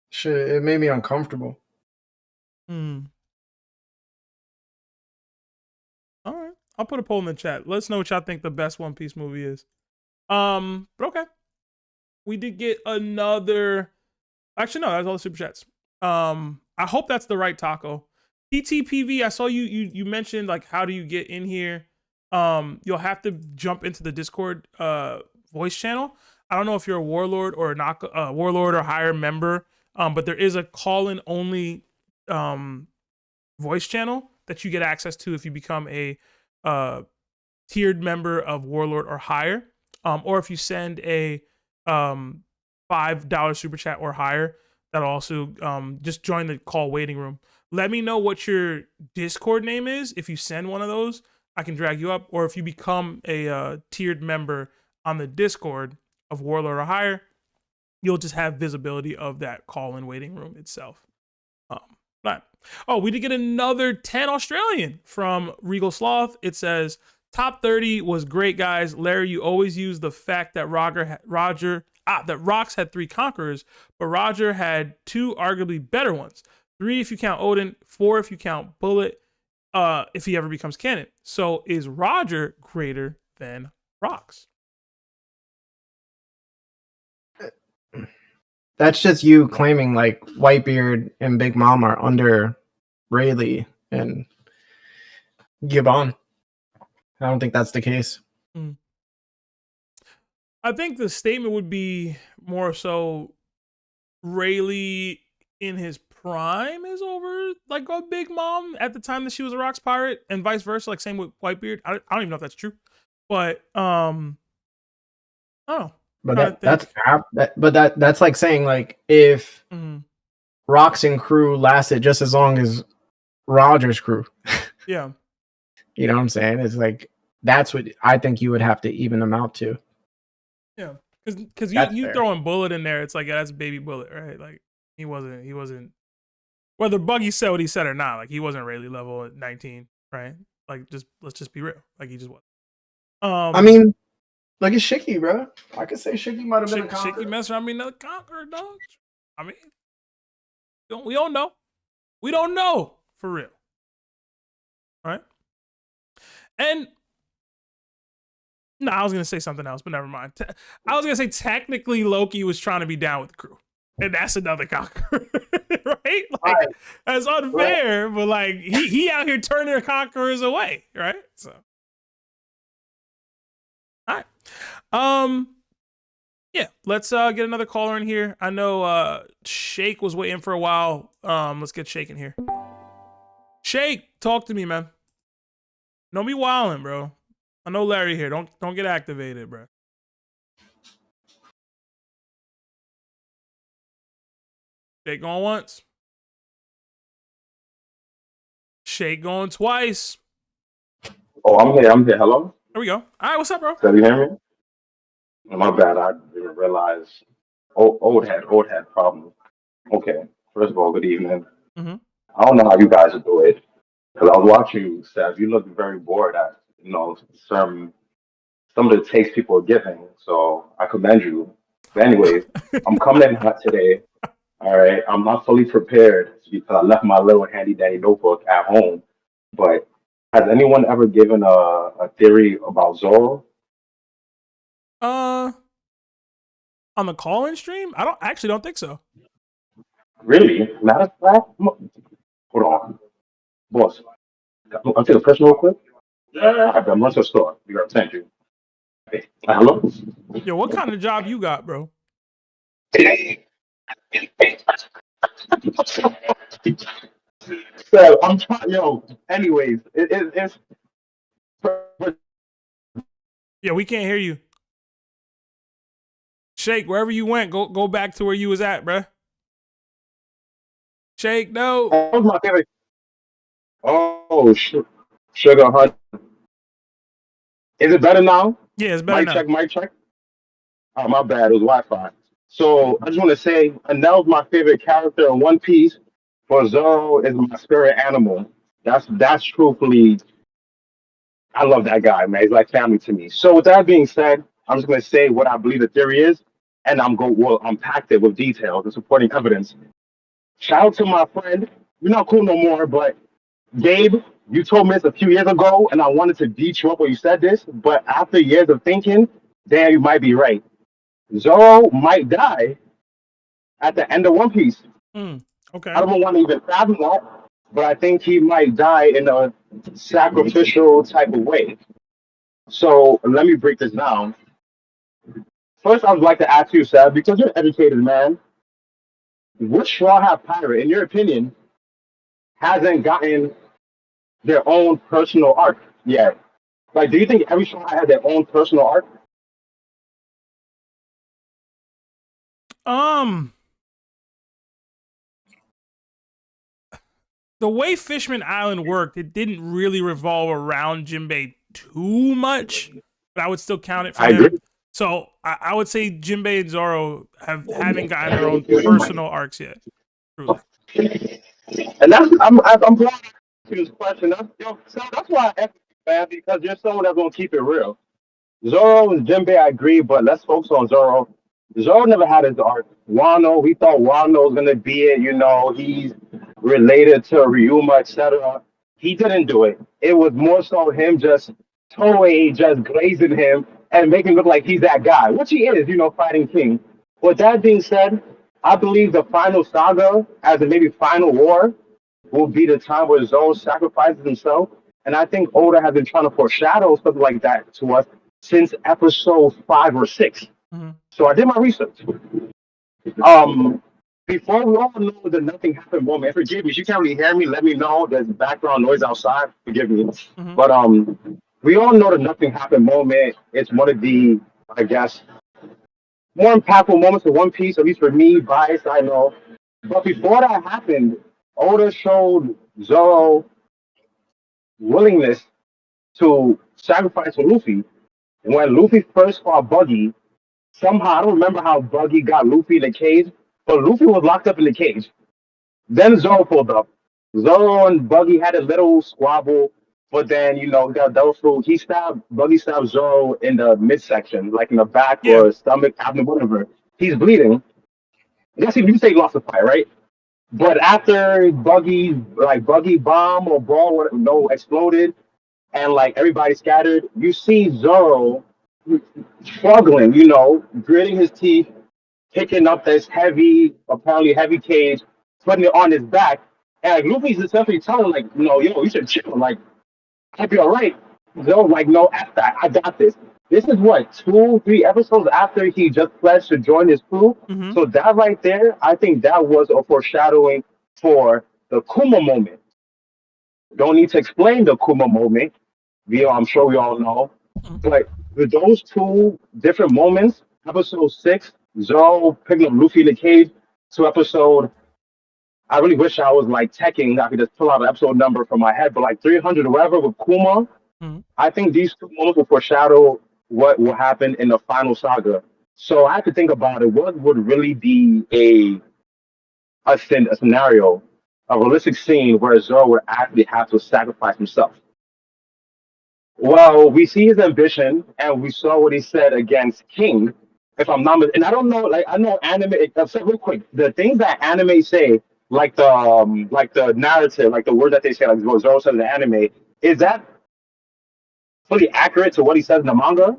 Shit, it made me uncomfortable. All right. I'll put a poll in the chat. Let us know what y'all think the best One Piece movie is. But okay. We did get another. Actually, no, that's all the super chats. I hope that's the right Taco. PTPV, I saw you mentioned like how do you get in here? You'll have to jump into the Discord voice channel. I don't know if you're a warlord or a warlord or higher member, but there is a call-in only voice channel that you get access to if you become a tiered member of warlord or higher, or if you send a $5 super chat or higher. That'll also just join the call waiting room. Let me know what your Discord name is. If you send one of those, I can drag you up. Or if you become a tiered member on the Discord of Warlord or higher, you'll just have visibility of that call-in waiting room itself. Right. Oh, we did get another 10 Australian from Regal Sloth. It says, top 30 was great, guys. Larry, you always use the fact that that Rox had 3 conquerors, but Roger had 2 arguably better ones. 3 if you count Odin, 4 if you count Bullet, if he ever becomes canon. So is Roger greater than Rox? That's just you claiming like Whitebeard and Big Mom are under Rayleigh, and Gibbon. I don't think that's the case. I think the statement would be more so Rayleigh in his prime is over like a Big Mom at the time that she was a Rocks pirate, and vice versa. Like same with Whitebeard. I don't even know if that's true, but oh, but that's like saying like if Rocks and crew lasted just as long as Roger's crew. Yeah. You know what I'm saying? It's like that's what I think you would have to even them out to. Yeah, because you throwing Bullet in there, it's like, yeah, that's Baby Bullet, right? Like he wasn't whether Buggy said what he said or not, like he wasn't Rayleigh level at 19, right? Like let's just be real, like he just was. I mean, look at Shiki, bro. I could say Shiki might have been a conqueror. Shiki messed around being another conqueror, dog. I mean, we don't know. We don't know for real, right? And no, I was gonna say something else, but never mind. I was gonna say technically Loki was trying to be down with the crew, and that's another conqueror, right? Like that's unfair, but like he out here turning the conquerors away, right? So, all right, yeah, let's get another caller in here. I know Shake was waiting for a while. Let's get Shake in here. Shake, talk to me, man. Don't be wildin', bro. I know Larry here. Don't get activated, bro. Shake going once. Shake going twice. Oh, I'm here. Hello? There we go. All right, what's up, bro? Can you hear me? My bad. I didn't realize. Old had problems. Okay. First of all, good evening. Mm-hmm. I don't know how you guys do it. Because I was watching you, Seth. You look very bored at, some of the takes people are giving. So I commend you. But anyways, I'm coming in hot today. All right. I'm not fully prepared because I left my little handy dandy notebook at home. But has anyone ever given a theory about Zorro? On the call-in stream? I don't think so. Really? Matter of fact, hold on, boss. I'll take a person real quick. I'm running to the store. You got thank you. Hey, hello. Yo, what kind of job you got, bro? So I'm trying. Yo, anyways, it's. Yeah, we can't hear you. Shake, wherever you went, go back to where you was at, bruh. Shake, no. That was my favorite. Oh, sugar honey. Is it better now? Yeah, it's better now. Mic check. Oh, my bad. It was Wi-Fi. So I just want to say, Anel's my favorite character in One Piece. For Zoro is my spirit animal. That's truthfully, I love that guy, man. He's like family to me. So with that being said, I'm just going to say what I believe the theory is, and we'll unpack it with details and supporting evidence. Shout out to my friend. We're not cool no more, but Gabe, you told me this a few years ago, and I wanted to beat you up when you said this, but after years of thinking, damn, you might be right. Zoro might die at the end of One Piece. Okay. I don't want to even fathom that, but I think he might die in a sacrificial type of way. So let me break this down. First, I would like to ask you, Seb, because you're an educated man, which Straw Hat pirate, in your opinion, hasn't gotten their own personal arc yet? Like, do you think every Straw Hat has their own personal arc? The way Fishman Island worked, it didn't really revolve around Jinbei too much, but I would still count it for him. Agree. So I would say Jinbei and Zoro haven't gotten their own personal arcs yet. Truly. And I'm glad to this question. That's why I asked you, man, because you're someone that's gonna keep it real. Zoro and Jinbei, I agree, but let's focus on Zoro. Zoro never had his arc. Wano, we thought Wano was gonna be it. He's related to Ryuma, etc. He didn't do it. It was more so him just Toei just glazing him and making him look like he's that guy, which he is, fighting King. With that being said, I believe the final saga, as in maybe final war, will be the time where Zoro sacrifices himself And I think Oda has been trying to foreshadow something like that to us since episode 5 or 6. Mhm. So I did my research. Um, Before we all know the nothing happened moment, forgive me, if you can't really hear me, let me know. There's background noise outside. Forgive me. Mhm. But we all know the nothing happened moment. It's one of the, I guess, more impactful moments of One Piece, at least for me, biased, I know. But before that happened, Oda showed Zoro willingness to sacrifice for Luffy. When Luffy first fought Buggy, somehow I don't remember how Buggy got Luffy in the cage, but Luffy was locked up in the cage. Then Zoro pulled up. Zoro and Buggy had a little squabble, but then he got devil fruit. Buggy stabbed Zoro in the midsection, like in the back Yeah. or stomach, abdomen, whatever. He's bleeding. I guess you can say he lost the fight, right? But after Buggy bomb or ball, no, exploded, and like everybody scattered, you see Zoro struggling, gritting his teeth, picking up this apparently heavy cage, putting it on his back. And like Luffy's essentially telling him, like, yo, you should chill. Like, I'll be all right. Zoro's like, no, F that. I got this. This is what, 2, 3 episodes after he just pledged to join his crew. Mhm. So that right there, I think that was a foreshadowing for the Kuma moment. Don't need to explain the Kuma moment. I'm sure we all know. But with those two different moments, episode 6, Zoro picking up Luffy in the cage, to episode, I really wish I was like teching. I could just pull out an episode number from my head, but like 300 or whatever with Kuma, Mhm. I think these two moments will foreshadow what will happen in the final saga. So I have to think about it. What would really be a scenario, a realistic scene where Zoro would actually have to sacrifice himself? Well, we see his ambition, and we saw what he said against King. If I'm not, and I don't know, like I know anime. So real quick, the things that anime say, like the narrative, like the word that they say, like what Zoro says in the anime, is that fully accurate to what he says in the manga,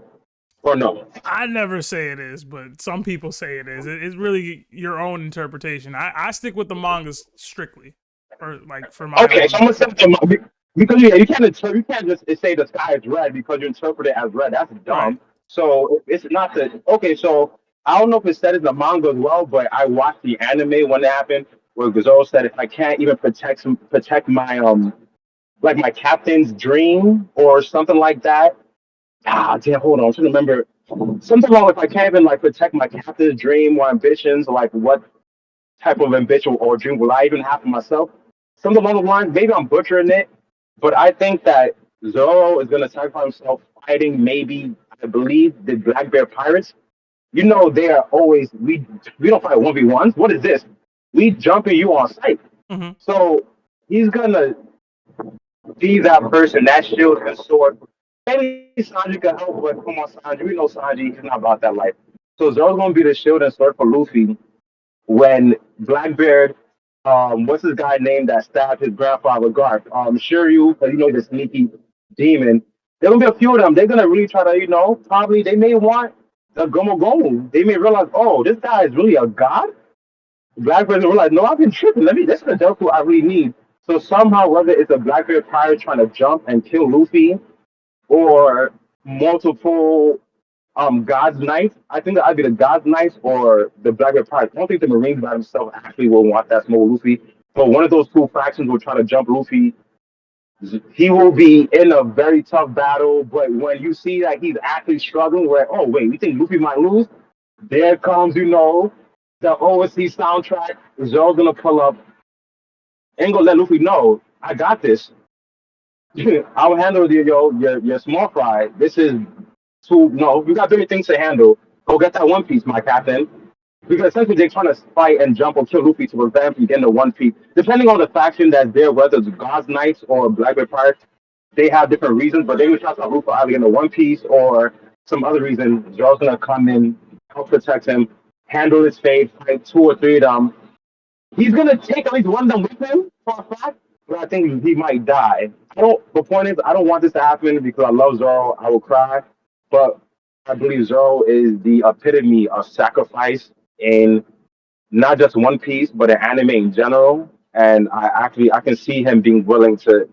or no? I never say it is, but some people say it is. It's really your own interpretation. I stick with the mangas strictly, for my Okay, so own. I'm gonna say because you can't just say the sky is red because you interpret it as red. That's Right. dumb. So it's not the okay. So I don't know if it said in the manga as well, but I watched the anime when it happened where Gazoro said if I can't even protect my like my captain's dream or something like that. Ah, damn, hold on. I'm trying to remember something along if I can't even like protect my captain's dream or ambitions, like what type of ambition or dream will I even have for myself? Something along the lines. Maybe I'm butchering it, but I think that Zoro is going to sacrifice himself fighting. Maybe I believe the Black Bear Pirates. They are always we don't fight 1v1s. What is this? We jumping you on sight. Mhm. So he's gonna be that person, that shield and sword. Maybe Sanji can help, but come on, Sanji. We know Sanji is not about that life. So Zoro's gonna be the shield and sword for Luffy when Blackbeard, what's his guy name that stabbed his grandfather Garth? Shiryu, the sneaky demon. There gonna be a few of them. They're gonna really try to, probably they may want the Gomu Gomu. They may realize, oh, this guy is really a god. Blackbeard will realize, no, I've been tripping. This is the devil I really need. So somehow, whether it's a Blackbeard pirate trying to jump and kill Luffy, or multiple God's Knights. I think that either the God's Knights or the Black Red Pirates. I don't think the Marines by themselves actually will want that small Luffy. But one of those two factions will try to jump Luffy. He will be in a very tough battle, but when you see that he's actually struggling, where oh wait, we think Luffy might lose, there comes the OSC soundtrack. Zoro's gonna pull up and gonna let Luffy know I got this. I'll handle your small fry. This is no, you got bigger things to handle. Go get that One Piece, my captain. Because essentially they're trying to fight and jump or kill Luffy to prevent him from getting the One Piece. Depending on the faction that's there, whether it's God's Knights or Blackbeard Pirates, they have different reasons, but they will try to stop Luffy either getting the One Piece or some other reason. Zoro's gonna come in, help protect him, handle his fate, fight 2 or 3 of them. He's gonna take at least one of them with him for a fact, but I think he might die. The point is, I don't want this to happen because I love Zoro. I will cry, but I believe Zoro is the epitome of sacrifice in not just One Piece, but in anime in general. And I can see him being willing to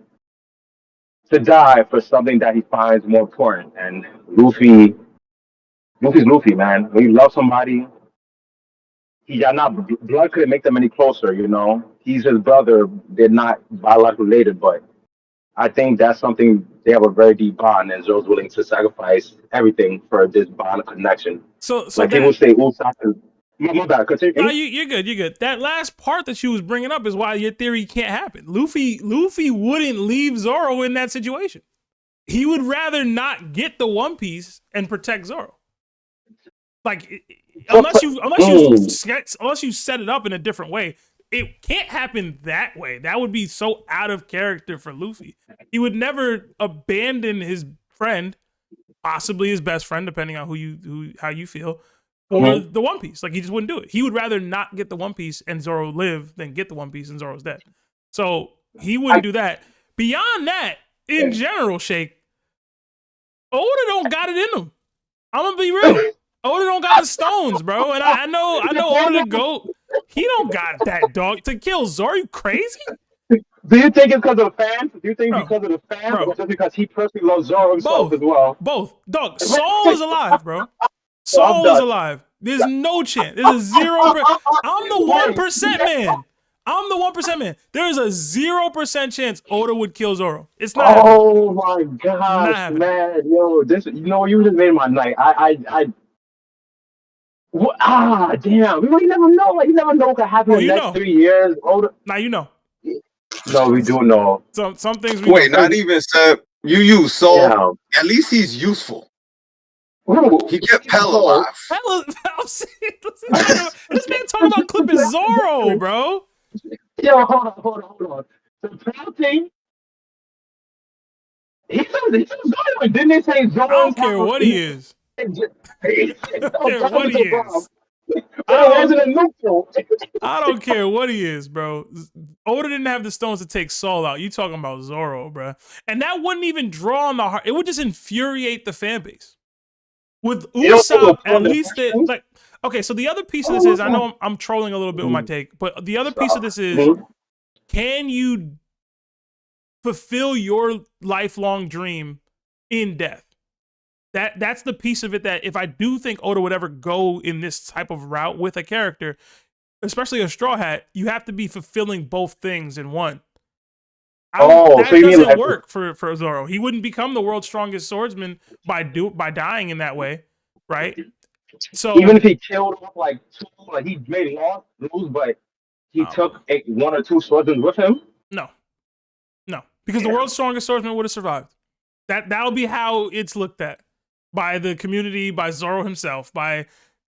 to die for something that he finds more important. And Luffy's Luffy, man. When you love somebody, he got not blood couldn't make them any closer. You know, he's his brother. They're not biologically related, but I think that's something they have a very deep bond, and Zoro's willing to sacrifice everything for this bond of connection. So Like that, people say, Usopp is. My bad. Continue. No, you're good. You're good. That last part that you was bringing up is why your theory can't happen. Luffy wouldn't leave Zoro in that situation. He would rather not get the One Piece and protect Zoro. Like unless you set it up in a different way, it can't happen that way. That would be so out of character for Luffy. He would never abandon his friend, possibly his best friend, depending on how you feel, for the One Piece. Like, he just wouldn't do it. He would rather not get the One Piece and Zoro live than get the One Piece and Zoro's dead. So he wouldn't do that. Beyond that, in general, Shake, Oda don't got it in him. I'm gonna be real. Oda don't got the stones, bro. And I know Oda the GOAT. He don't got that, dog, to kill Zoro. You crazy? Do you think it's because of the fans? Do you think because of the fans, or just because he personally loves Zoro himself as well? Both. Dog, Saul is alive, bro. Saul is alive. There's no chance. There's a 0%. I'm the 1% man. I'm the 1% man. There is a 0% chance Oda would kill Zoro. It's not. Oh my gosh, man, yo, this. You know, you just made my night. Damn. We never know. Like, you never know what could happen in the next 3 years. Oda. Now you know. No, we do know. Some things we Wait, know. not even said you use Soul. Yeah. At least he's useful. He kept Pell alive. This man talking about clipping Zoro, bro. Yo, hold on. The Pell thing. He said Zoro. Didn't they say Zoro? I don't care what he is. I don't care what he is. I don't care what he is, bro. Oda didn't have the stones to take Saul out. You talking about Zoro, bro. And that wouldn't even draw on the heart. It would just infuriate the fan base. With Usopp, at least okay, so the other piece of this is, I know I'm trolling a little bit with my take, but the other piece of this is, can you fulfill your lifelong dream in death? That's the piece of it that, if I do think Oda would ever go in this type of route with a character, especially a Straw Hat, you have to be fulfilling both things in one. That doesn't work for Zoro. He wouldn't become the world's strongest swordsman by dying in that way, right? So even if he killed off like two, like he may lose, but he took one or two swordsmen with him. No, because the world's strongest swordsman would have survived. That'll be how it's looked at by the community, by Zoro himself, by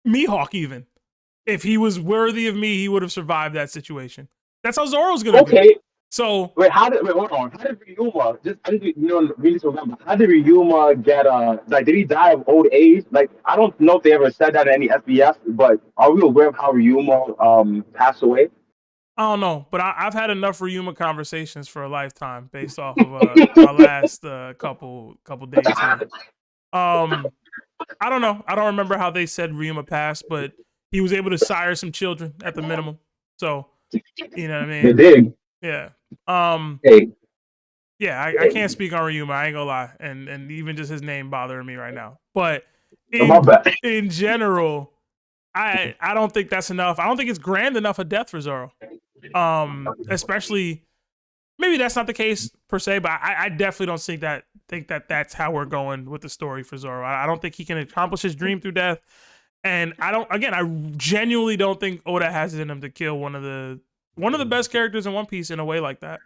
Mihawk even. If he was worthy of me, he would have survived that situation. That's how Zoro's gonna be. So wait, hold on. How did Ryuma? We need to remember. How did Ryuma get did he die of old age? Like, I don't know if they ever said that in any SBS, but are we aware of how Ryuma passed away? I don't know, but I've had enough Ryuma conversations for a lifetime based off of our last couple days here. I don't know. I don't remember how they said Ryuma passed, but he was able to sire some children at the minimum. So, you know what I mean? They did. Yeah. Yeah, I can't speak on Ryuma, I ain't gonna lie. And even just his name bothering me right now. But in general, I don't think that's enough. I don't think it's grand enough a death for Zoro. Especially, maybe that's not the case per se, but I definitely don't think that that's how we're going with the story for Zoro. I don't think he can accomplish his dream through death. And I genuinely don't think Oda has it in him to kill one of the best characters in One Piece in a way like that.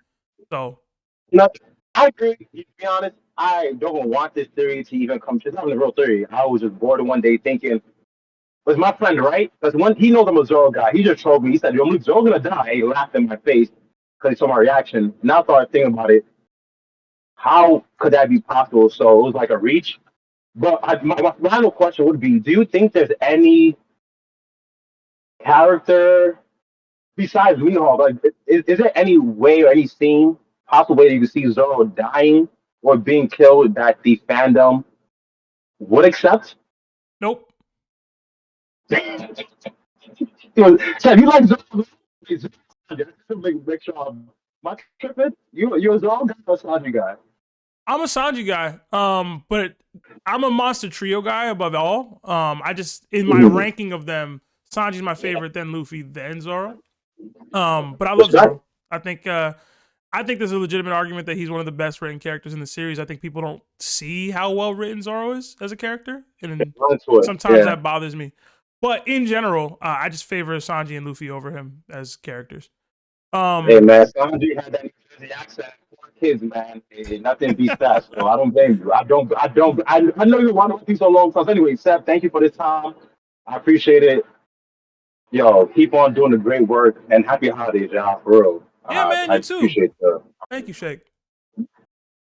So, no, I agree. To be honest, I don't want this theory to even come true. It's not a real theory. I was just bored one day thinking, was my friend right? Because he knows I'm a Zoro guy. He just told me, he said, "Yo, Zoro's gonna die." And he laughed in my face because he saw my reaction. Now I started thinking about it. How could that be possible? So it was like a reach. But my final question would be, do you think there's any character besides Mihawk? Like, is there any way or any scene, possible way that you can see Zoro dying or being killed that the fandom would accept? Nope. Chad, you like Zoro? Just to make sure my tripping. You're a Zoro guy or a Sanji guy? I'm a Sanji guy, but I'm a Monster Trio guy above all. I just in my ranking of them, Sanji's my favorite, then Luffy, then Zoro. But I love Zoro. I think there's a legitimate argument that he's one of the best written characters in the series. I think people don't see how well written Zoro is as a character, and sometimes that bothers me. But in general, I just favor Sanji and Luffy over him as characters. Hey man, Sanji had that New Jersey accent. For kids, man. Hey, nothing beats that. So I don't blame you. I know you want to do so long. So anyway, Seth, thank you for this time. I appreciate it. Yo, keep on doing the great work and happy holidays, y'all. For real. Yeah, man, I you too. appreciate the. Thank you, Shake.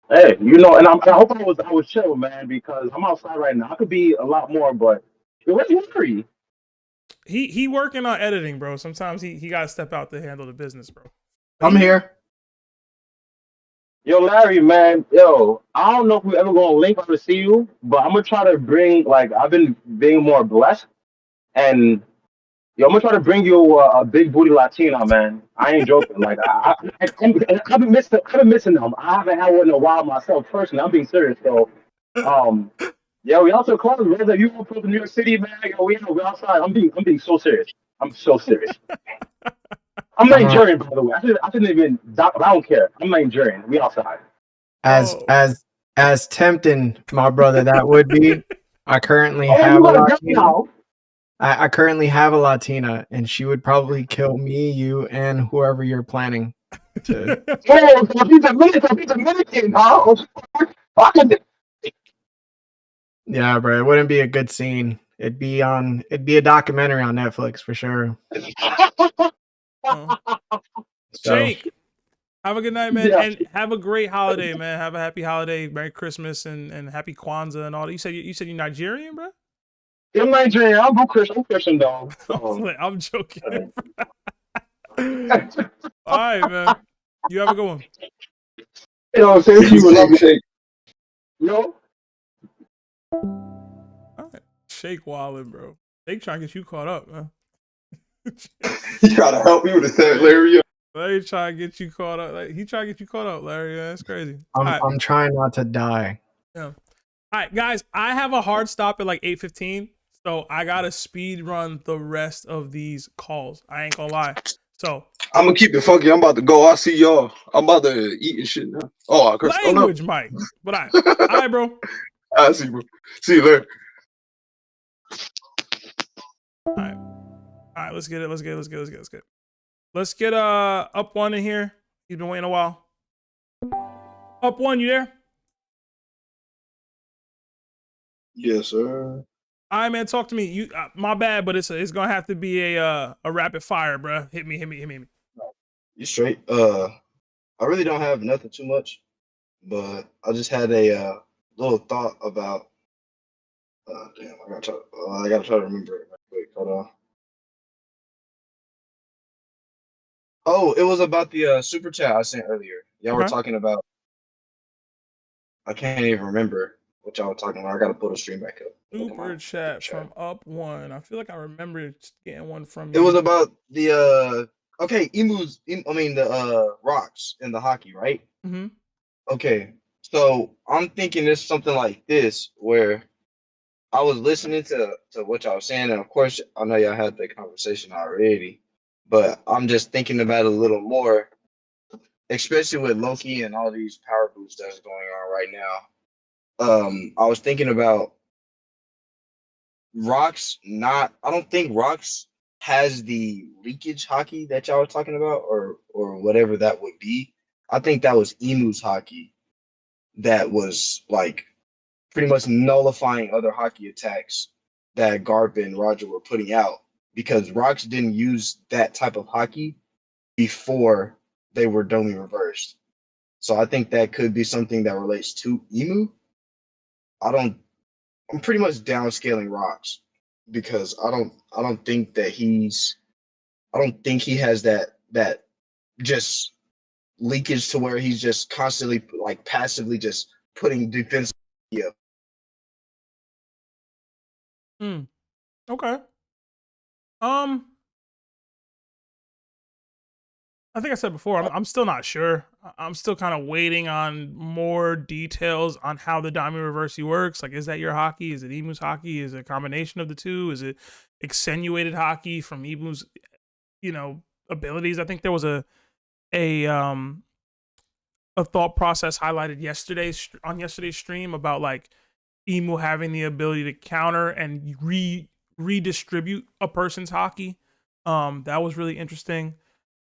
Hey, you know, and I hope I was chill, man, because I'm outside right now. I could be a lot more, but where's Larry? He working on editing, bro. Sometimes he gotta step out to handle the business, bro. I'm here. Yo, Larry, man, yo, I don't know if we ever gonna link up to see you, but I'm gonna try to bring like I've been being more blessed, and yo, I'm gonna try to bring you a big booty Latina, man. I ain't joking. Like I've been missing them. I haven't had one in a while myself personally. I'm being serious. So, yeah, we also close, brother. You go to New York City, man. Yo, we outside. I'm being so serious. I'm so serious. I'm Nigerian, by the way. I shouldn't even. I don't care. I'm Nigerian. We outside. As tempting, my brother, that would be. I currently have a Latina. I currently have a Latina, and she would probably kill me, you, and whoever you're planning to. Oh, he's Dominican, huh? Yeah, bro, it wouldn't be a good scene. It'd be a documentary on Netflix for sure. Shake. Have a good night, man, and have a great holiday, man. Have a happy holiday, Merry Christmas, and happy Kwanzaa and all that. You said you're Nigerian, bro? I'm Nigerian. I'm Christian, though. I'm joking. All right, man. You have a good one. Yo, thank you. Love you, Shake. Yo. All right. Shake wildin', bro. Shake trying to get you caught up, man. You gotta help me with this, Larry. Larry trying to get you caught up. Like, he trying to get you caught up, Larry. That's crazy. I'm trying not to die. Yeah. All right, guys. I have a hard stop at like 8:15, so I gotta speed run the rest of these calls. I ain't gonna lie. So I'm gonna keep it funky. I'm about to go. I see y'all. I'm about to eat and shit now. Oh, language, Mike. But all right, bro. I see you, bro. See you later. All right. Let's get it. Let's get up one in here. He's been waiting a while. Up one, you there? Yes, sir. All right, man. Talk to me. You, my bad, but it's gonna have to be a rapid fire, bro. Hit me. You straight? I really don't have nothing too much, but I just had a little thought about. Damn, I gotta try to remember it. Wait, hold on. Oh, it was about the super chat I sent earlier. Y'all were talking about. I can't even remember what y'all were talking about. I gotta pull the stream back up. Super chat from Up One. I feel like I remember getting one from you. It was about the okay, the rocks in the hockey, right? Mm-hmm. Okay, so I'm thinking it's something like this where I was listening to what y'all was saying, and of course I know y'all had the conversation already, but I'm just thinking about it a little more, especially with Loki and all these power boosts that's going on right now. I was thinking about Rocks. I don't think Rocks has the leakage hockey that y'all were talking about, or whatever that would be. I think that was Emu's hockey that was like pretty much nullifying other hockey attacks that Garp and Roger were putting out, because Rocks didn't use that type of hockey before they were dumbly reversed. So I think that could be something that relates to Emu. I'm pretty much downscaling Rocks because I don't think he has that just leakage to where he's just constantly like passively just putting defense up. Okay. I think I said before, I'm still not sure. I'm still kind of waiting on more details on how the Daimyo Reversi works. Like, is that your hockey? Is it Imu's hockey? Is it a combination of the two? Is it extenuated hockey from Imu's, abilities? I think there was a thought process highlighted on yesterday's stream about like Imu having the ability to counter and redistribute a person's hockey. That was really interesting.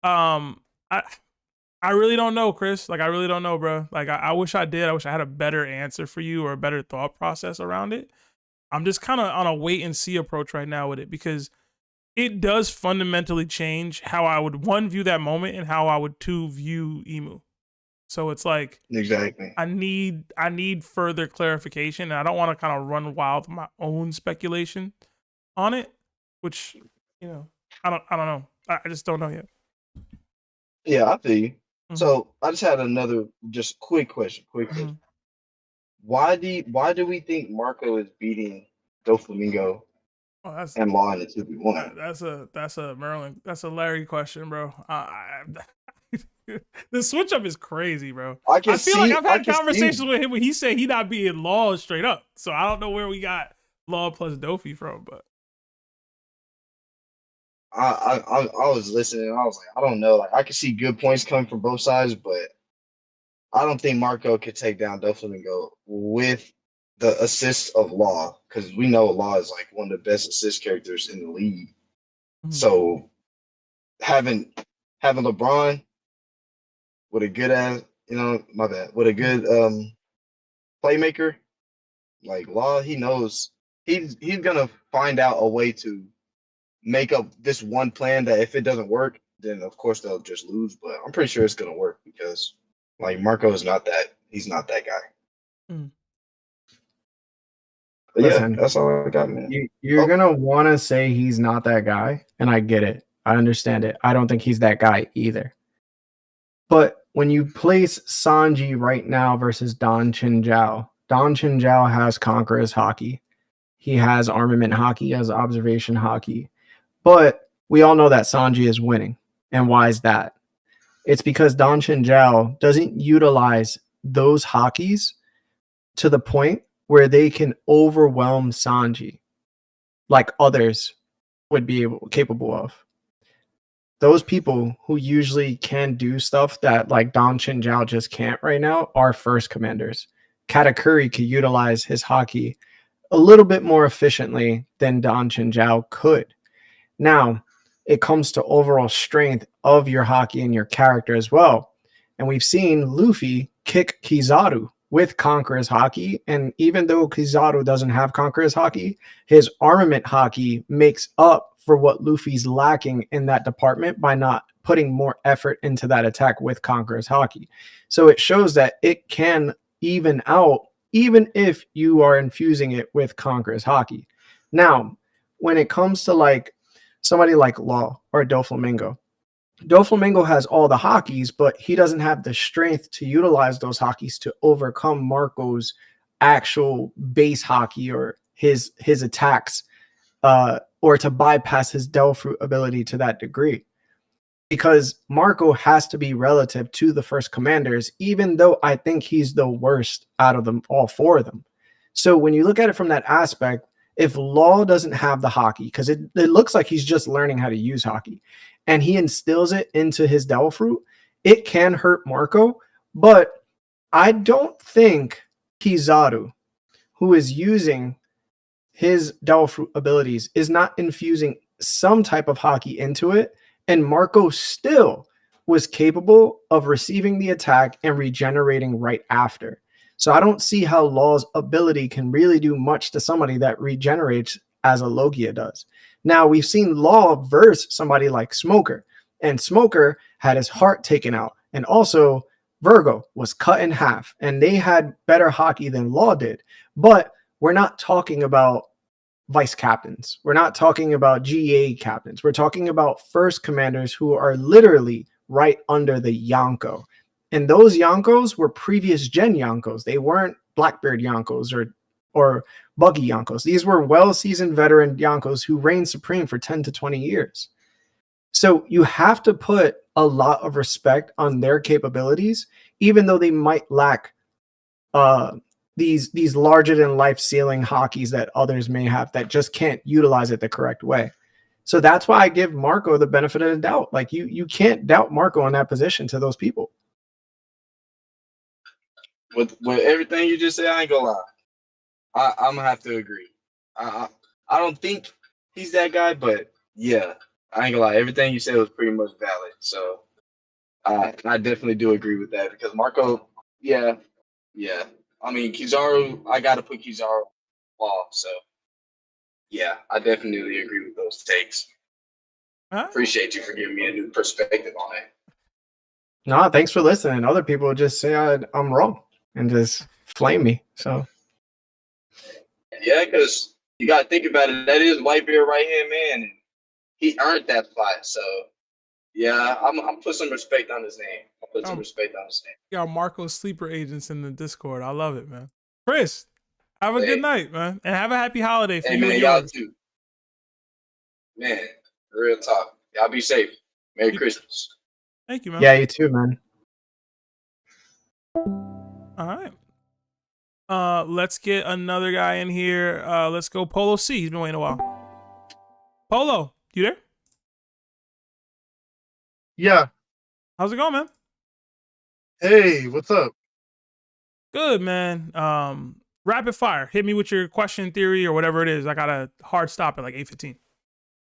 I really don't know, Chris. Like, I really don't know, bro. Like, I wish I did. I wish I had a better answer for you or a better thought process around it. I'm just kind of on a wait and see approach right now with it because it does fundamentally change how I would, one, view that moment and how I would, two, view Imu. So it's like, exactly. I need further clarification, and I don't want to kind of run wild with my own speculation on it, which, I don't know. I just don't know yet. Yeah, I feel you. Mm-hmm. So I just had another just quick question. Mm-hmm. Why do we think Marco is beating Doflamingo and Law in the 2v1? That's a Merlin. That's a Larry question, bro. The switch up is crazy, bro. I feel like I've had conversations with him where he said he not beating Law straight up. So I don't know where we got Law plus Dofi from, but I was listening. I was like, I don't know. Like, I can see good points coming from both sides, but I don't think Marco could take down Doflamingo with the assists of Law, because we know Law is like one of the best assist characters in the league. Mm-hmm. So having LeBron with a good with a good playmaker like Law, he knows he's gonna find out a way to make up this one plan that if it doesn't work, then of course they'll just lose. But I'm pretty sure it's gonna work because like Marco is he's not that guy. Mm. But listen, yeah, that's all I got, man. You're gonna want to say he's not that guy, and I get it. I understand it. I don't think he's that guy either. But when you place Sanji right now versus Don Chinjiao has Conqueror's hockey. He has armament hockey, he has observation hockey. But we all know that Sanji is winning. And why is that? It's because Don Chinjiao doesn't utilize those hockeys to the point where they can overwhelm Sanji like others would be capable of. Those people who usually can do stuff that like Don Chinjiao just can't right now are first commanders. Katakuri could utilize his hockey a little bit more efficiently than Don Chinjiao could. Now, it comes to overall strength of your hockey and your character as well. And we've seen Luffy kick Kizaru with Conqueror's hockey. And even though Kizaru doesn't have Conqueror's hockey, his armament hockey makes up for what Luffy's lacking in that department by not putting more effort into that attack with Conqueror's hockey. So it shows that it can even out even if you are infusing it with Conqueror's hockey. Now, when it comes to like somebody like Law or Doflamingo has all the hockeys, but he doesn't have the strength to utilize those hockeys to overcome Marco's actual base hockey or his attacks, or to bypass his Delfruit ability to that degree. Because Marco has to be relative to the first commanders, even though I think he's the worst out of them, all four of them. So when you look at it from that aspect, if Law doesn't have the hockey, because it looks like he's just learning how to use hockey, and he instills it into his Delfruit, it can hurt Marco. But I don't think Kizaru, who is using his Delfruit abilities, is not infusing some type of hockey into it. And Marco still was capable of receiving the attack and regenerating right after. So I don't see how Law's ability can really do much to somebody that regenerates as a Logia does. Now, we've seen Law verse somebody like Smoker, and Smoker had his heart taken out. And also, Virgo was cut in half, and they had better hockey than Law did. But we're not talking about vice captains. We're not talking about GA captains. We're talking about first commanders who are literally right under the Yonko. And those Yonkos were previous gen Yonkos. They weren't Blackbeard Yonkos or Buggy Yonkos. These were well-seasoned veteran Yonkos who reigned supreme for 10 to 20 years. So you have to put a lot of respect on their capabilities, even though they might lack these larger than life ceiling hockeys that others may have that just can't utilize it the correct way. So that's why I give Marco the benefit of the doubt. Like you can't doubt Marco in that position to those people. With everything you just said, I ain't gonna lie. I'm gonna have to agree. I don't think he's that guy, but yeah, I ain't gonna lie. Everything you said was pretty much valid. So I definitely do agree with that because Marco, yeah. I mean Kizaru, I gotta put Kizaru off. So yeah, I definitely agree with those takes. Appreciate you for giving me a new perspective on it. No, thanks for listening. Other people just say I'm wrong and just flame me. So yeah, because you got to think about it. That is Whitebeard right hand man. And he earned that spot. So yeah, I'm put some respect on his name. I'll put some respect on his name. Got Marco's sleeper agents in the Discord. I love it, man. Chris, have a good night, man, and have a happy holiday for you and y'all yours. too. Man, real talk. Y'all be safe. Merry Christmas. Thank you, man. Yeah, you too, man. All right. Let's get another guy in here. Let's go Polo C. He's been waiting a while. Polo, you there? Yeah. How's it going, man? Hey, what's up? Good, man. Rapid fire. Hit me with your question, theory, or whatever it is. I got a hard stop at like 8:15.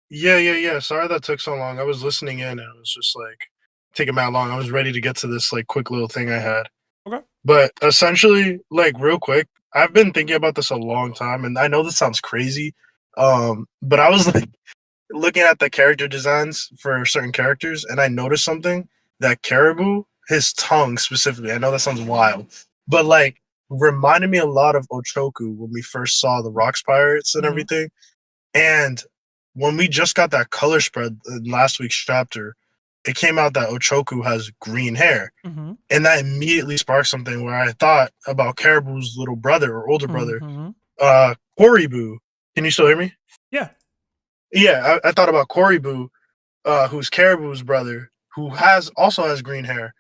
Yeah. Sorry that took so long. I was listening in and it was just like taking that long. I was ready to get to this like quick little thing I had. Okay. But essentially, like real quick, I've been thinking about this a long time, and I know this sounds crazy. But I was like looking at the character designs for certain characters, and I noticed something that Caribou, his tongue specifically, I know that sounds wild, but like reminded me a lot of Ochoku when we first saw the Rocks Pirates and everything. And when we just got that color spread in last week's chapter, it came out that Ochoku has green hair. And that immediately sparked something where I thought about Caribou's little brother or older brother, Koribu. Can you still hear me? Yeah. Yeah, I thought about Koribu, who's Caribou's brother, who also has green hair.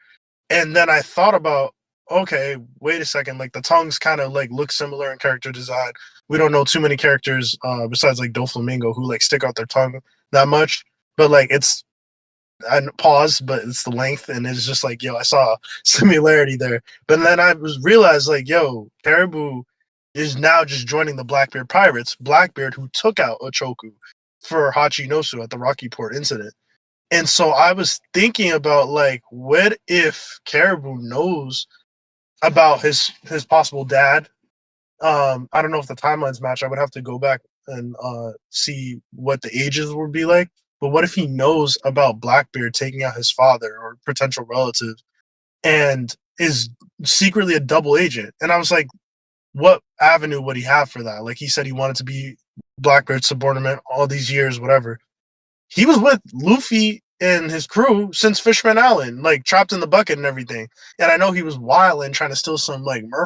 And then I thought about, okay, wait a second, like the tongues kind of like look similar in character design. We don't know too many characters besides like Doflamingo who like stick out their tongue that much, but like it's pause, but it's the length, and it's just like, yo, I saw a similarity there. But then I realized like, yo, Caribou is now just joining the Blackbeard Pirates, Blackbeard who took out Ochoku for Hachinosu at the Rocky Port incident. And so I was thinking about like, what if Caribou knows about his possible dad? I don't know if the timelines match. I would have to go back and see what the ages would be like. But what if he knows about Blackbeard taking out his father or potential relative and is secretly a double agent? And I was like, what avenue would he have for that? Like he said he wanted to be Blackbeard's subordinate all these years, whatever. He was with Luffy and his crew since Fishman Island, like trapped in the bucket and everything. And I know he was wilding, trying to steal some like mer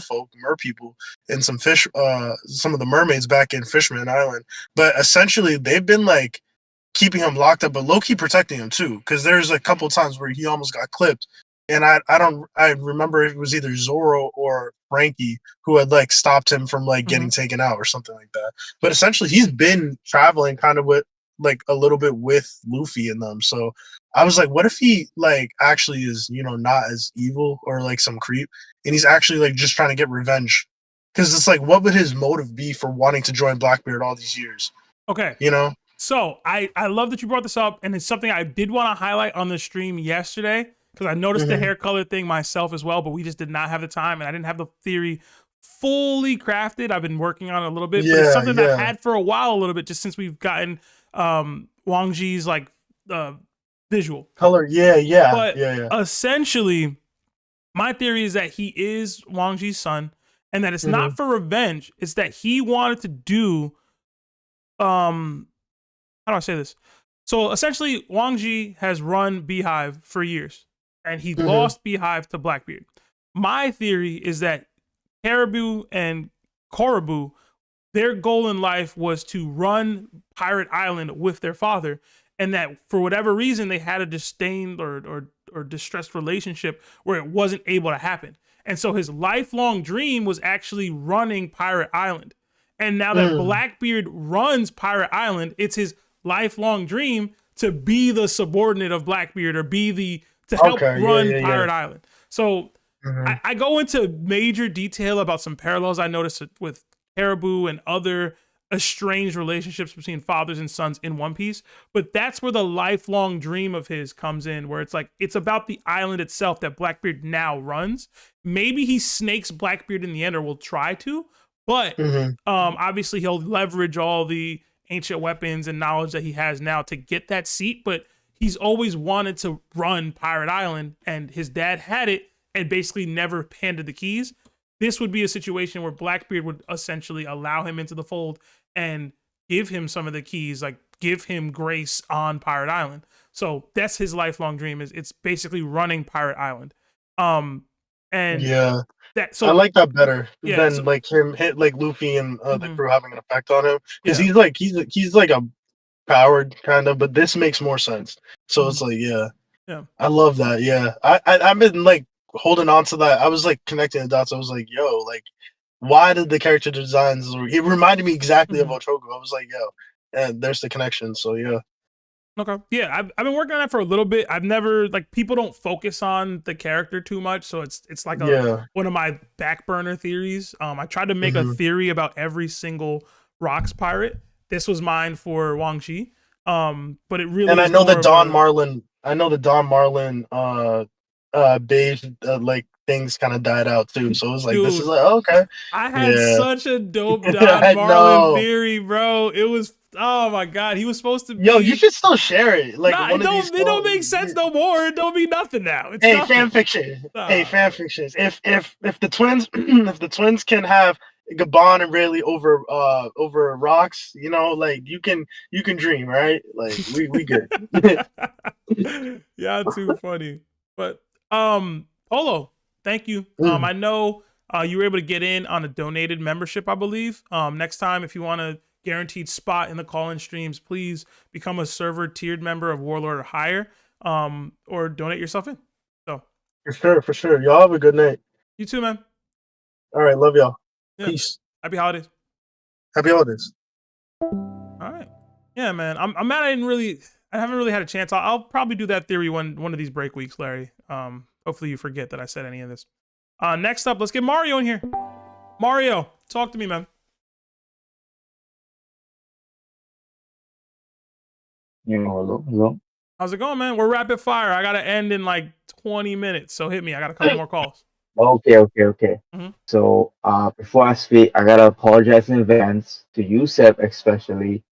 people and some fish, some of the mermaids back in Fishman Island. But essentially, they've been like keeping him locked up, but low-key protecting him too, because there's a couple times where he almost got clipped, and I remember it was either Zoro or Frankie who had like stopped him from like getting taken out or something like that. But essentially, he's been traveling kind of with like a little bit with Luffy and them. So I was like, what if he like actually is, you know, not as evil or like some creep, and he's actually like just trying to get revenge? Because it's like, what would his motive be for wanting to join Blackbeard all these years? Okay. You know? So I love that you brought this up, and it's something I did want to highlight on the stream yesterday because I noticed the hair color thing myself as well, but we just did not have the time, and I didn't have the theory fully crafted. I've been working on it a little bit, but it's something I've had for a while, a little bit, just since we've gotten Wang Ji's like visual color. But essentially, my theory is that he is Wang Ji's son, and that it's not for revenge. It's that he wanted to do how do I say this? So essentially, Wang Ji has run Beehive for years, and he lost Beehive to Blackbeard. My theory is that Caribou and Koribu, their goal in life was to run Pirate Island with their father, and that for whatever reason they had a disdained or distressed relationship where it wasn't able to happen. And so his lifelong dream was actually running Pirate Island. And now that Blackbeard runs Pirate Island, it's his lifelong dream to be the subordinate of Blackbeard or to help run Pirate Island. So I go into major detail about some parallels I noticed with Caribou and other estranged relationships between fathers and sons in One Piece, but that's where the lifelong dream of his comes in, where it's like it's about the island itself that Blackbeard now runs. Maybe he snakes Blackbeard in the end, or will try to, but obviously he'll leverage all the ancient weapons and knowledge that he has now to get that seat. But he's always wanted to run Pirate Island, and his dad had it and basically never handed the keys. This would be a situation where Blackbeard would essentially allow him into the fold and give him some of the keys, like give him grace on Pirate Island. So that's his lifelong dream. It's basically running Pirate Island. And yeah, so I like that better than like him hit like Luffy and the crew having an effect on him, because he's like a powered kind of, but this makes more sense. So it's like I love that. I've been like holding on to that. I was like connecting the dots. I was like, yo, like, why did the character designs? It reminded me exactly of Ochogo. I was like, yo, and there's the connection. So yeah. Okay. Yeah, I've been working on that for a little bit. I've never, like, people don't focus on the character too much, so it's like one of my back burner theories. I tried to make a theory about every single Rocks pirate. This was mine for Wang Chi. But it really, and I know the Don Marlin beige like things kind of died out too. So it was like, dude, this is like, okay. I had such a dope Don Marlin theory, bro. It was, oh my god, he was supposed to be. Yo, you should still share it. Like, nah, it don't make sense no more. It don't mean nothing now. It's nothing. Fan fiction. Hey, fan fictions. If the twins if the twins can have Gabon and Rayleigh over Rocks, you know, like you can dream, right? Like we good. Yeah, too funny. But Polo, thank you. I know you were able to get in on a donated membership, I believe. Next time, if you want a guaranteed spot in the call-in streams, please become a server tiered member of Warlord or higher, or donate yourself in. So for sure. Y'all have a good night. You too, man. All right, love y'all. Yeah. Peace. Happy holidays. Happy holidays. All right. Yeah, man. I'm mad I haven't really had a chance. I'll probably do that theory one of these break weeks, Larry. Hopefully you forget that I said any of this. Next up, let's get Mario in here. Mario, talk to me, man. Hello. How's it going, man? We're rapid fire. I gotta end in like 20 minutes, so hit me. I got a couple more calls. Okay. Mm-hmm. So before I speak, I gotta apologize in advance to you, Seb, especially.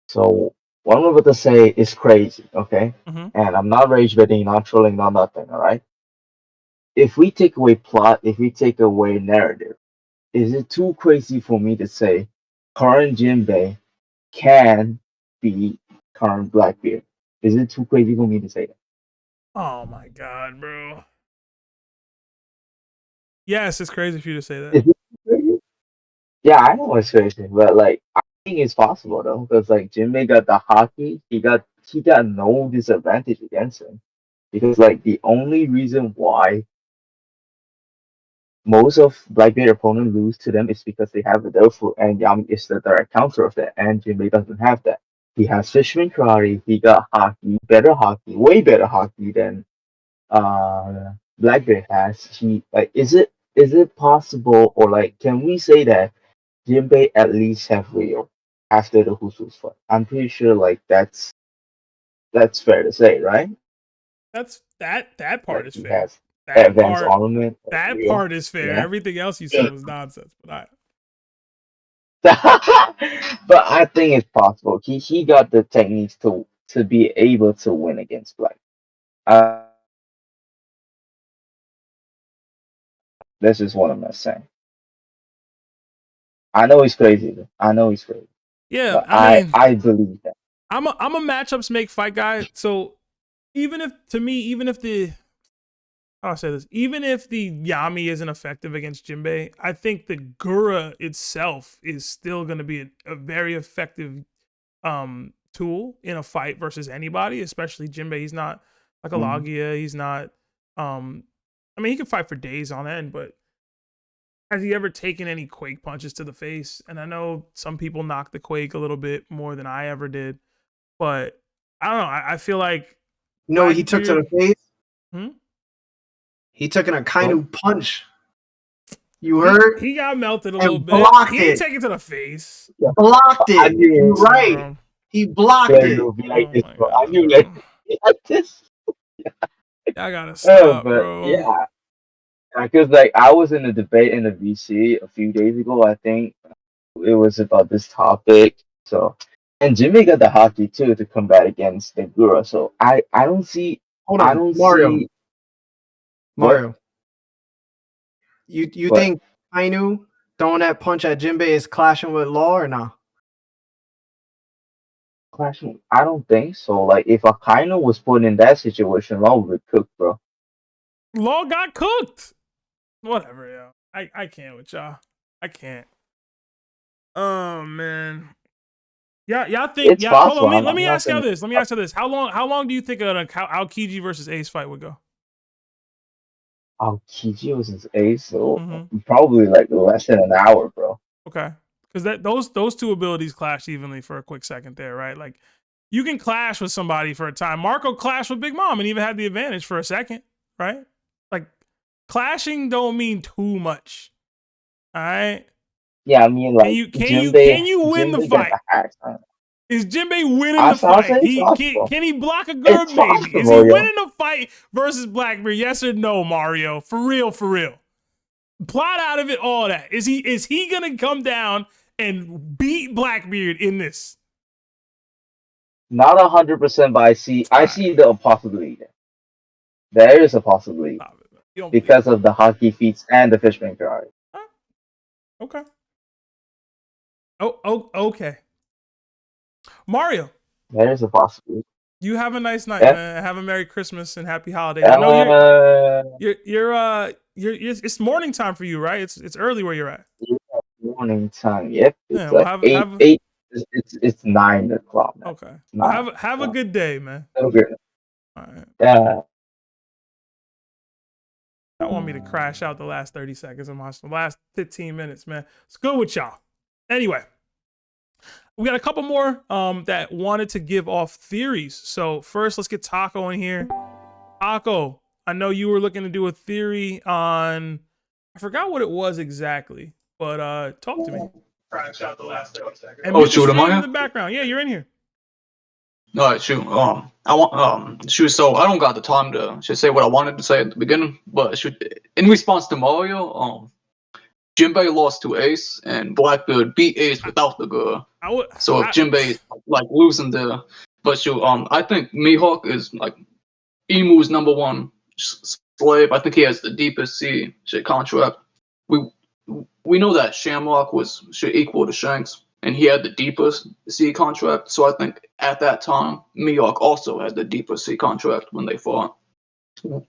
So what I'm about to say is crazy, okay? Mm-hmm. And I'm not rage baiting, not trolling, not nothing, all right? If we take away plot, if we take away narrative, is it too crazy for me to say current Jinbei can be current Blackbeard? Is it too crazy for me to say that? Oh my god, bro. Yes, it's crazy for you to say that. Yeah, I know it's crazy, but like I think it's possible though, because like Jinbei got the hockey, he got no disadvantage against him, because like the only reason why most of Blackbeard opponents lose to them is because they have the Dofu, and Yami is the direct counter of that, and Jinbei doesn't have that. He has Fisherman Karate, he got hockey, way better hockey than Blackbeard has. He like is it possible, or like can we say that Jinbei at least have Rio after the Husu's fight? I'm pretty sure like that's fair to say, right? That part like is fair. That advanced armament. That part is fair. Yeah. Everything else you said was nonsense. But but I think it's possible. He got the techniques to be able to win against Black. This is what I'm saying. I know he's crazy. Yeah, I believe that. I'm a matchups make fight guy. So even if the how do I say this? Even if the Yami isn't effective against Jinbei, I think the Gura itself is still going to be a very effective tool in a fight versus anybody, especially Jinbei. He's not like a Mhm. Logia. He's not. I mean, he can fight for days on end, but has he ever taken any Quake punches to the face? And I know some people knock the Quake a little bit more than I ever did, but I don't know. I feel like No, he took to the Blackbeard. face. Hmm? He took an What? Akainu punch. You heard? He got melted a little And bit. blocked He didn't it. take it to the face. Blocked I it. knew You're it. right. Bro. He blocked Yeah, it. you'll be like Oh this, my bro. I god, knew bro. that. Like this. I gotta stop, But bro. yeah, because like I was in a debate in the VC a few days ago. I think it was about this topic. So, and Jimmy got the hockey too to combat against the Gura. So I don't see. Hold I on, don't Mario. see what Mario, you what think Ainu throwing that punch at Jinbei is clashing with Law or not? clashing. I don't think so. Like if Akainu was put in that situation, Law would be cooked, bro. Law got cooked. Whatever, yo. I can't with y'all. I can't. Oh man. Yeah, y'all think? It's Yeah, hold possible. on. Let I'm me not ask y'all saying this. Let me ask y'all this. How long do you think an Aokiji versus Ace fight would go? Aokiji was his ace, so Mm-hmm. probably like less than an hour, bro. Okay, because those two abilities clash evenly for a quick second there, right? Like you can clash with somebody for a time. Marco clashed with Big Mom and even had the advantage for a second, right? Like clashing don't mean too much. All right. Yeah, I mean like Can you win the Jinbei got fight? the hacks. Is Jinbei winning the I'll say fight? it's possible. Can he block a It's Gerb baby? Is he possible, yo. winning the fight versus Blackbeard? Yes or no, Mario? For real, for real. Plot out of it all that. Is he gonna come down and beat Blackbeard in this? Not 100%, but I see the possibility there. There is a possibility because of the hockey feats and the fishmaker art. Okay. Oh, okay. Mario, There is a possibility. you have a nice night, Yeah. man. Have a Merry Christmas and Happy Holidays. I know you're it's morning time for you, right? It's early where you're at. Yeah, morning time. Yep. It's Yeah, well, like eight. It's 9 o'clock now. Okay. Well, have a good day, man. Okay. All right. Yeah. I want me to crash out the last 30 seconds of my last 15 minutes, man. It's good with y'all. Anyway, we got a couple more that wanted to give off theories. So first, let's get Taco in here. Taco, I know you were looking to do a theory on, I forgot what it was exactly, but talk to me. Crash out the last 30 seconds. And shoot, am I in the background? Yeah, you're in here. All right, shoot. I want shoot. So I don't got the time to say what I wanted to say at the beginning, but shoot. In response to Mario, Jinbei lost to Ace, and Blackbeard beat Ace without the girl. So if Jinbei is like losing the, but shoot. I think Mihawk is like Emu's #1 slave. I think he has the deepest sea shit contract. We know that Shamrock should equal to Shanks, and he had the deepest sea contract. So I think at that time, Mihawk also had the deepest sea contract when they fought.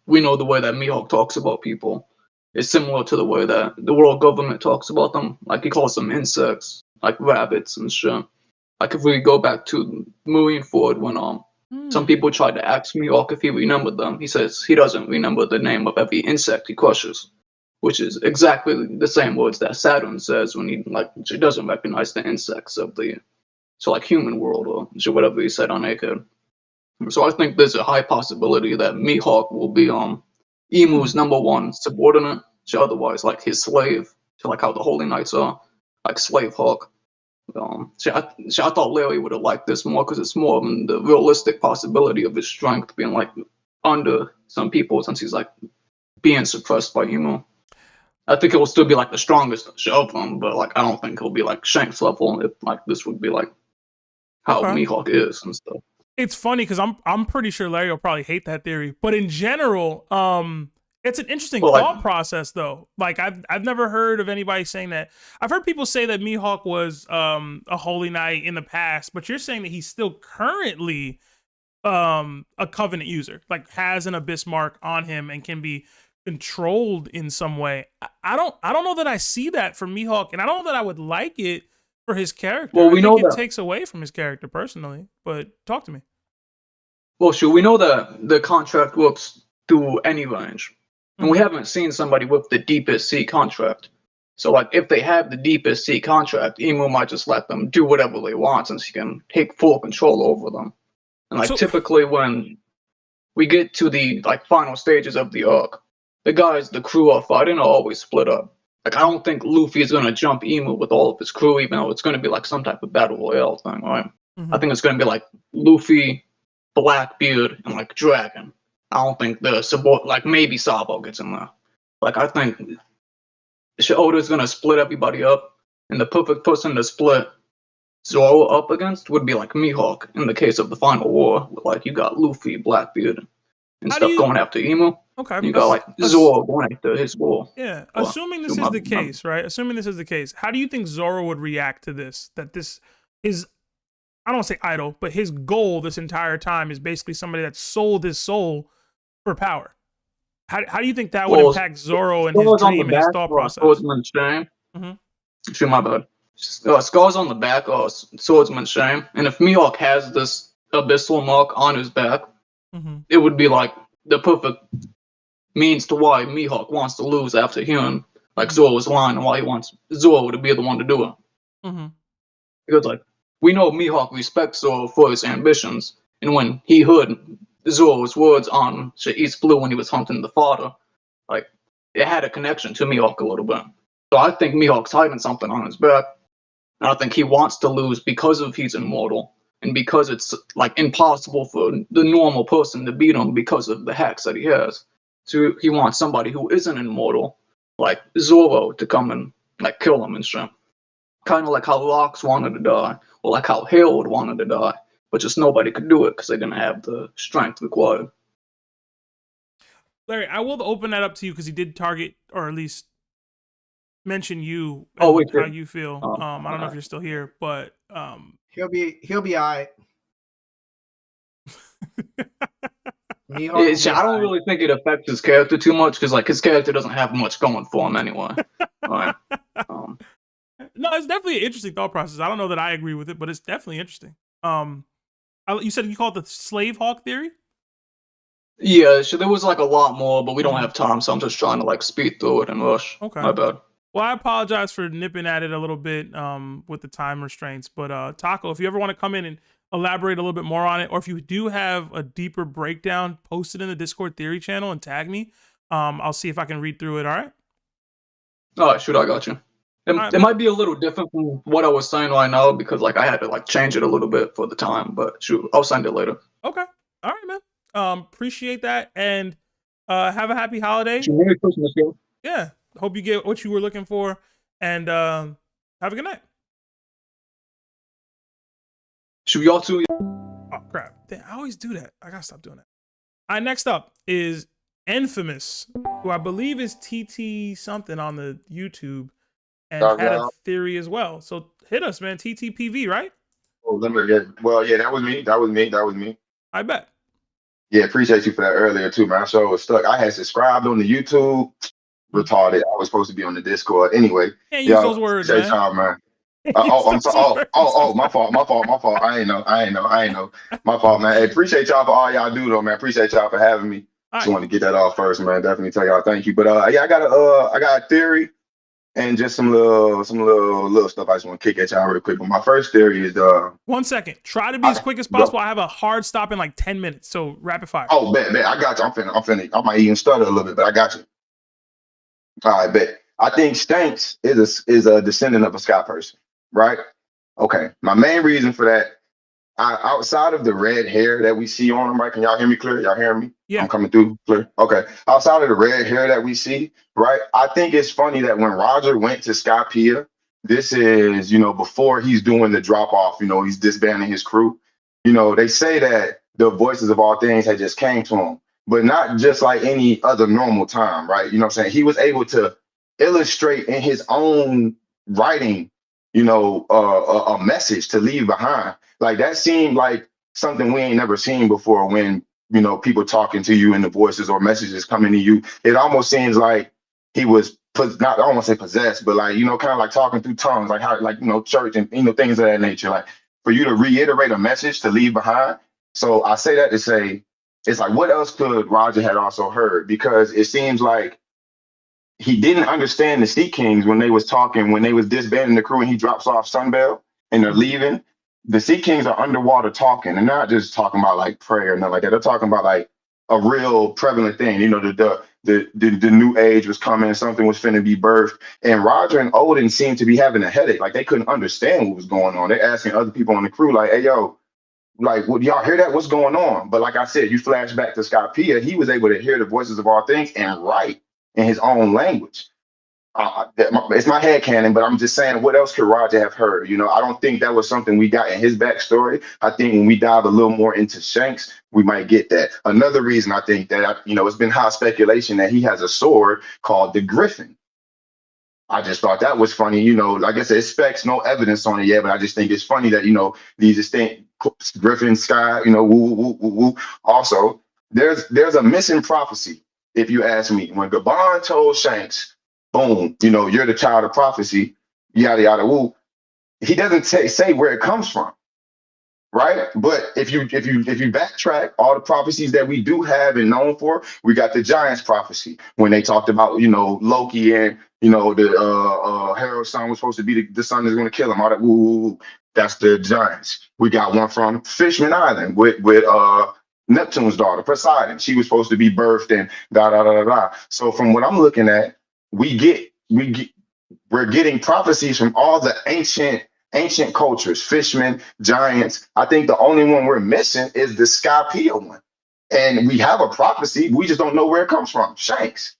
We know the way that Mihawk talks about people is similar to the way that the world government talks about them. Like he calls them insects, like rabbits and shit. Like if we go back to Marineford when some people tried to ask Mihawk if he remembered them, he says he doesn't remember the name of every insect he crushes. Which is exactly the same words that Saturn says when he doesn't recognize the insects of the human world or whatever he said on Egghead. So I think there's a high possibility that Mihawk will be Emu's #1 subordinate, otherwise like his slave, like how the Holy Knights are, like Slave Hawk. I thought Larry would have liked this more because it's more of the realistic possibility of his strength being like under some people since he's like being suppressed by Emu. I think it will still be like the strongest of them, but like I don't think he'll be like Shanks level. If like this would be like how Mihawk is and stuff. It's funny because I'm pretty sure Larry will probably hate that theory, but in general, it's an interesting thought process though. Like I've never heard of anybody saying that. I've heard people say that Mihawk was a Holy Knight in the past, but you're saying that he's still currently a Covenant user, like has an Abyss mark on him and can be controlled in some way. I don't know that I see that for Mihawk, and I don't know that I would like it for his character. Well, we I know think it that takes away from his character personally. But talk to me. Well, sure, we know that the contract works through any range, and we Mhm. haven't seen somebody with the deepest sea contract. So, like, if they have the deepest sea contract, Emu might just let them do whatever they want since he can take full control over them. And like, So- typically when we get to the like final stages of the arc, the crew are fighting are always split up. Like, I don't think Luffy is gonna jump Emu with all of his crew, even though it's gonna be like some type of battle royale thing, right? I think it's gonna be like Luffy, Blackbeard, and like Dragon. I don't think the support, like maybe Sabo gets in there. Like, I think Oda's gonna split everybody up, and the perfect person to split Zoro up against would be like Mihawk in the case of the final war. Like, you got Luffy, Blackbeard, and stuff going after Emu. Okay. And you got like Zoro going after his war. Yeah. Well, Assuming this is the case, right? Assuming this is the case, how do you think Zoro would react to this? That this is, I don't want to say idol, but his goal this entire time is basically somebody that sold his soul for power. How do you think that would impact Zoro and his dream and his thought process? Swordsman's shame. Shoot, my bad. Scars on the back are swordsman's shame. And if Mihawk has this abyssal mark on his back, it would be like the perfect means to why Mihawk wants to lose after hearing like Zoro's line and why he wants Zoro to be the one to do it. Because like we know Mihawk respects Zoro for his ambitions, and when he heard Zoro's words on East Blue when he was hunting the fodder, like it had a connection to Mihawk a little bit. So I think Mihawk's hiding something on his back. And I think he wants to lose because of he's immortal and because it's like impossible for the normal person to beat him because of the hacks that he has. So he wants somebody who isn't immortal, like Zoro, to come and like kill him and shit. Kind of like how Locks wanted to die, or like how Harold wanted to die, but just nobody could do it because they didn't have the strength required. Larry, I will open that up to you because he did target, or at least mention you and how you feel. I don't know if you're still here, but he'll be all right. I don't really think it affects his character too much because like his character doesn't have much going for him anyway. Right. No, it's definitely an interesting thought process. I don't know that I agree with it, but it's definitely interesting. You said you called it the slave hawk theory? Yeah, so there was like a lot more, but we don't have time, so I'm just trying to like speed through it and rush. Okay. My bad. Well, I apologize for nipping at it a little bit with the time restraints, but Taco, if you ever want to come in and elaborate a little bit more on it, or if you do have a deeper breakdown, post it in the Discord theory channel and tag me. I'll see if I can read through it. All right. All right, shoot, I got you. It might be a little different from what I was saying right now because like I had to like change it a little bit for the time, but shoot, I'll send it later. Okay. All right, man. Appreciate that, and have a happy holiday. Merry Christmas, yo. Yeah. Hope you get what you were looking for, and have a good night. Should y'all too? Oh crap! I always do that. I gotta stop doing that. All right, next up is Infamous, who I believe is TT something on the YouTube, and had a theory as well. So hit us, man. TTPV, right? Oh, let me get. Well, yeah, that was me. I bet. Yeah, appreciate you for that earlier too, man. So I was stuck. I had subscribed on the YouTube. Retarded. I was supposed to be on the Discord anyway. Can't use those words, man. Time, man. I'm sorry. My fault. I ain't know. My fault, man. Hey, appreciate y'all for all y'all do, though, man. Appreciate y'all for having me. Just want to get that off first, man. Definitely tell y'all thank you. But yeah, I got a theory and just some little stuff I just want to kick at y'all real quick. But my first theory is 1 second. Try to be as quick as possible. I have a hard stop in like 10 minutes, so rapid fire. Oh, bet. I got you. I'm finna. I might even stutter a little bit, but I got you. All right, bet. I think Stanks is a descendant of a sky person, right? Okay. My main reason for that, outside of the red hair that we see on him, right? Can y'all hear me clear? Y'all hearing me? Yeah. I'm coming through clear. Okay. Outside of the red hair that we see, right? I think it's funny that when Roger went to Skypiea, this is, before he's doing the drop off, he's disbanding his crew. They say that the voices of all things had just came to him, but not just like any other normal time, right? You know what I'm saying? He was able to illustrate in his own writing, a message to leave behind. Like that seemed like something we ain't never seen before when, people talking to you in the voices or messages coming to you. It almost seems like he was not I don't want to say possessed, but like kind of like talking through tongues, like how like church and things of that nature, like for you to reiterate a message to leave behind. So I say that to say it's like what else could Roger had also heard, because it seems like he didn't understand the Sea Kings when they was talking, when they was disbanding the crew and he drops off Sunbelt and they're leaving. The Sea Kings are underwater talking, and not just talking about like prayer and nothing like that. They're talking about like a real prevalent thing. The new age was coming, something was finna be birthed. And Roger and Odin seemed to be having a headache. Like they couldn't understand what was going on. They're asking other people on the crew, like, hey yo, like, would y'all hear that? What's going on? But like I said, you flash back to Skypea, he was able to hear the voices of all things and write in his own language. It's my head canon, but I'm just saying, what else could Roger have heard? I don't think that was something we got in his backstory. I think when we dive a little more into Shanks, we might get that. Another reason I think that, it's been high speculation that he has a sword called the Griffin. I just thought that was funny. Like I said, it specs no evidence on it yet, but I just think it's funny that, these distinct Griffin, Sky, woo, woo, woo, woo, woo. Also, there's a missing prophecy, if you ask me. When Gabon told Shanks, boom, you're the child of prophecy, yada, yada, woo, he doesn't say where it comes from. Right. But if you backtrack all the prophecies that we do have and known for, we got the Giants prophecy when they talked about, Loki and, the Harold's son was supposed to be the son that's going to kill him. All that. Woo, woo, woo. That's the Giants. We got one from Fishman Island with Neptune's daughter, Poseidon. She was supposed to be birthed and da da da da da. So from what I'm looking at, we're getting prophecies from all the ancient cultures, fishmen, giants. I think the only one we're missing is the Skypea one. And we have a prophecy, we just don't know where it comes from, Shanks.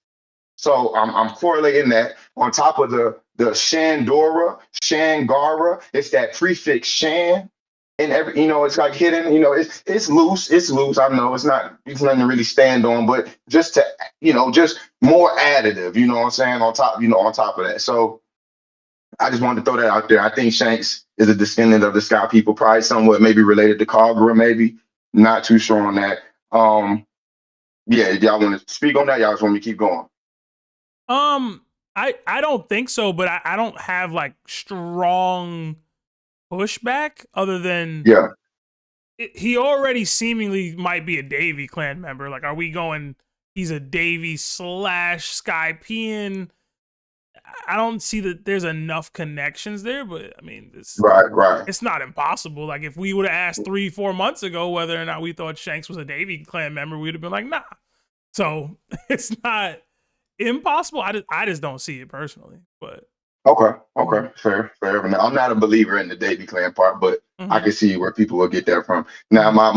So I'm correlating that on top of the Shandora, Shangara. It's that prefix Shan. And it's like hidden, it's loose. I know it's nothing to really stand on, but just to, just more additive, what I'm saying, on top of that. So I just wanted to throw that out there. I think Shanks is a descendant of the Sky people, probably somewhat maybe related to Kagura, maybe. Not too sure on that. Yeah, y'all want to speak on that? Y'all just want me to keep going? I don't think so, but I don't have like strong pushback other than he already seemingly might be a Davy clan member. Like, are we going? He's a Davy / Skypean. I don't see that there's enough connections there, but I mean, right. It's not impossible. Like if we would have asked 3-4 months ago whether or not we thought Shanks was a Davy clan member, we'd have been like, nah. So it's not impossible. I just don't see it personally. But okay, fair. I'm not a believer in the Davy clan part, but I can see where people will get that from. Now, my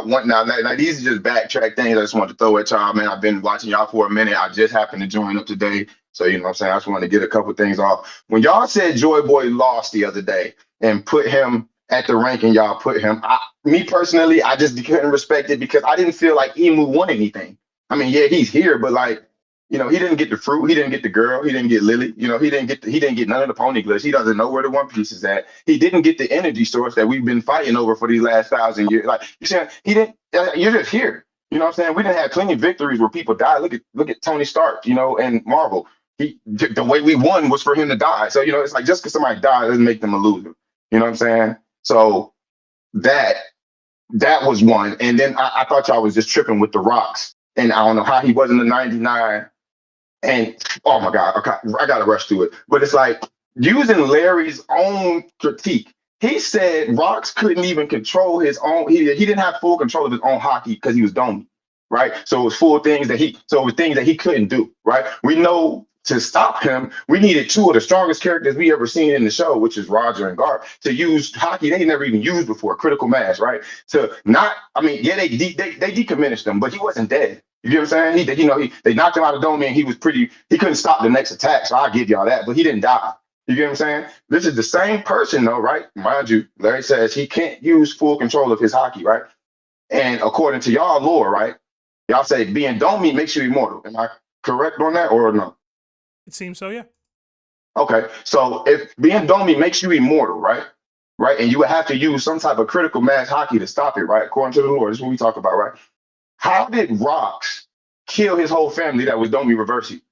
one now these are just backtrack things I just want to throw at y'all, man. I've been watching y'all for a minute. I just happened to join up today. So, what I'm saying? I just want to get a couple things off. When y'all said Joy Boy lost the other day and put him at the ranking, y'all put him, me personally, I just couldn't respect it because I didn't feel like Emu won anything. I mean, yeah, he's here, but like, he didn't get the fruit, he didn't get the girl, he didn't get Lily, he didn't get none of the pony glitch. He doesn't know where the One Piece is at. He didn't get the energy source that we've been fighting over for these last 1,000 years. Like you said, he didn't. You're just here. You know what I'm saying? We didn't have plenty of victories where people died. Look at Tony Stark, and Marvel. The way we won was for him to die. So it's like just because somebody died doesn't make them a loser. You know what I'm saying? So that was one. And then I thought y'all was just tripping with the rocks. And I don't know how he wasn't a 99. And oh my God, okay, I gotta rush through it. But it's like using Larry's own critique. He said Rocks couldn't even control his own. He didn't have full control of his own hockey because he was domed, right? So it was things that he couldn't do, right? We know to stop him, we needed two of the strongest characters we ever seen in the show, which is Roger and Garp, to use hockey they never even used before, critical mass, right? They decommissioned him, but he wasn't dead. You get what I'm saying? They knocked him out of dome and he couldn't stop the next attack. So I'll give y'all that, but he didn't die. You get what I'm saying? This is the same person though, right? Mind you, Larry says he can't use full control of his hockey, right? And according to y'all lore, right? Y'all say being Domi makes you immortal. Am I correct on that or no? It seems so, yeah. Okay, so if being Domi makes you immortal, right? Right, and you would have to use some type of critical mass hockey to stop it, right? According to the lore, this is what we talk about, right? How did Rocks kill his whole family that was Domi Reversi?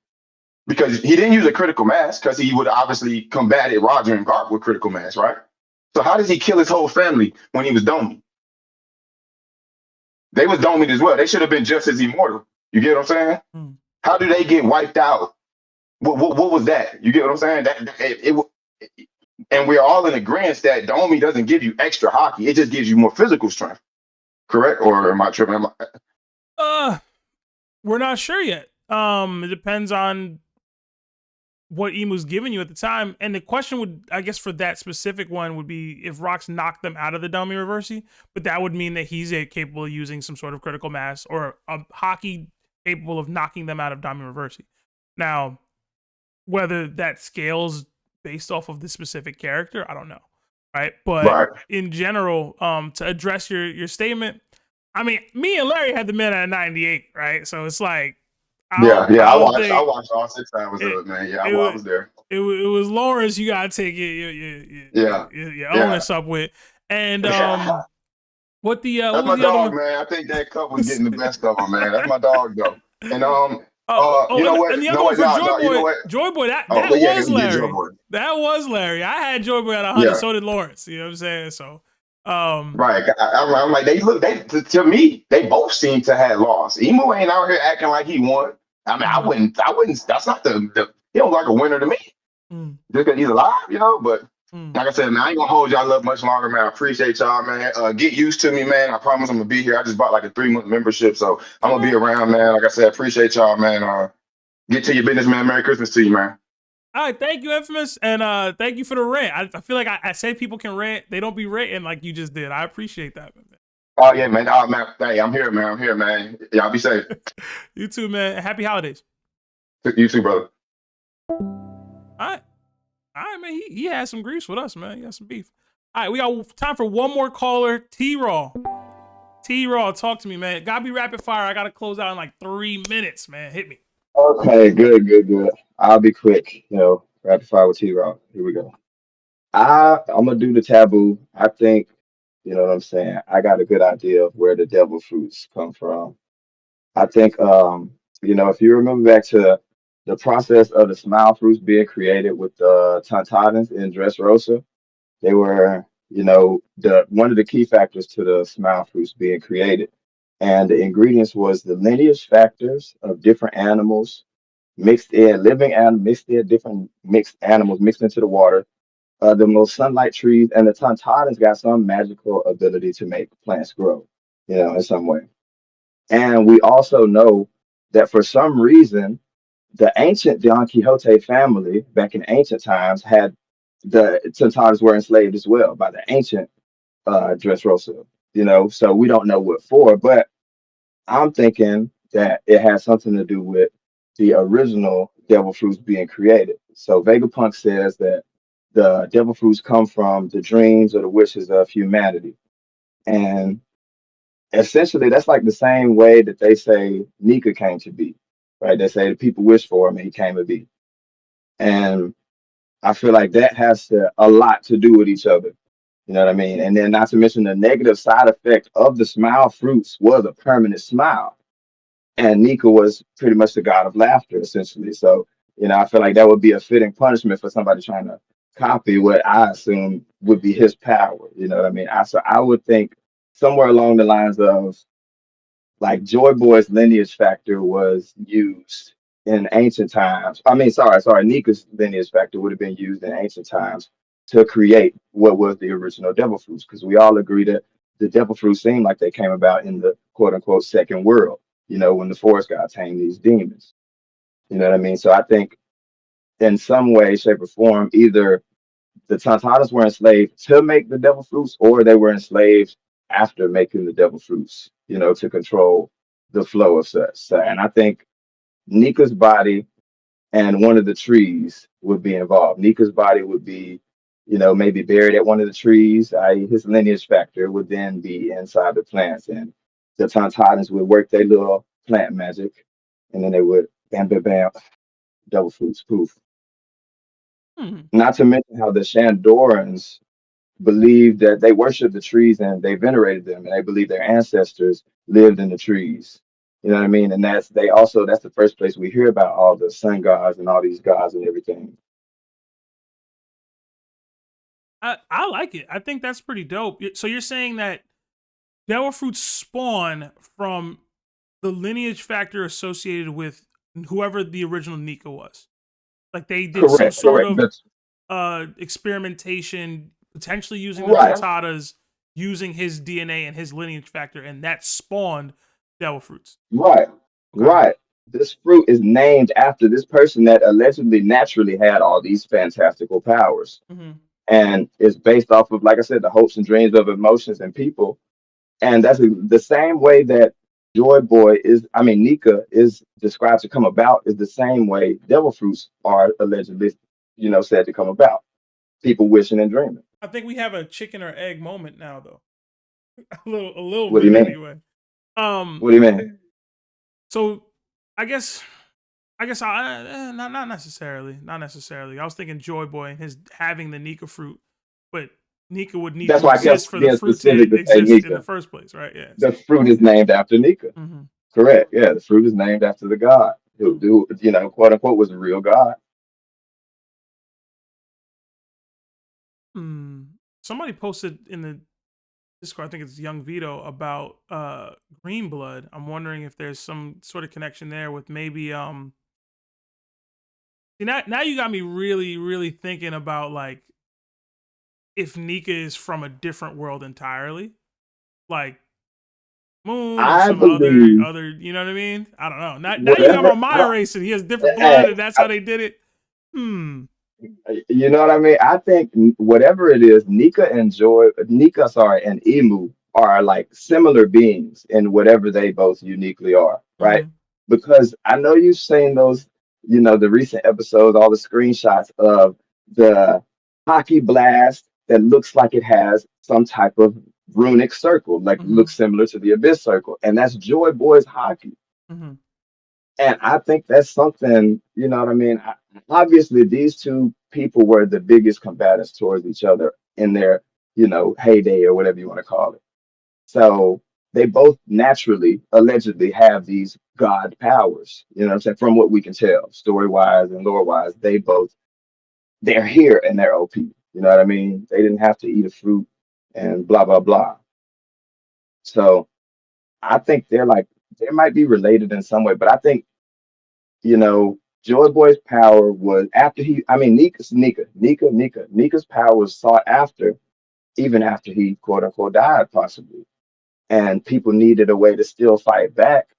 because he didn't use a critical mass because he would obviously combated Roger and Garp with critical mass, right? So how does he kill his whole family when he was domed? They was domed as well. They should have been just as immortal. You get what I'm saying? How do they get wiped out? What was that? You get what I'm saying? And we're all in agreement that Domi doesn't give you extra hockey. It just gives you more physical strength. Correct? Or am I tripping? We're not sure yet. It depends on what Emu's giving you at the time. And the question would, I guess, for that specific one would be if Rocks knocked them out of the dummy reversey, but that would mean that he's capable of using some sort of critical mass or a hockey capable of knocking them out of dummy reversey. Now, whether that scales based off of the specific character, I don't know. Right. But in general, to address your statement, I mean, me and Larry had the men at 98, right? So it's like, I watched all 6 hours of it, man. Yeah, I was there. It was Lawrence. You gotta take your onus up with. And what the that's what my was the dog, other one? man. I think that Cup was getting the best of him, man. That's my dog, though. And you know what? And the other one for Joy Boy, that was Larry. That was Larry. I had Joy Boy at 100. So did Lawrence. You know what I'm saying? So. Right. I'm like, to me, they both seem to have lost. Emu ain't out here acting like he won. I mean, I wouldn't, that's not he don't like a winner to me. Just because he's alive, you know, but like I said, man, I ain't gonna hold y'all up much longer, man. I appreciate y'all, man. Get used to me, man. I promise I'm gonna be here. I just bought like a 3-month membership, so I'm gonna be around, man. Like I said, appreciate y'all, man. Get to your business, man. Merry Christmas to you, man. All right, thank you, Infamous, and thank you for the rant. I feel like I say people can rant, they don't be ranting like you just did. I appreciate that, man. Oh yeah, man. Oh man, hey, I'm here, man. Y'all be safe. You too, man. Happy holidays. You too, brother. All right, man. He had some griefs with us, man. He had some beef. All right, we got time for one more caller. T-Raw, talk to me, man. Gotta be rapid fire. I gotta close out in like 3 minutes, man. Hit me. Okay, good. I'll be quick. Rapid fire with T-Raw. Here we go. I'm gonna do the taboo. I think, you know what I'm saying. I got a good idea of where the devil fruits come from. I think, if you remember back to the process of the smile fruits being created with the Tantadans in Dressrosa, they were, the one of the key factors to the smile fruits being created. And the ingredients was the lineage factors of different animals mixed in, living and mixed in, different mixed animals mixed into the water. The most sunlight trees and the Tantadans got some magical ability to make plants grow, in some way. And we also know that for some reason, the ancient Don Quixote family back in ancient times had the Tantadans were enslaved as well by the ancient Dressrosa, so we don't know what for, but I'm thinking that it has something to do with the original devil fruits being created. So Vegapunk says that the devil fruits come from the dreams or the wishes of humanity. And essentially, that's like the same way that they say Nika came to be, right? They say the people wish for him and he came to be. And I feel like that has a lot to do with each other. You know what I mean? And then not to mention the negative side effect of the smile fruits was a permanent smile. And Nika was pretty much the god of laughter, essentially. So, I feel like that would be a fitting punishment for somebody trying to copy what I assume would be his power. You know what I mean? So I would think somewhere along the lines of like Joy Boy's lineage factor was used in ancient times. I mean, sorry, Nika's lineage factor would have been used in ancient times to create what was the original devil fruits, because we all agree that the devil fruits seem like they came about in the quote unquote second world, when the forest gods tamed these demons. You know what I mean? So I think in some way, shape, or form, either the Tantanas were enslaved to make the devil fruits, or they were enslaved after making the devil fruits, to control the flow of such. So, and I think Nika's body and one of the trees would be involved. Nika's body would be, maybe buried at one of the trees, i.e. his lineage factor would then be inside the plants. And the Tantadans would work their little plant magic, and then they would bam, bam, bam, devil fruits, poof. Not to mention how the Shandorans believed that they worshiped the trees and they venerated them, and they believed their ancestors lived in the trees. You know what I mean? And that's the first place we hear about all the sun gods and all these gods and everything. I like it. I think that's pretty dope. So you're saying that devil fruits spawn from the lineage factor associated with whoever the original Nika was. Like they did some sort of experimentation, potentially using the Tontatas, using his DNA and his lineage factor, and that spawned devil fruits. Right. Right. This fruit is named after this person that allegedly naturally had all these fantastical powers. And it's based off of, like I said, the hopes and dreams of emotions and people. And that's the same way that Nika is described to come about, is the same way devil fruits are allegedly, said to come about. People wishing and dreaming. I think we have a chicken or egg moment now, though. a little What bit do you mean? anyway. What do you mean? So I guess not necessarily. Not necessarily. I was thinking Joy Boy and his having the Nika fruit, but Nika would need to exist for the fruit to exist in the first place, right? Yeah. The fruit is named after Nika. Correct. Yeah, the fruit is named after the god who quote unquote was a real god. Somebody posted in the Discord, I think it's Young Vito, about green blood. I'm wondering if there's some sort of connection there with maybe See, now you got me really, really thinking about like if Nika is from a different world entirely, like Moon or some other, you know what I mean? I don't know. Now you got my mind racing. He has different blood, and that's how they did it. You know what I mean? I think whatever it is, Nika and Emu are like similar beings in whatever they both uniquely are, right? Because I know you've seen those, the recent episodes, all the screenshots of the hockey blast that looks like it has some type of runic circle, like looks similar to the Abyss circle, and that's Joy Boy's hockey. And I think that's something, you know what I mean? Obviously, these two people were the biggest combatants towards each other in their, heyday or whatever you want to call it. So they both naturally, allegedly have these god powers, you know what I'm saying? From what we can tell, story-wise and lore-wise, they're here and they're OP. You know what I mean? They didn't have to eat a fruit and blah, blah, blah. So I think they might be related in some way, but I think, Joy Boy's power was Nika's power was sought after, even after he quote unquote died, possibly. And people needed a way to still fight back,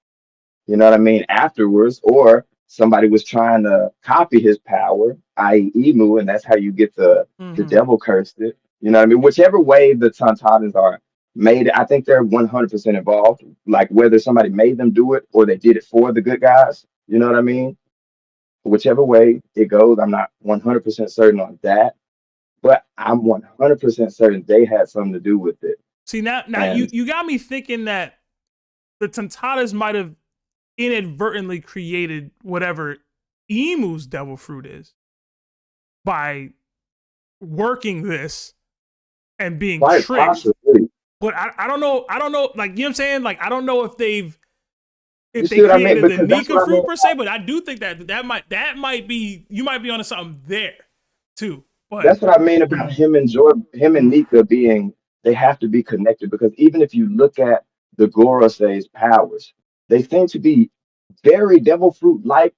you know what I mean, afterwards, or somebody was trying to copy his power, i.e. Emu, and that's how you get the devil cursed it. You know what I mean? Whichever way the Tontatas are made, I think they're 100% involved. Like whether somebody made them do it or they did it for the good guys, you know what I mean? Whichever way it goes, I'm not 100% certain on that, but I'm 100% certain they had something to do with it. See, now you got me thinking that the Tontatas might have inadvertently created whatever Emu's devil fruit is by working this and being tricked. Possibly. But I don't know. Like, you know what I'm saying? Like, I don't know if they created the Nika fruit per se, but I do think that might be, you might be onto something there too. But that's what I mean about him and Nika being, they have to be connected, because even if you look at the Gorosei's powers, they seem to be very devil fruit like,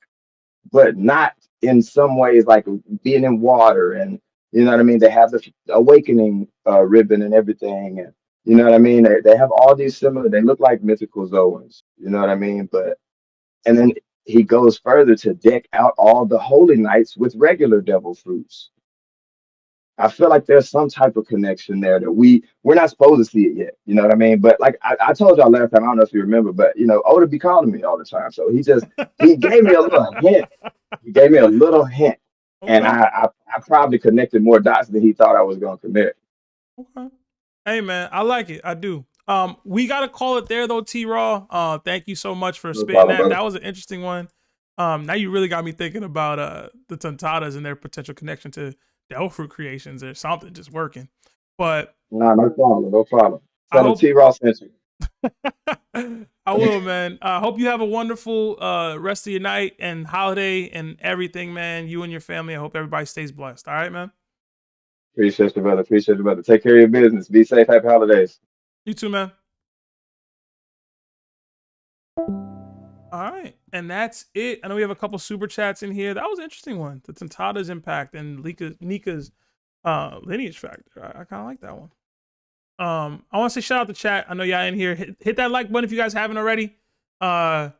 but not in some ways like being in water, and you know what I mean. They have the awakening ribbon and everything, and you know what I mean. They have all these similar. They look like mythical Zoans, you know what I mean. And then he goes further to deck out all the holy knights with regular devil fruits. I feel like there's some type of connection there that we're not supposed to see it yet. You know what I mean? But like I told y'all last time, I don't know if you remember, but Oda be calling me all the time. So he gave me a little hint. He gave me a little hint. Okay. And I probably connected more dots than he thought I was gonna connect. Okay. Hey man, I like it. I do. We gotta call it there though, T-Raw. Thank you so much for spitting that. That was an interesting one. Now you really got me thinking about the Tontatas and their potential connection to devil fruit creations or something just working. But no problem. Tell T-Raw sent you. I will, man. I hope you have a wonderful rest of your night and holiday and everything, man. You and your family. I hope everybody stays blessed. All right, man. Appreciate you, brother. Appreciate you, brother. Take care of your business. Be safe. Happy holidays. You too, man. All right, and that's it. I know we have a couple super chats in here. That was an interesting one. The Tentada's impact and Nika's lineage factor. I kind of like that one. I want to say shout out to chat. I know y'all in here. Hit that like button if you guys haven't already. I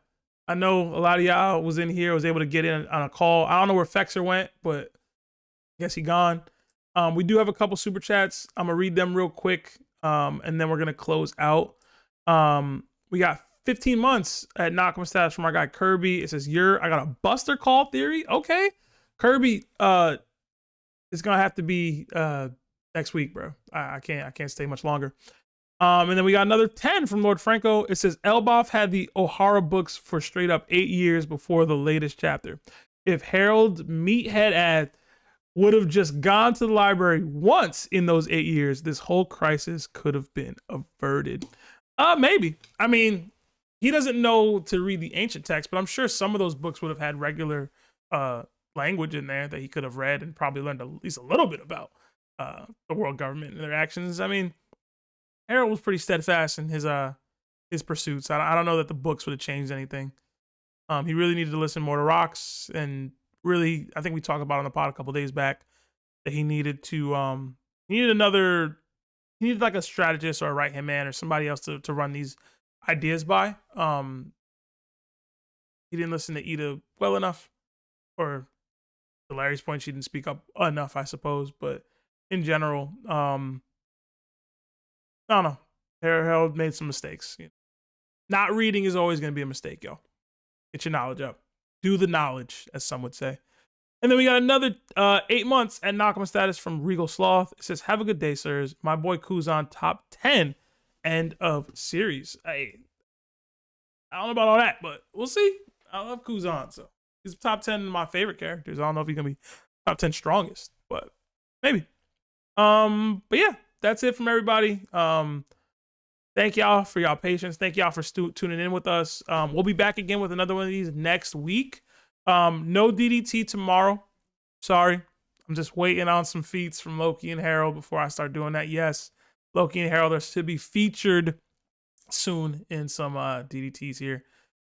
know a lot of y'all was in here, was able to get in on a call. I don't know where Fexer went, but I guess he gone. We do have a couple super chats. I'm gonna read them real quick, and then we're gonna close out. We got 15 months at Knock'em status from our guy Kirby. It says, I got a Buster Call theory. Okay. Kirby, it's gonna have to be next week, bro. I can't stay much longer. And then we got another 10 from Lord Franco. It says Elbaf had the O'Hara books for straight up 8 years before the latest chapter. If Harold Meathead ad would have just gone to the library once in those 8 years, this whole crisis could have been averted. Maybe. I mean, he doesn't know to read the ancient text, but I'm sure some of those books would have had regular language in there that he could have read and probably learned at least a little bit about the world government and their actions. I mean, Harold was pretty steadfast in his pursuits. I don't know that the books would have changed anything. He really needed to listen more to Rocks, and really, I think we talked about on the pod a couple days back that he needed to he needed like a strategist or a right hand man or somebody else to run these ideas by. He didn't listen to Ida well enough, or to Larry's point, she didn't speak up enough, I suppose. But in general, I don't know. Harold made some mistakes. Not reading is always going to be a mistake, yo. Get your knowledge up. Do the knowledge, as some would say. And then we got another 8 months at Knock'em status from Regal Sloth. It says, have a good day, sirs. My boy Kuzan top 10 end of series. Hey, I don't know about all that, but we'll see. I love Kuzan, so he's top 10 of my favorite characters. I don't know if he's gonna be top 10 strongest, but maybe. But yeah, that's it from everybody. Thank y'all for y'all patience. Thank y'all for tuning in with us. We'll be back again with another one of these next week. No DDT tomorrow. Sorry. I'm just waiting on some feats from Loki and Harold before I start doing that. Yes, Loki and Harold are to be featured soon in some DDTs here.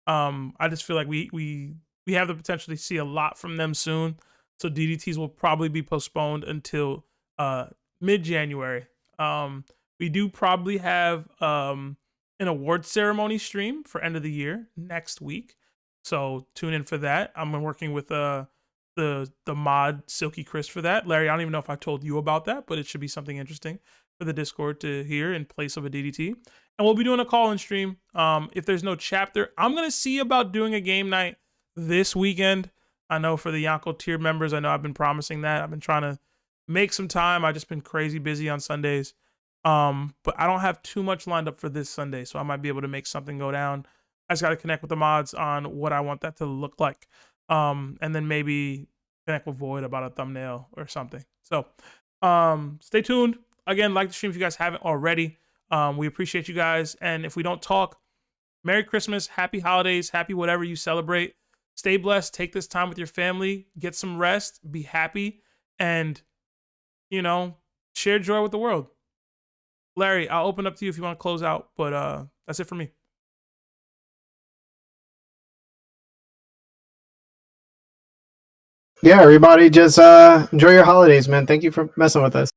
I just feel like we have the potential to see a lot from them soon. So DDTs will probably be postponed until mid-January. We do probably have an award ceremony stream for end of the year next week. So tune in for that. I'm working with the mod Silky Chris for that. Larry, I don't even know if I told you about that, but it should be something interesting for the Discord to hear in place of a DDT. And we'll be doing a call-in stream. If there's no chapter, I'm going to see about doing a game night this weekend. I know for the Yonko tier members, I know I've been promising that. I've been trying to make some time. I've just been crazy busy on Sundays. But I don't have too much lined up for this Sunday, so I might be able to make something go down. I just got to connect with the mods on what I want that to look like. And then maybe connect with Void about a thumbnail or something. So stay tuned. Again, like the stream if you guys haven't already. We appreciate you guys. And if we don't talk, Merry Christmas, Happy Holidays, Happy whatever you celebrate. Stay blessed. Take this time with your family. Get some rest. Be happy. And, share joy with the world. Larry, I'll open up to you if you want to close out. But that's it for me. Yeah, everybody just enjoy your holidays, man. Thank you for messing with us.